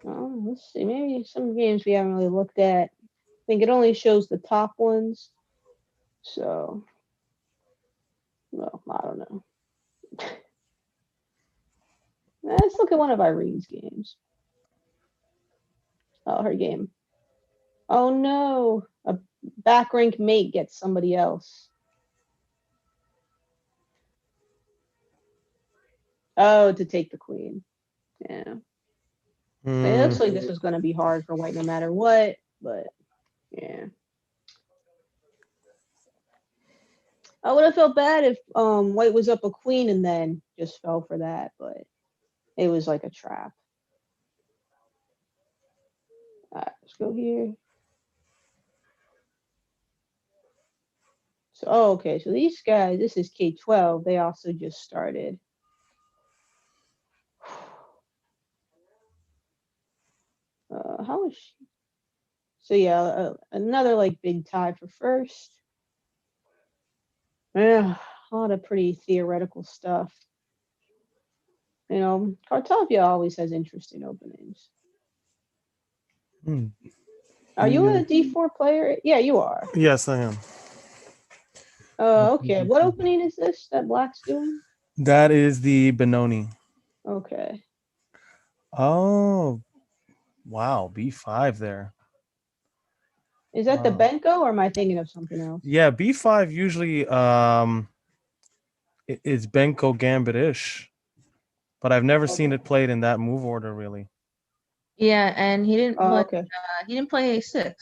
Well, let's see. Maybe some games we haven't really looked at. I think it only shows the top ones. So, well, I don't know. Let's look at one of Irene's games. Oh, her game. Oh no, a back rank mate gets somebody else. Oh, to take the queen. Yeah. It looks like this was going to be hard for white no matter what, but yeah. I would have felt bad if white was up a queen and then just fell for that, but it was like a trap. All right, let's go here. So, oh, okay. So these guys, this is K12. They also just started. How is she? So yeah, another like big tie for first. Yeah, a lot of pretty theoretical stuff. You know, Kartavia always has interesting openings. Are you a d4 player? Yeah, you are. Yes, I am. Okay. What opening is this that Black's doing? That is the Benoni. Okay. Oh, wow. B5 there. Is that the Benko or am I thinking of something else? Yeah, B5 usually is Benko Gambit-ish, but I've never seen it played in that move order really. Yeah, and he didn't Oh, play. okay. He didn't play A6.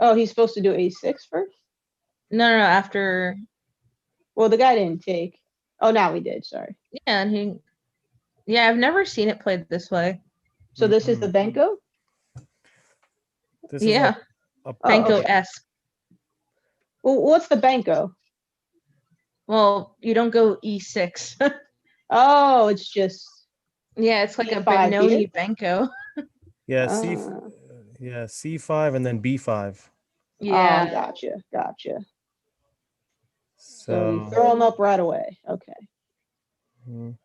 Oh, he's supposed to do a6 first? No, no, no. After. Well, the guy didn't take. Oh, now he did. Sorry. Yeah, and he. Yeah, I've never seen it played this way. So this is the Benko? This is Yeah, like a Oh, Benko-esque. Well, what's the Benko? Well, you don't go E6. Oh, it's just. Yeah, it's like a E5 Benoni here? Benko. yeah, Uh, C5 and then B5. Yeah. Gotcha. So you So throw them up right away. Okay. mhm.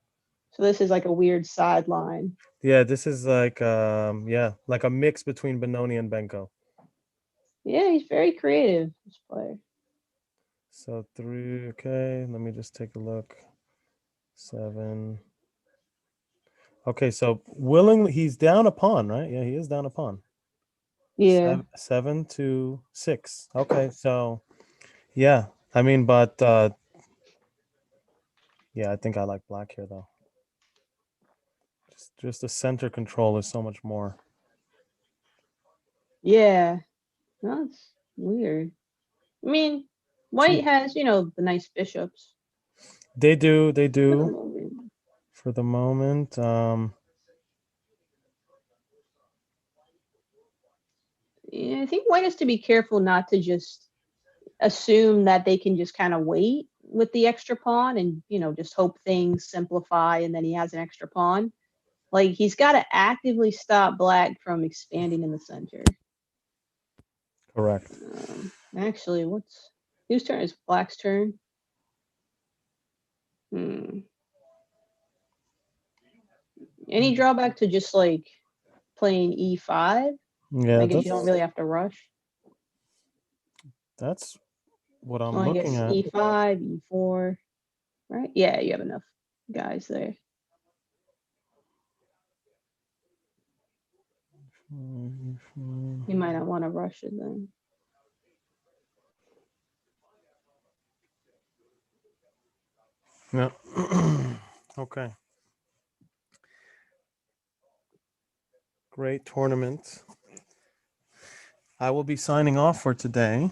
So this is like a weird sideline. Yeah, this is like like a mix between Benoni and Benko. Yeah, he's very creative, this player. So 3, okay, let me just take a look. 7. Okay, so willingly he's down a pawn, right? Yeah, he is down a pawn. Yeah. 7 to 6. Okay, so yeah, I mean, but yeah, I think I like black here though. Just the center control is so much more. Yeah. That's weird. I mean, white has, the nice bishops. They do For the moment. for the moment. Yeah, I think white has to be careful not to just assume that they can just kind of wait with the extra pawn and, just hope things simplify and then he has an extra pawn. Like he's got to actively stop black from expanding in the center. Correct. Actually, whose turn is black's turn? Any drawback to just like playing e5? Yeah, I guess you don't really have to rush. that's what I'm Well, I guess looking at. e5, e4, right? Yeah, you have enough guys there. You might not want to rush it then. Yeah. Okay. Great tournament. I will be signing off for today.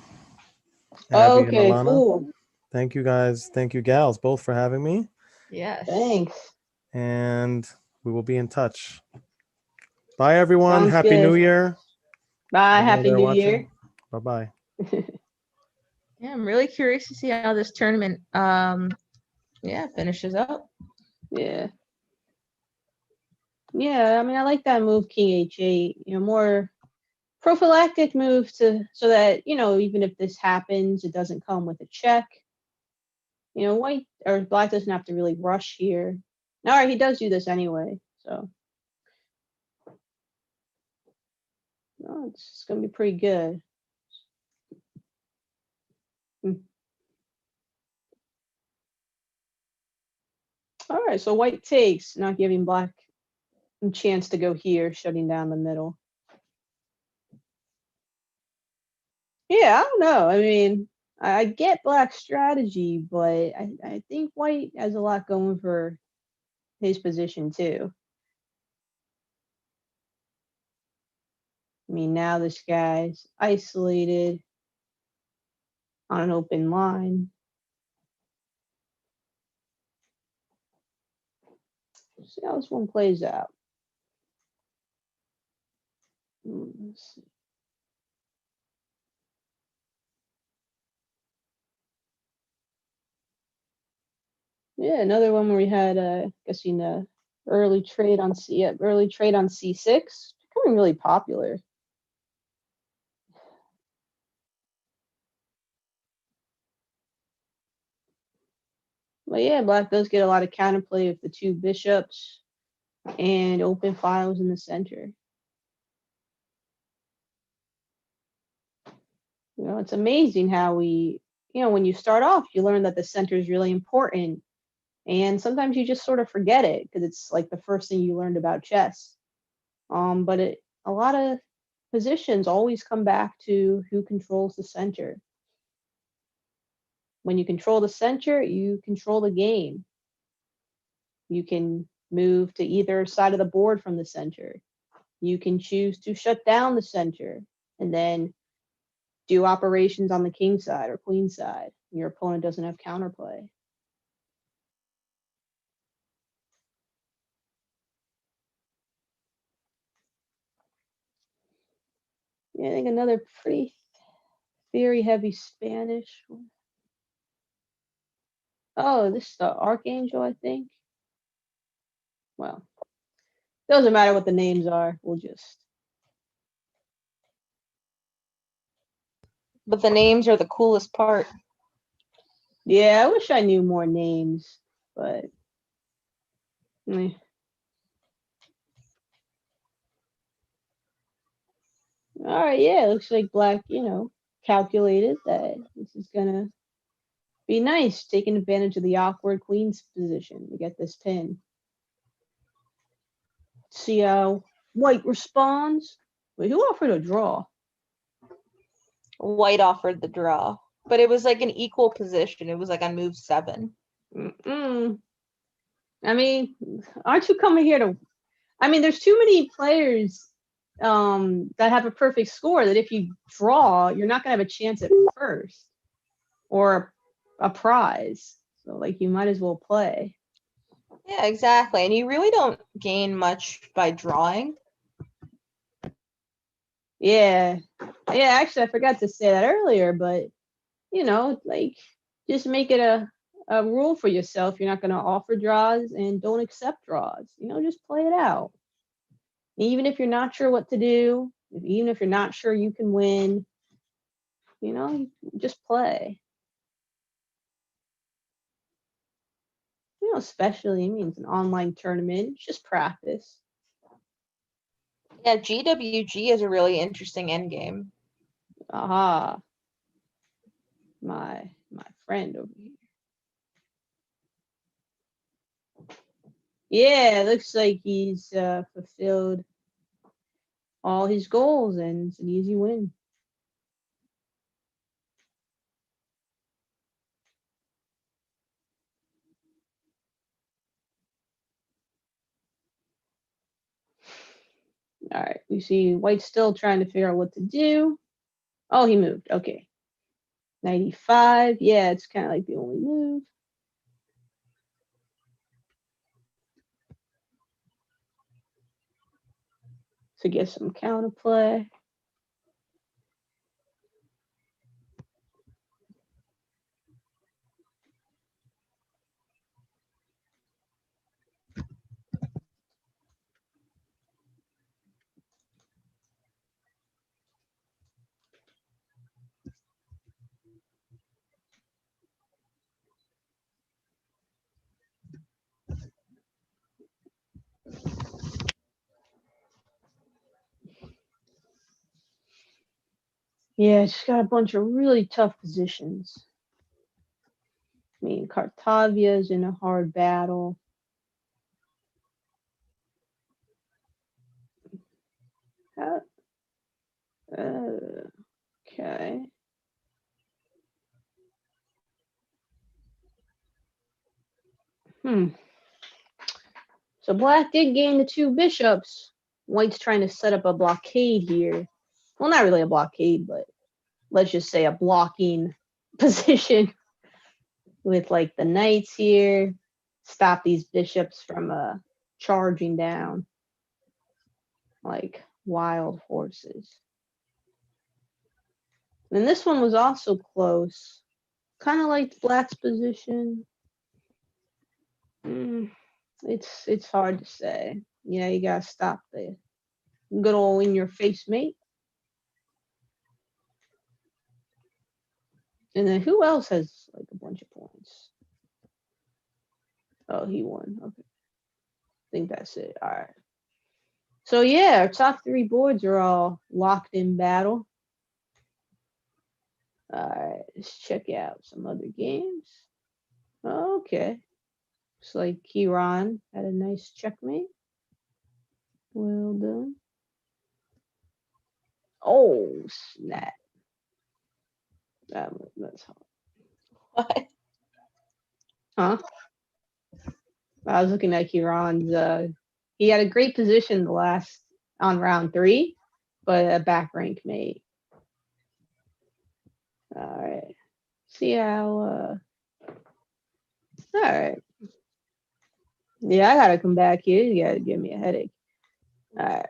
Abby and Okay, Alana. cool. Thank you guys. Thank you, gals, both for having me. Yes. Thanks. And we will be in touch. Bye, everyone. Sounds Happy good. New Year. Bye. Happy New Year. Bye-bye. Yeah, I'm really curious to see how this tournament finishes up. Yeah. Yeah, I mean, I like that move, King H8. More prophylactic move so that, even if this happens, it doesn't come with a check. White or black doesn't have to really rush here. All right, he does do this anyway, so. No, it's going to be pretty good. All right, so white takes, not giving black a chance to go here, shutting down the middle. Yeah, I don't know. I mean, I get black's strategy, but I think white has a lot going for his position too. I mean, now this guy's isolated on an open line. See how this one plays out. Let's see. Yeah, another one where we had, guessing the early trade on C6, becoming really popular. But yeah, black does get a lot of counterplay with the two bishops and open files in the center. It's amazing how when you start off, you learn that the center is really important. And sometimes you just sort of forget it because it's like the first thing you learned about chess. But a lot of positions always come back to who controls the center. When you control the center, you control the game. You can move to either side of the board from the center. You can choose to shut down the center and then do operations on the king side or queen side. Your opponent doesn't have counterplay. Yeah, I think another pretty very heavy Spanish. Oh, this is the Archangel, I think. Well, doesn't matter what the names are. We'll just. But the names are the coolest part. Yeah, I wish I knew more names, but. Eh. All right, yeah, looks like Black, calculated that this is gonna be nice, taking advantage of the awkward queen's position to get this pin. See how White responds. Wait, who offered a draw? White offered the draw, but it was like an equal position. It was like on move 7. I mean, aren't you coming here to? I mean, there's too many players that have a perfect score that if you draw, you're not gonna have a chance at first or a prize. So like, you might as well play. Yeah, exactly. And you really don't gain much by drawing. Yeah, actually, I forgot to say that earlier, but like, just make it a rule for yourself. You're not going to offer draws and don't accept draws. Just play it out. Even if you're not sure what to do, even if you're not sure you can win, just play. Especially, it's an online tournament. It's just practice. Yeah, GWG is a really interesting endgame. Aha. My friend over here. Yeah, it looks like he's fulfilled all his goals and it's an easy win. All right, we see White's still trying to figure out what to do. Oh, he moved. Okay. 95. Yeah, it's kind of like the only move. To get some counterplay. Yeah, just got a bunch of really tough positions. Cartavia's in a hard battle. Okay. So Black did gain the 2 bishops. White's trying to set up a blockade here. Well, not really a blockade, but let's just say a blocking position with like the knights here. Stop these bishops from charging down like wild horses. And this one was also close. Kind of like Black's position. It's hard to say. You gotta stop the good old in your face mate. And then who else has like a bunch of points? Oh, he won. Okay. I think that's it. All right. So yeah, our top 3 boards are all locked in battle. All right, let's check out some other games. Okay. Looks like Kiran had a nice checkmate. Well done. Oh, snap. That's hard. What? Huh? I was looking at Kiran's. He had a great position on round 3, but a back rank mate. All right. See how. All right. Yeah, I gotta come back here. You gotta give me a headache. All right.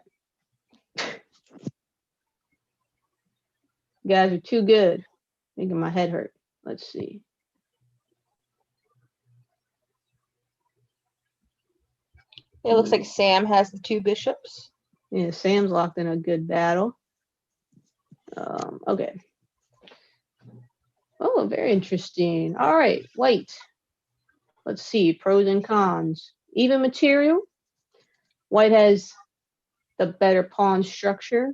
You guys are too good. Making my head hurt. Let's see. It looks like Sam has the 2 bishops. Yeah, Sam's locked in a good battle. Okay. Oh, very interesting. All right, white. Let's see, pros and cons. Even material. White has the better pawn structure.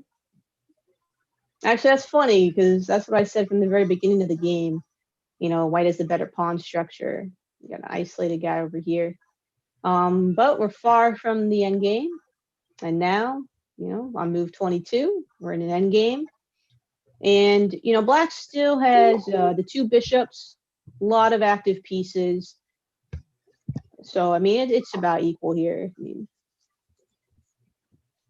Actually, that's funny because that's what I said from the very beginning of the game. You know, white has the better pawn structure. You got an isolated guy over here. But we're far from the end game. And now, you know, on move 22, we're in an end game. And, you know, black still has the 2 bishops, a lot of active pieces. So, I mean, it's about equal here. I mean,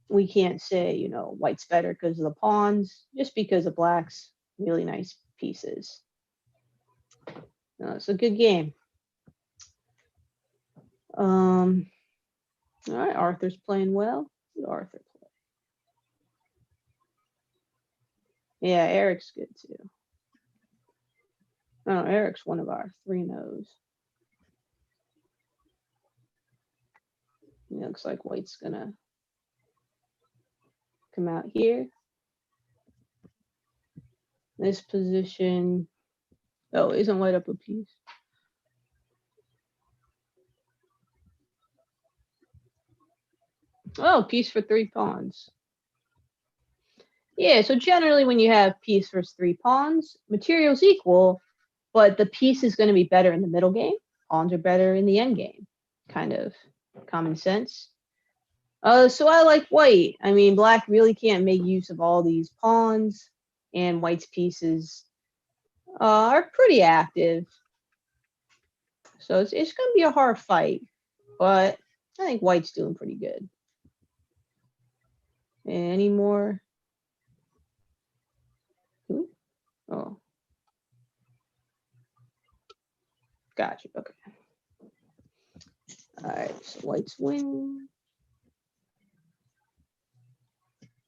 we can't say, you know, white's better because of the pawns, just because of black's really nice pieces. It's a good game. All right, Arthur's playing well. Good Arthur play. Yeah, Eric's good too. Oh, Eric's one of our 3-0s. Looks like white's gonna come out here. This position. Oh, isn't white up a piece? Oh, piece for 3 pawns. Yeah, so generally when you have piece versus 3 pawns, material's equal, but the piece is going to be better in the middle game. Pawns are better in the end game. Kind of common sense. So I like white. I mean, black really can't make use of all these pawns, and white's pieces are pretty active. So it's going to be a hard fight, but I think white's doing pretty good. Any more? Ooh. Oh. Gotcha. Okay. All right. So white's win.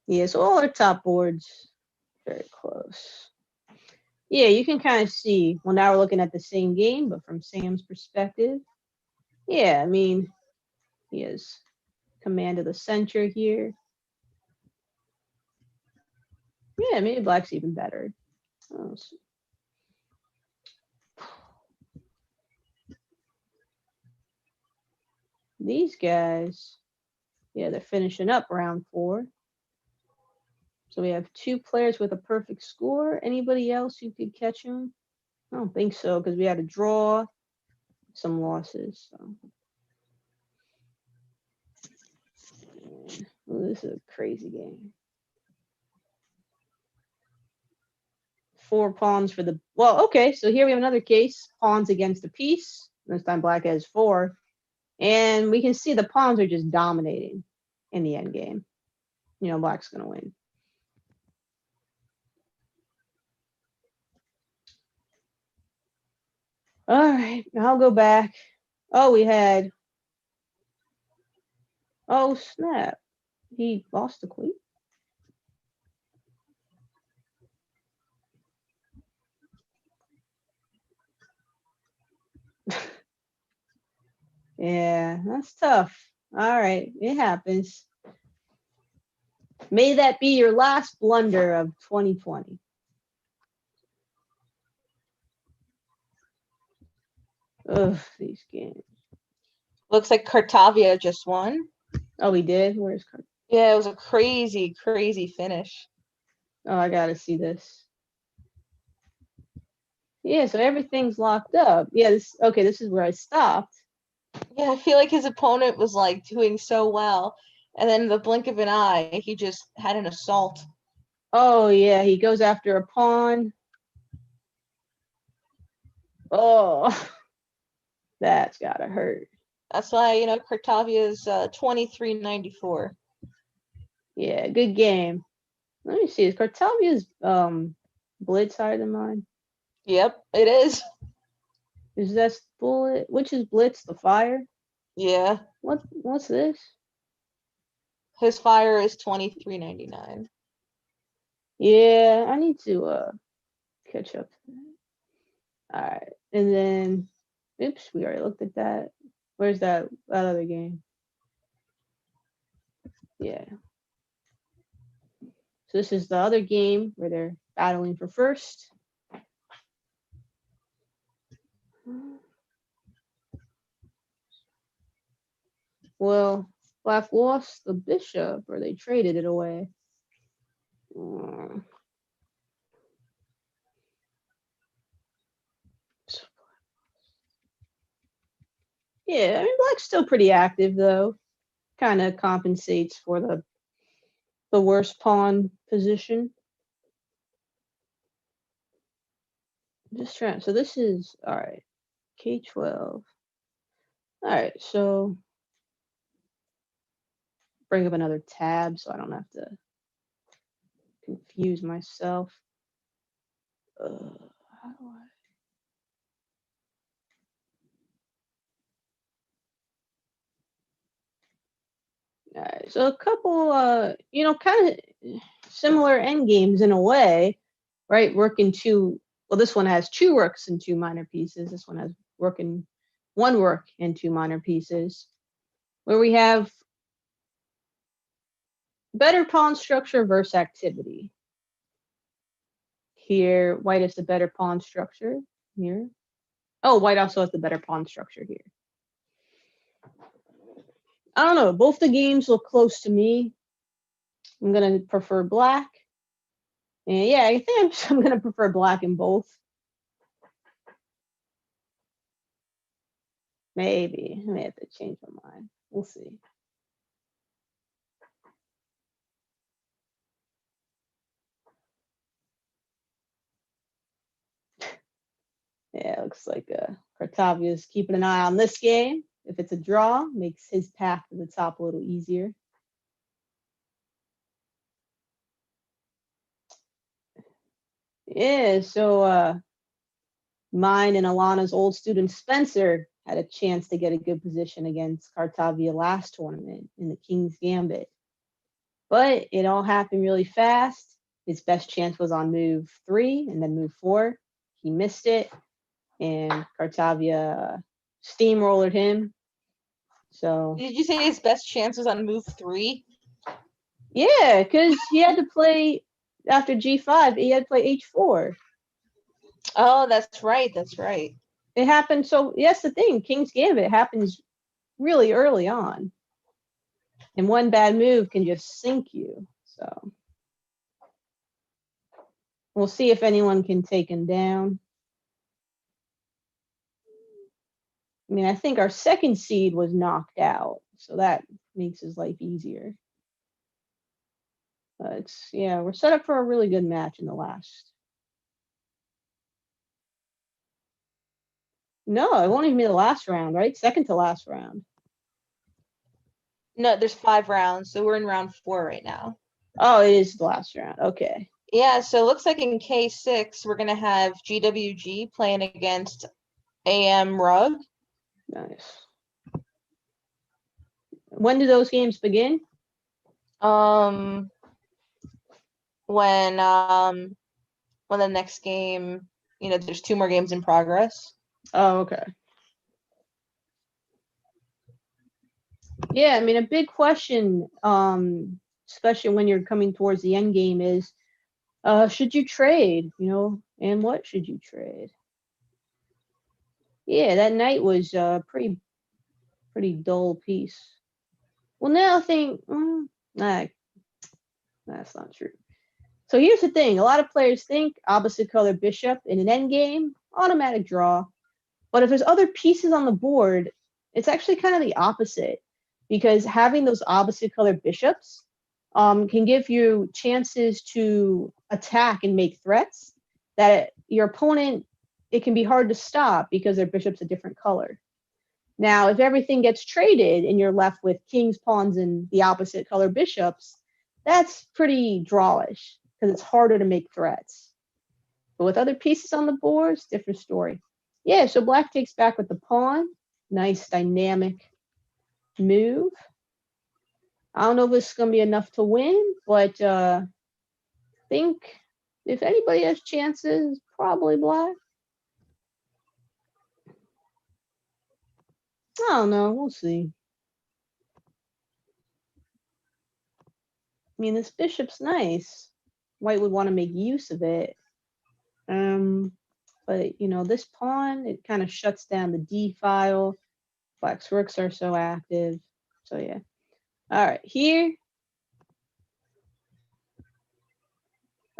Yeah, so all our top boards very close. Yeah, you can kind of see, well, now we're looking at the same game, but from Sam's perspective. Yeah, I mean, he has command of the center here. Yeah, maybe black's even better. Oh, so. These guys, yeah, they're finishing up round 4. So we have 2 players with a perfect score. Anybody else who could catch them? I don't think so, because we had a draw, some losses. So. Well, this is a crazy game. 4 pawns for the, well, okay, so here we have another case, pawns against a piece. This time black has 4. And we can see the pawns are just dominating in the end game. You know, black's going to win. All right, I'll go back. Oh, we had, oh, snap. He lost the queen. Yeah, that's tough. All right, it happens. May that be your last blunder of 2020. Ugh, these games. Looks like Cartavia just won. Oh, we did? Where's Cart? Yeah, it was a crazy, crazy finish. Oh, I gotta see this. Yeah, so everything's locked up. Yeah, this is where I stopped. Yeah, I feel like his opponent was like doing so well. And then in the blink of an eye, he just had an assault. Oh yeah, he goes after a pawn. Oh, that's gotta hurt. That's why, Cartavia's 2394. Yeah, good game. Let me see. Is Cartavia's blitz higher than mine? Yep, it is. Is that bullet? Which is blitz? The fire? Yeah. What's this? His fire is 2399. Yeah, I need to catch up. All right, and then, oops, we already looked at that. Where's that other game? Yeah. So this is the other game where they're battling for first. Well, Black lost the bishop, or they traded it away. Yeah, I mean, Black's still pretty active, though. Kind of compensates for the worst pawn position. Just trying. So this is, all right, K12. All right, so bring up another tab so I don't have to confuse myself. How do I? All right, so a couple, kind of similar end games in a way, right? Well, this one has two rooks and two minor pieces. This one has one rook and two minor pieces, where we have better pawn structure versus activity. Here, white has the better pawn structure here. Oh, white also has the better pawn structure here. I don't know. Both the games look close to me. I'm going to prefer black. And yeah, I think I'm going to prefer black in both. Maybe. I may have to change my mind. We'll see. Yeah, it looks like Cartavia's keeping an eye on this game. If it's a draw, makes his path to the top a little easier. Yeah, so mine and Alana's old student Spencer had a chance to get a good position against Cartavia last tournament in the King's Gambit. But it all happened really fast. His best chance was on move 3 and then move 4. He missed it, and Cartavia steamrolled him. So Did you say his best chance was on move 3? yeah, because he had to play after G5. He had to play H4. Oh, that's right. That's right. It happened. So that's the thing. King's Gambit happens really early on, and one bad move can just sink you. So we'll see if anyone can take him down. I mean, I think our second seed was knocked out, so that makes his life easier. We're set up for a really good match in the last. No, it won't even be the last round, right? Second to last round. No, there's 5 rounds, so we're in round 4 right now. Oh, it is the last round. Okay. Yeah, so it looks like in K6 we're gonna have GWG playing against AM Rug. Nice. When do those games begin? When the next game, there's 2 more games in progress. Oh, okay. Yeah, I mean, a big question, especially when you're coming towards the end game, is should you trade, and what should you trade? Yeah, that knight was a pretty dull piece. Well, now I think, nah, that's not true. So here's the thing. A lot of players think opposite color bishop in an endgame automatic draw. But if there's other pieces on the board, it's actually kind of the opposite, because having those opposite color bishops can give you chances to attack and make threats that your opponent, it can be hard to stop because their bishop's a different color. Now, if everything gets traded and you're left with kings, pawns, and the opposite color bishops, that's pretty drawish because it's harder to make threats. But with other pieces on the board, it's a different story. Yeah, so black takes back with the pawn. Nice dynamic move. I don't know if this is going to be enough to win, but I think if anybody has chances, probably black. I don't know. We'll see. I mean, this bishop's nice. White would want to make use of it. But, you know, this pawn, it kind of shuts down the D file. Black's rooks are so active. So, yeah. All right, here.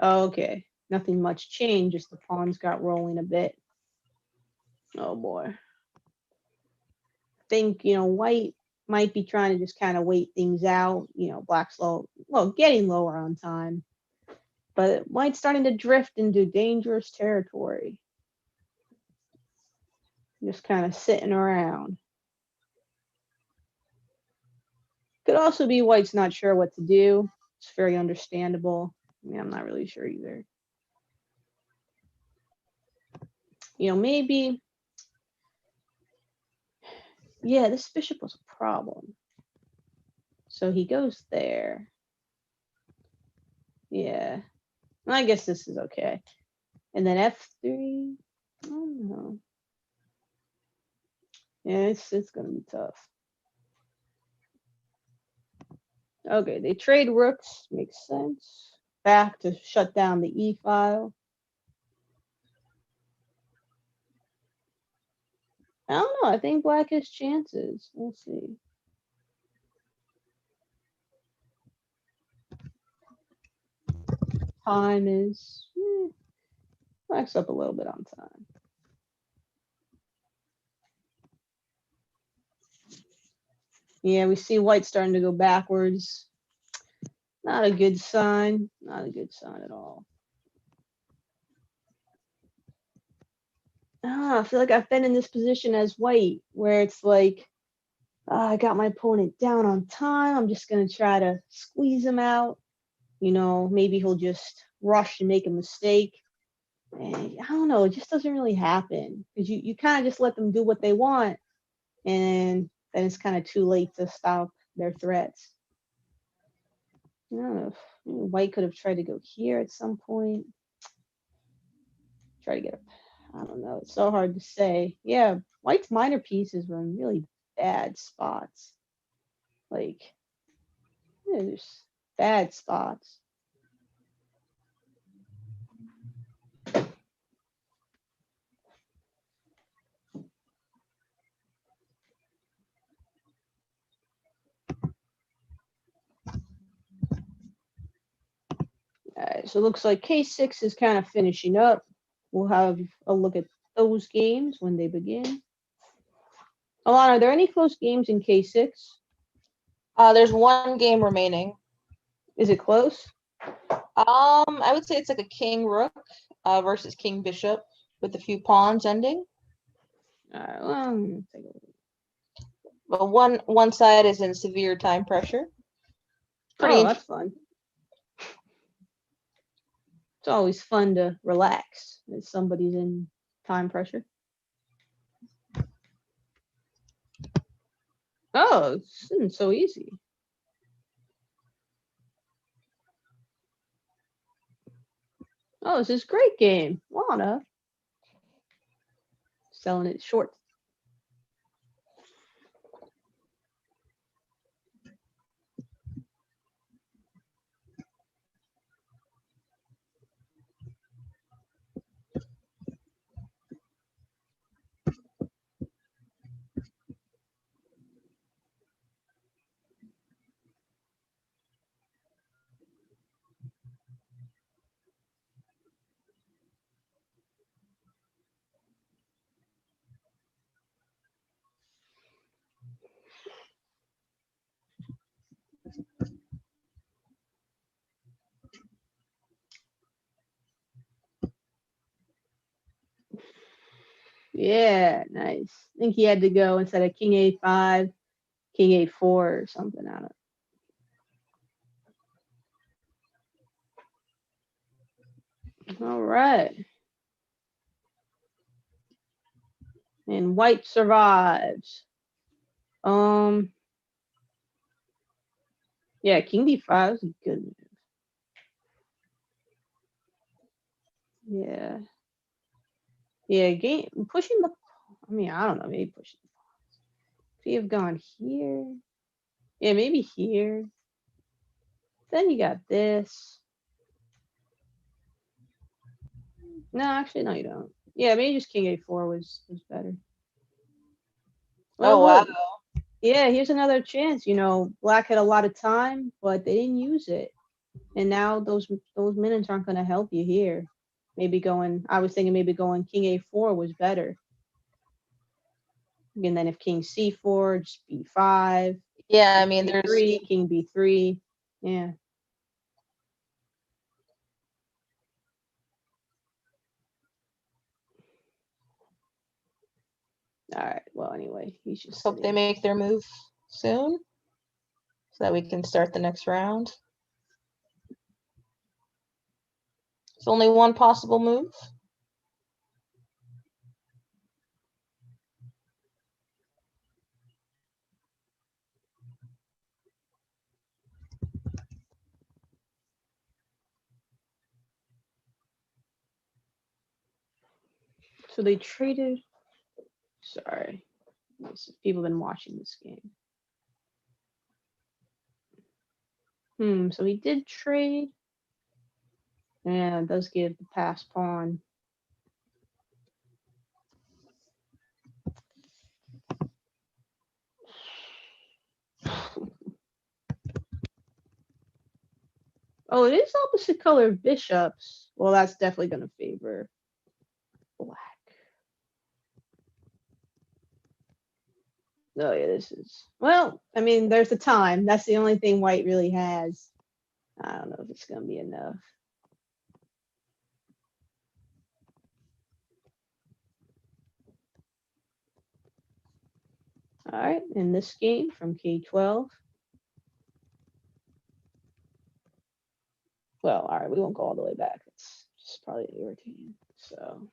Okay, nothing much changed, just the pawns got rolling a bit. Oh, boy. I think, you know, white might be trying to just kind of wait things out. You know, black's low, well, getting lower on time. But white's starting to drift into dangerous territory. Just kind of sitting around. Could also be white's not sure what to do. It's very understandable. I mean, I'm not really sure either. You know, maybe. Yeah, this bishop was a problem. So he goes there. Yeah. I guess this is okay. And then F3. I don't know. Yeah, it's gonna be tough. Okay, they trade rooks. Makes sense. Back to shut down the E file. I don't know. I think black has chances. We'll see. Time is black's up a little bit on time. Yeah, we see white starting to go backwards. Not a good sign. Not a good sign at all. I feel like I've been in this position as white, where it's like, I got my opponent down on time. I'm just going to try to squeeze him out. You know, maybe he'll just rush and make a mistake. And I don't know, it just doesn't really happen because you kind of just let them do what they want. And then it's kind of too late to stop their threats. I don't know if white could have tried to go here at some point. Try to get a, I don't know. It's so hard to say. Yeah, white's minor pieces were in really bad spots. Like, yeah, there's bad spots. All right, so it looks like K6 is kind of finishing up. We'll have a look at those games when they begin. Alana, are there any close games in K6? There's one game remaining. Is it close? I would say it's like a king rook versus king bishop with a few pawns ending. All right, well, let me take a look. But one side is in severe time pressure. Oh, that's fun. It's always fun to relax if somebody's in time pressure. Oh, it's so easy. Oh, this is a great game. Lana. Selling it short. Yeah, nice. I think he had to go instead of king a5, king a4 or something. I don't know. All right. And white survives. Yeah, king d5 is a good move. Yeah. Yeah, pushing the, I mean, I don't know, maybe pushing. If you have gone here. Yeah, maybe here. Then you got this. No, actually, no, you don't. Yeah, maybe just king a4 was better. Well, Oh, wow. look. Yeah, here's another chance. You know, black had a lot of time, but they didn't use it. And now those minutes aren't going to help you here. Maybe going, I was thinking maybe going king a4 was better. And then if king c4, just b5. Yeah, I mean, there's. b3, king b3. Yeah. All right. Well, anyway, he's just Hope they sitting. make their move soon so that we can start the next round. It's only one possible move. So they traded. Sorry. People have been watching this game. So he did trade. Yeah, it does give the pass pawn. Oh, it is opposite color bishops. Well, that's definitely going to favor black. Oh, yeah, this is. Well, I mean, there's the time. That's the only thing white really has. I don't know if it's going to be enough. All right, in this game from K12. Well, all right, we won't go all the way back. It's just probably irritating. So.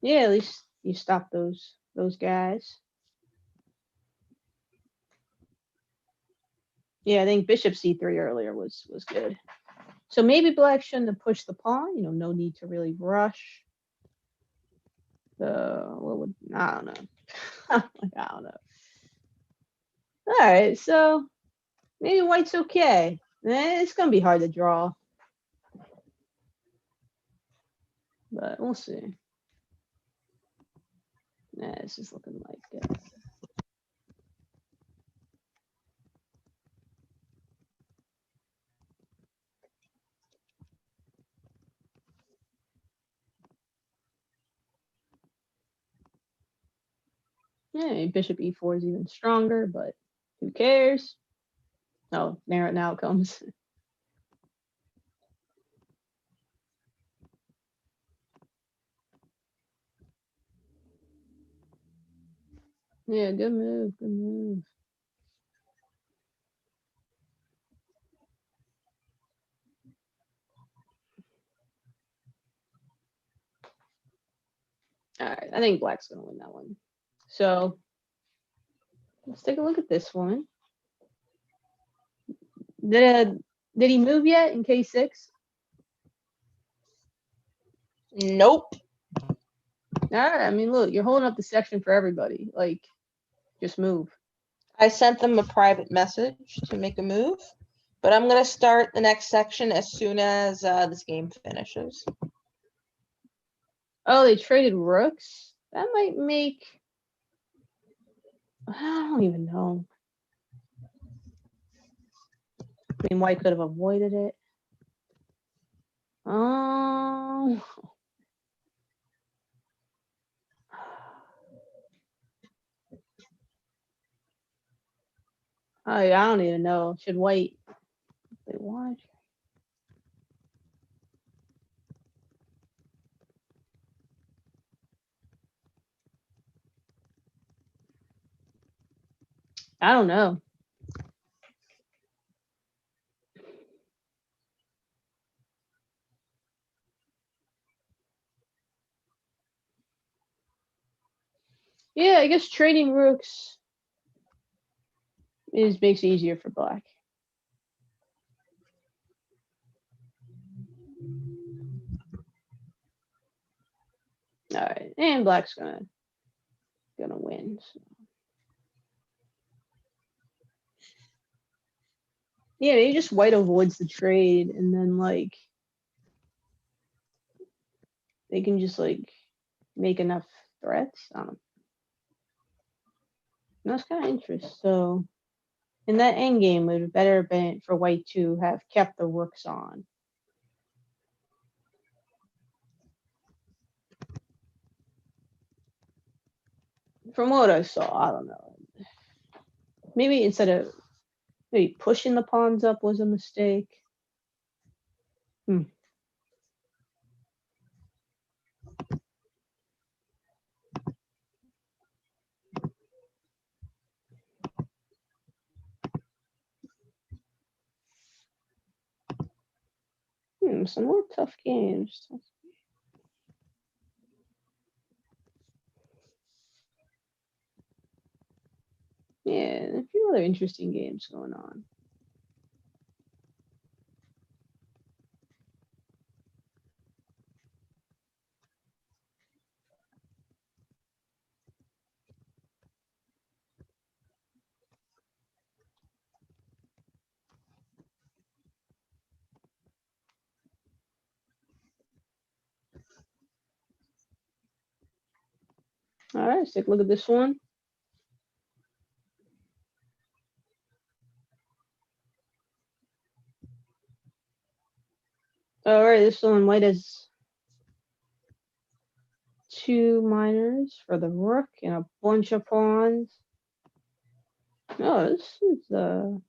Yeah, at least you stop those guys. Yeah, I think bishop c3 earlier was good. So maybe black shouldn't have pushed the pawn. You know, no need to really rush. What would I don't know. I don't know. All right, so maybe white's okay. It's gonna be hard to draw, but we'll see. Nah, this is looking like. Yeah, bishop e4 is even stronger, but who cares? Oh, now it comes. Yeah, good move, good move. All right, I think black's gonna win that one. So let's take a look at this one. Did he move yet in K6? Nope. All right, I mean, look, you're holding up the section for everybody. Like, just move. I sent them a private message to make a move, but I'm going to start the next section as soon as this game finishes. Oh, they traded rooks? That might make. I don't even know. I mean, white could have avoided it. Oh. I don't even know. Should white wait, watch? I don't know. Yeah, I guess trading rooks makes it easier for black. All right, and black's gonna win. So. Yeah, maybe just white avoids the trade, and then like they can just like make enough threats. I don't know. That's kind of interesting. So in that end game, it would have better been for white to have kept the rooks on. From what I saw, I don't know. Maybe instead of maybe pushing the pawns up was a mistake. Some more tough games. Yeah, a few other interesting games going on. All right, let's take a look at this one. All right, this one white has 2 minors for the rook and a bunch of pawns. Oh, this is All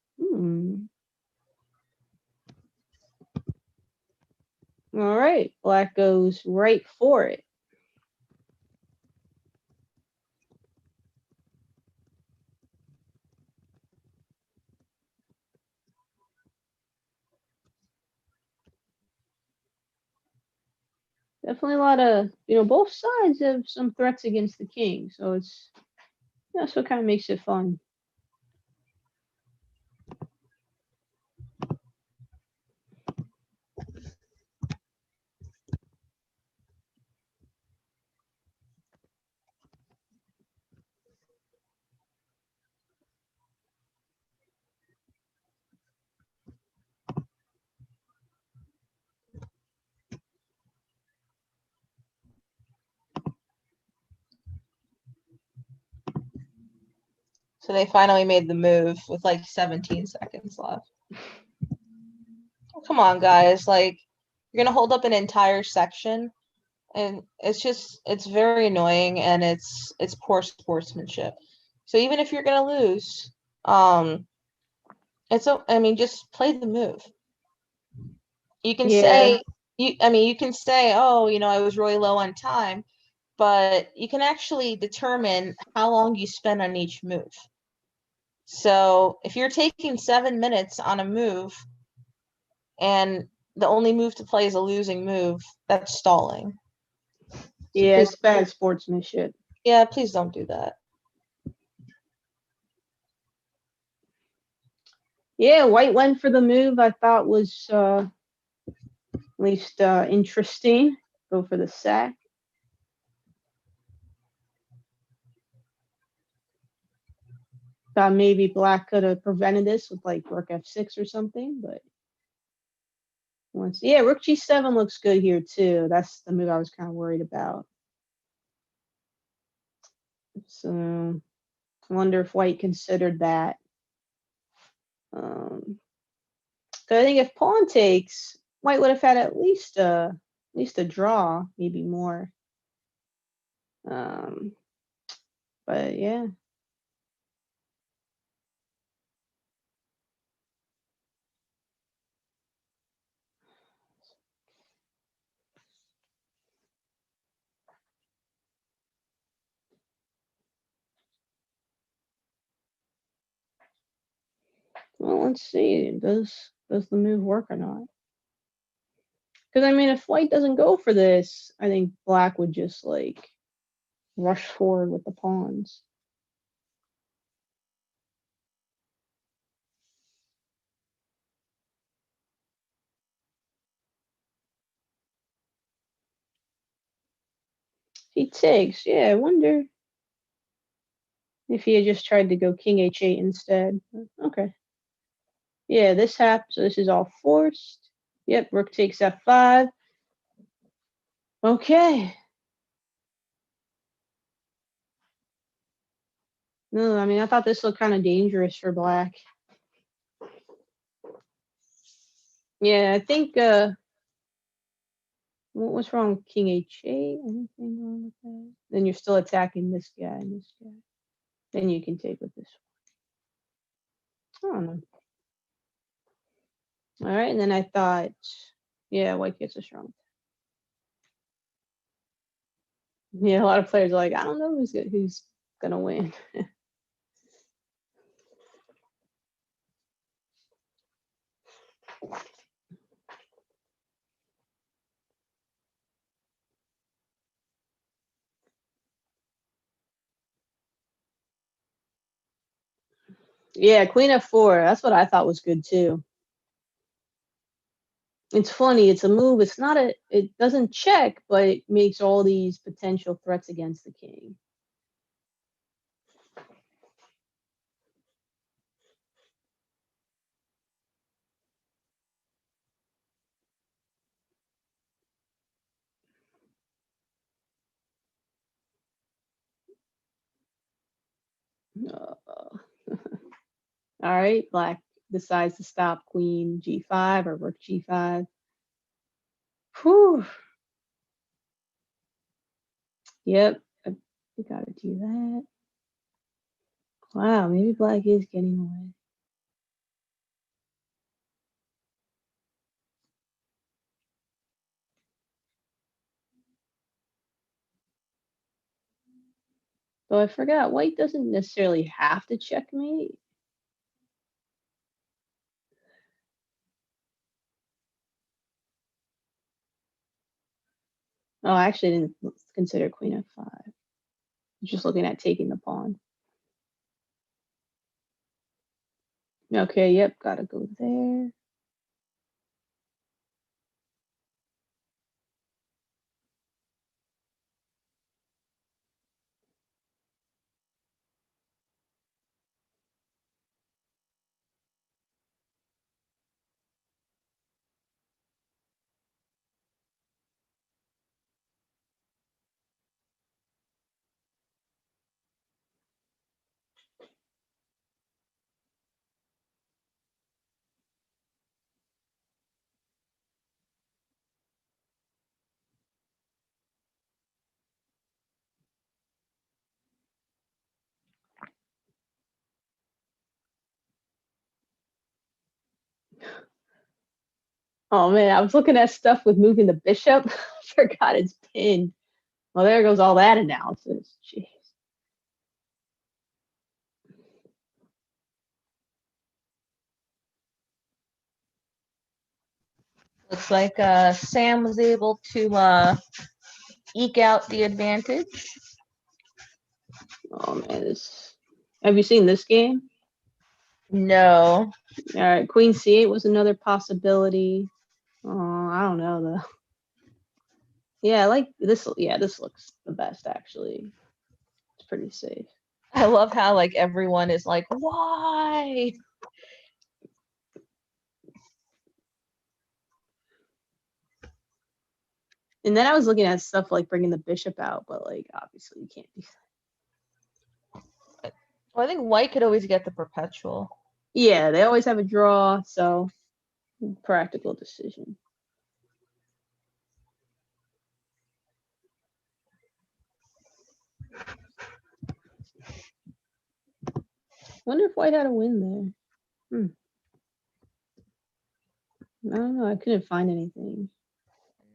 right, black goes right for it. Definitely a lot of, both sides have some threats against the king, so that's what kind of makes it fun. So they finally made the move with like 17 seconds left. Oh, come on, guys. Like, you're going to hold up an entire section. And it's very annoying, and it's poor sportsmanship. So even if you're going to lose, just play the move. You can say, you can say, oh, I was really low on time, but you can actually determine how long you spend on each move. So if you're taking 7 minutes on a move and the only move to play is a losing move, that's stalling. Yeah, it's bad sportsmanship. Yeah, please don't do that. Yeah, white went for the move. I thought was at least interesting. Go for the sack. Thought maybe black could have prevented this with like rook f6 or something, but rook g7 looks good here too. That's the move I was kind of worried about. So I wonder if white considered that. So I think if pawn takes, white would have had at least a draw, maybe more. But yeah. Well, let's see. Does the move work or not? Because I mean, if white doesn't go for this, I think black would just like rush forward with the pawns. He takes. Yeah, I wonder if he had just tried to go king h8 instead. Okay. Yeah, this happens. So this is all forced. Yep, rook takes f5. Okay. No, I mean, I thought this looked kind of dangerous for black. Yeah, I think, what's wrong with king h8? Anything wrong with that? Then you're still attacking this guy and this guy. Then you can take with this one. I don't know. All right, and then I thought, yeah, white gets a strong. Yeah, a lot of players are like, I don't know who's gonna win. Yeah, queen f4. That's what I thought was good too. It's funny. It's a move. It's not a. It doesn't check, but it makes all these potential threats against the king. All right, black decides to stop queen g5 or rook g5. Whew. Yep, we gotta do that. Wow, maybe black is getting away. So I forgot, white doesn't necessarily have to checkmate. Oh, I actually didn't consider queen f5. Just looking at taking the pawn. Okay, yep, gotta go there. Oh man, I was looking at stuff with moving the bishop. Forgot it's pinned. Well, there goes all that analysis. Jeez. Looks like Sam was able to eke out the advantage. Oh man, this. Have you seen this game? No. All right, queen c8 was another possibility. Oh, I don't know though. Yeah, I like this. Yeah, this looks the best actually. It's pretty safe. I love how like everyone is like, why? And then I was looking at stuff like bringing the bishop out, but like obviously you can't do that. Well, I think white could always get the perpetual. Yeah, they always have a draw, so practical decision. Wonder if white had a win there. I don't know. I couldn't find anything.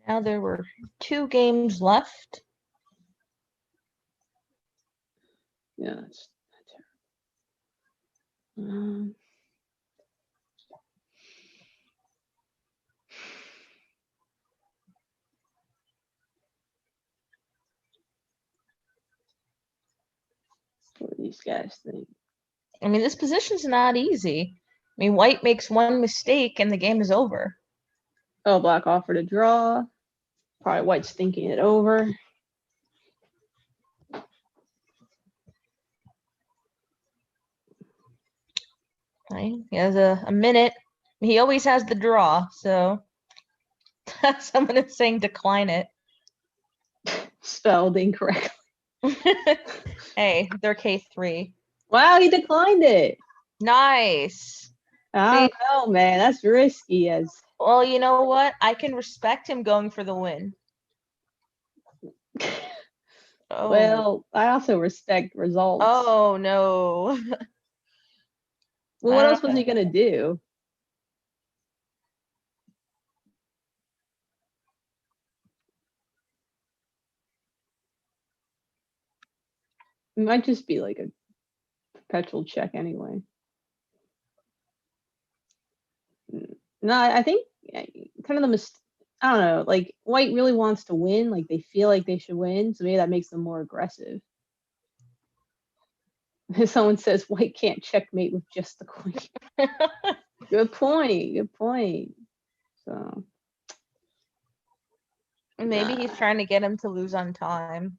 Now there were 2 games left. Yeah, that's terrible. What do these guys think? I mean, this position's not easy. I mean, white makes one mistake and the game is over. Oh, black offered a draw. Probably white's thinking it over. Right? He has a minute. He always has the draw, so someone is saying decline it. Spelled incorrectly. Hey, they're K3. Wow, he declined it. Nice. I don't know, man. That's risky. As Well, you know what? I can respect him going for the win. Oh. well, I also respect results. Oh no. Well, what else was he gonna do? It might just be like a perpetual check anyway. No, I think kind of the I don't know, like white really wants to win, like they feel like they should win, so maybe that makes them more aggressive. Someone says white can't checkmate with just the queen. Good point. Good point. So Maybe he's trying to get him to lose on time.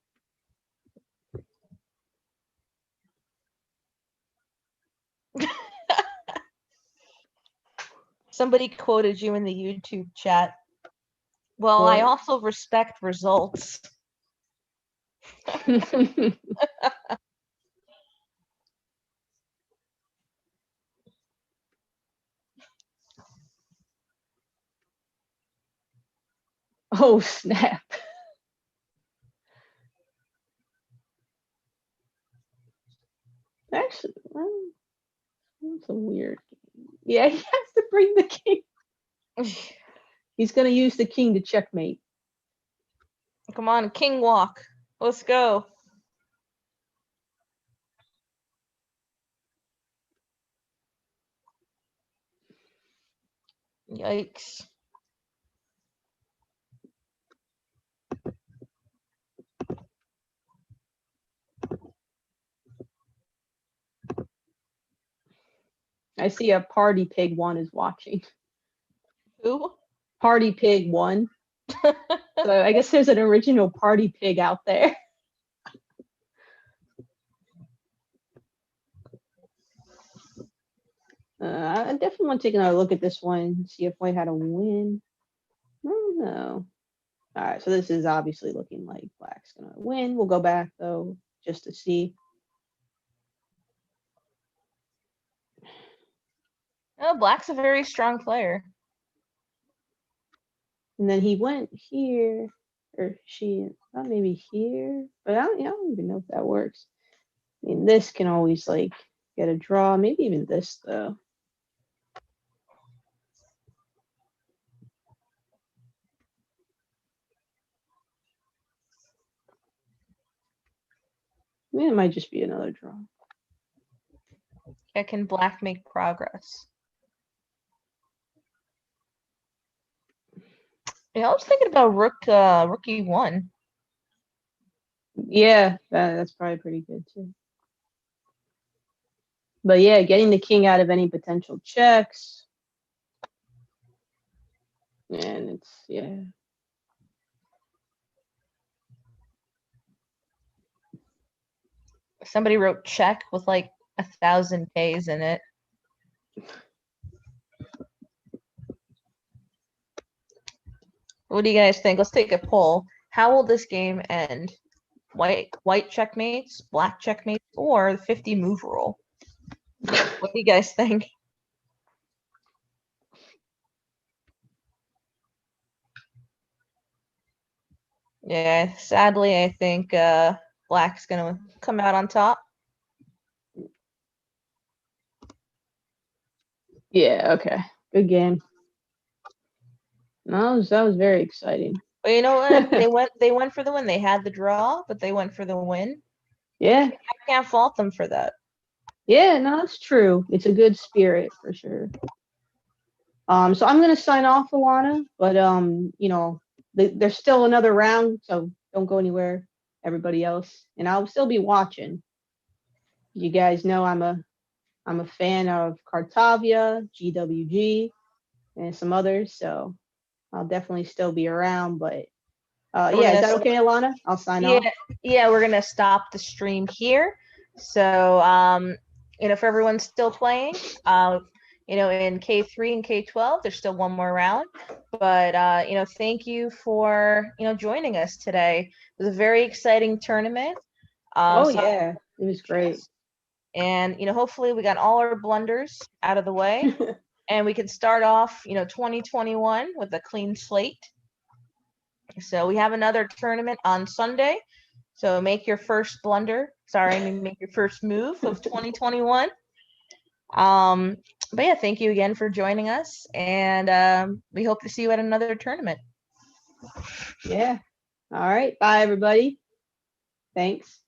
Somebody quoted you in the YouTube chat. Well, what? I also respect results. Oh snap. Actually, well, that's a weird game. Yeah, he has to bring the king. He's gonna use the king to checkmate. Come on, king walk. Let's go. Yikes. I see a party pig one is watching. Who? Party pig one. So I guess there's an original party pig out there. I definitely want to take another look at this one, see if white had a win. I don't know. All right, so this is obviously looking like black's gonna win. We'll go back though, just to see. Oh, black's a very strong player. And then he went here, or she, maybe here, but I don't even know if that works. I mean, this can always like get a draw, maybe even this though. I mean, it might just be another draw. Yeah, can black make progress? Yeah, I was thinking about rook e1. Yeah, that's probably pretty good too. But yeah, getting the king out of any potential checks. And it's, yeah. Somebody wrote check with like 1,000 Ks in it. What do you guys think? Let's take a poll. How will this game end? White checkmates, black checkmates, or the 50 move rule? What do you guys think? Yeah, sadly, I think black's gonna come out on top. Yeah, okay. Good game. No, that was very exciting. But you know what? They went for the win. They had the draw, but they went for the win. Yeah. I can't fault them for that. Yeah, no, that's true. It's a good spirit for sure. So I'm gonna sign off, Alana, but you know, there's still another round, so don't go anywhere, everybody else, and I'll still be watching. You guys know I'm a fan of Cartavia, GWG, and some others. So I'll definitely still be around. But We're yeah, is gonna that okay, Alana? I'll sign Yeah, off. yeah, we're gonna stop the stream here. So, for everyone still playing, in K3 and K12, there's still one more round. But thank you for joining us today. It was a very exciting tournament. Oh So- yeah, it was great. and hopefully we got all our blunders out of the way, and we can start off 2021 with a clean slate. So we have another tournament on Sunday. So make your first blunder. Make your first move of 2021. But yeah, thank you again for joining us, and we hope to see you at another tournament. Yeah. All right. Bye, everybody. Thanks.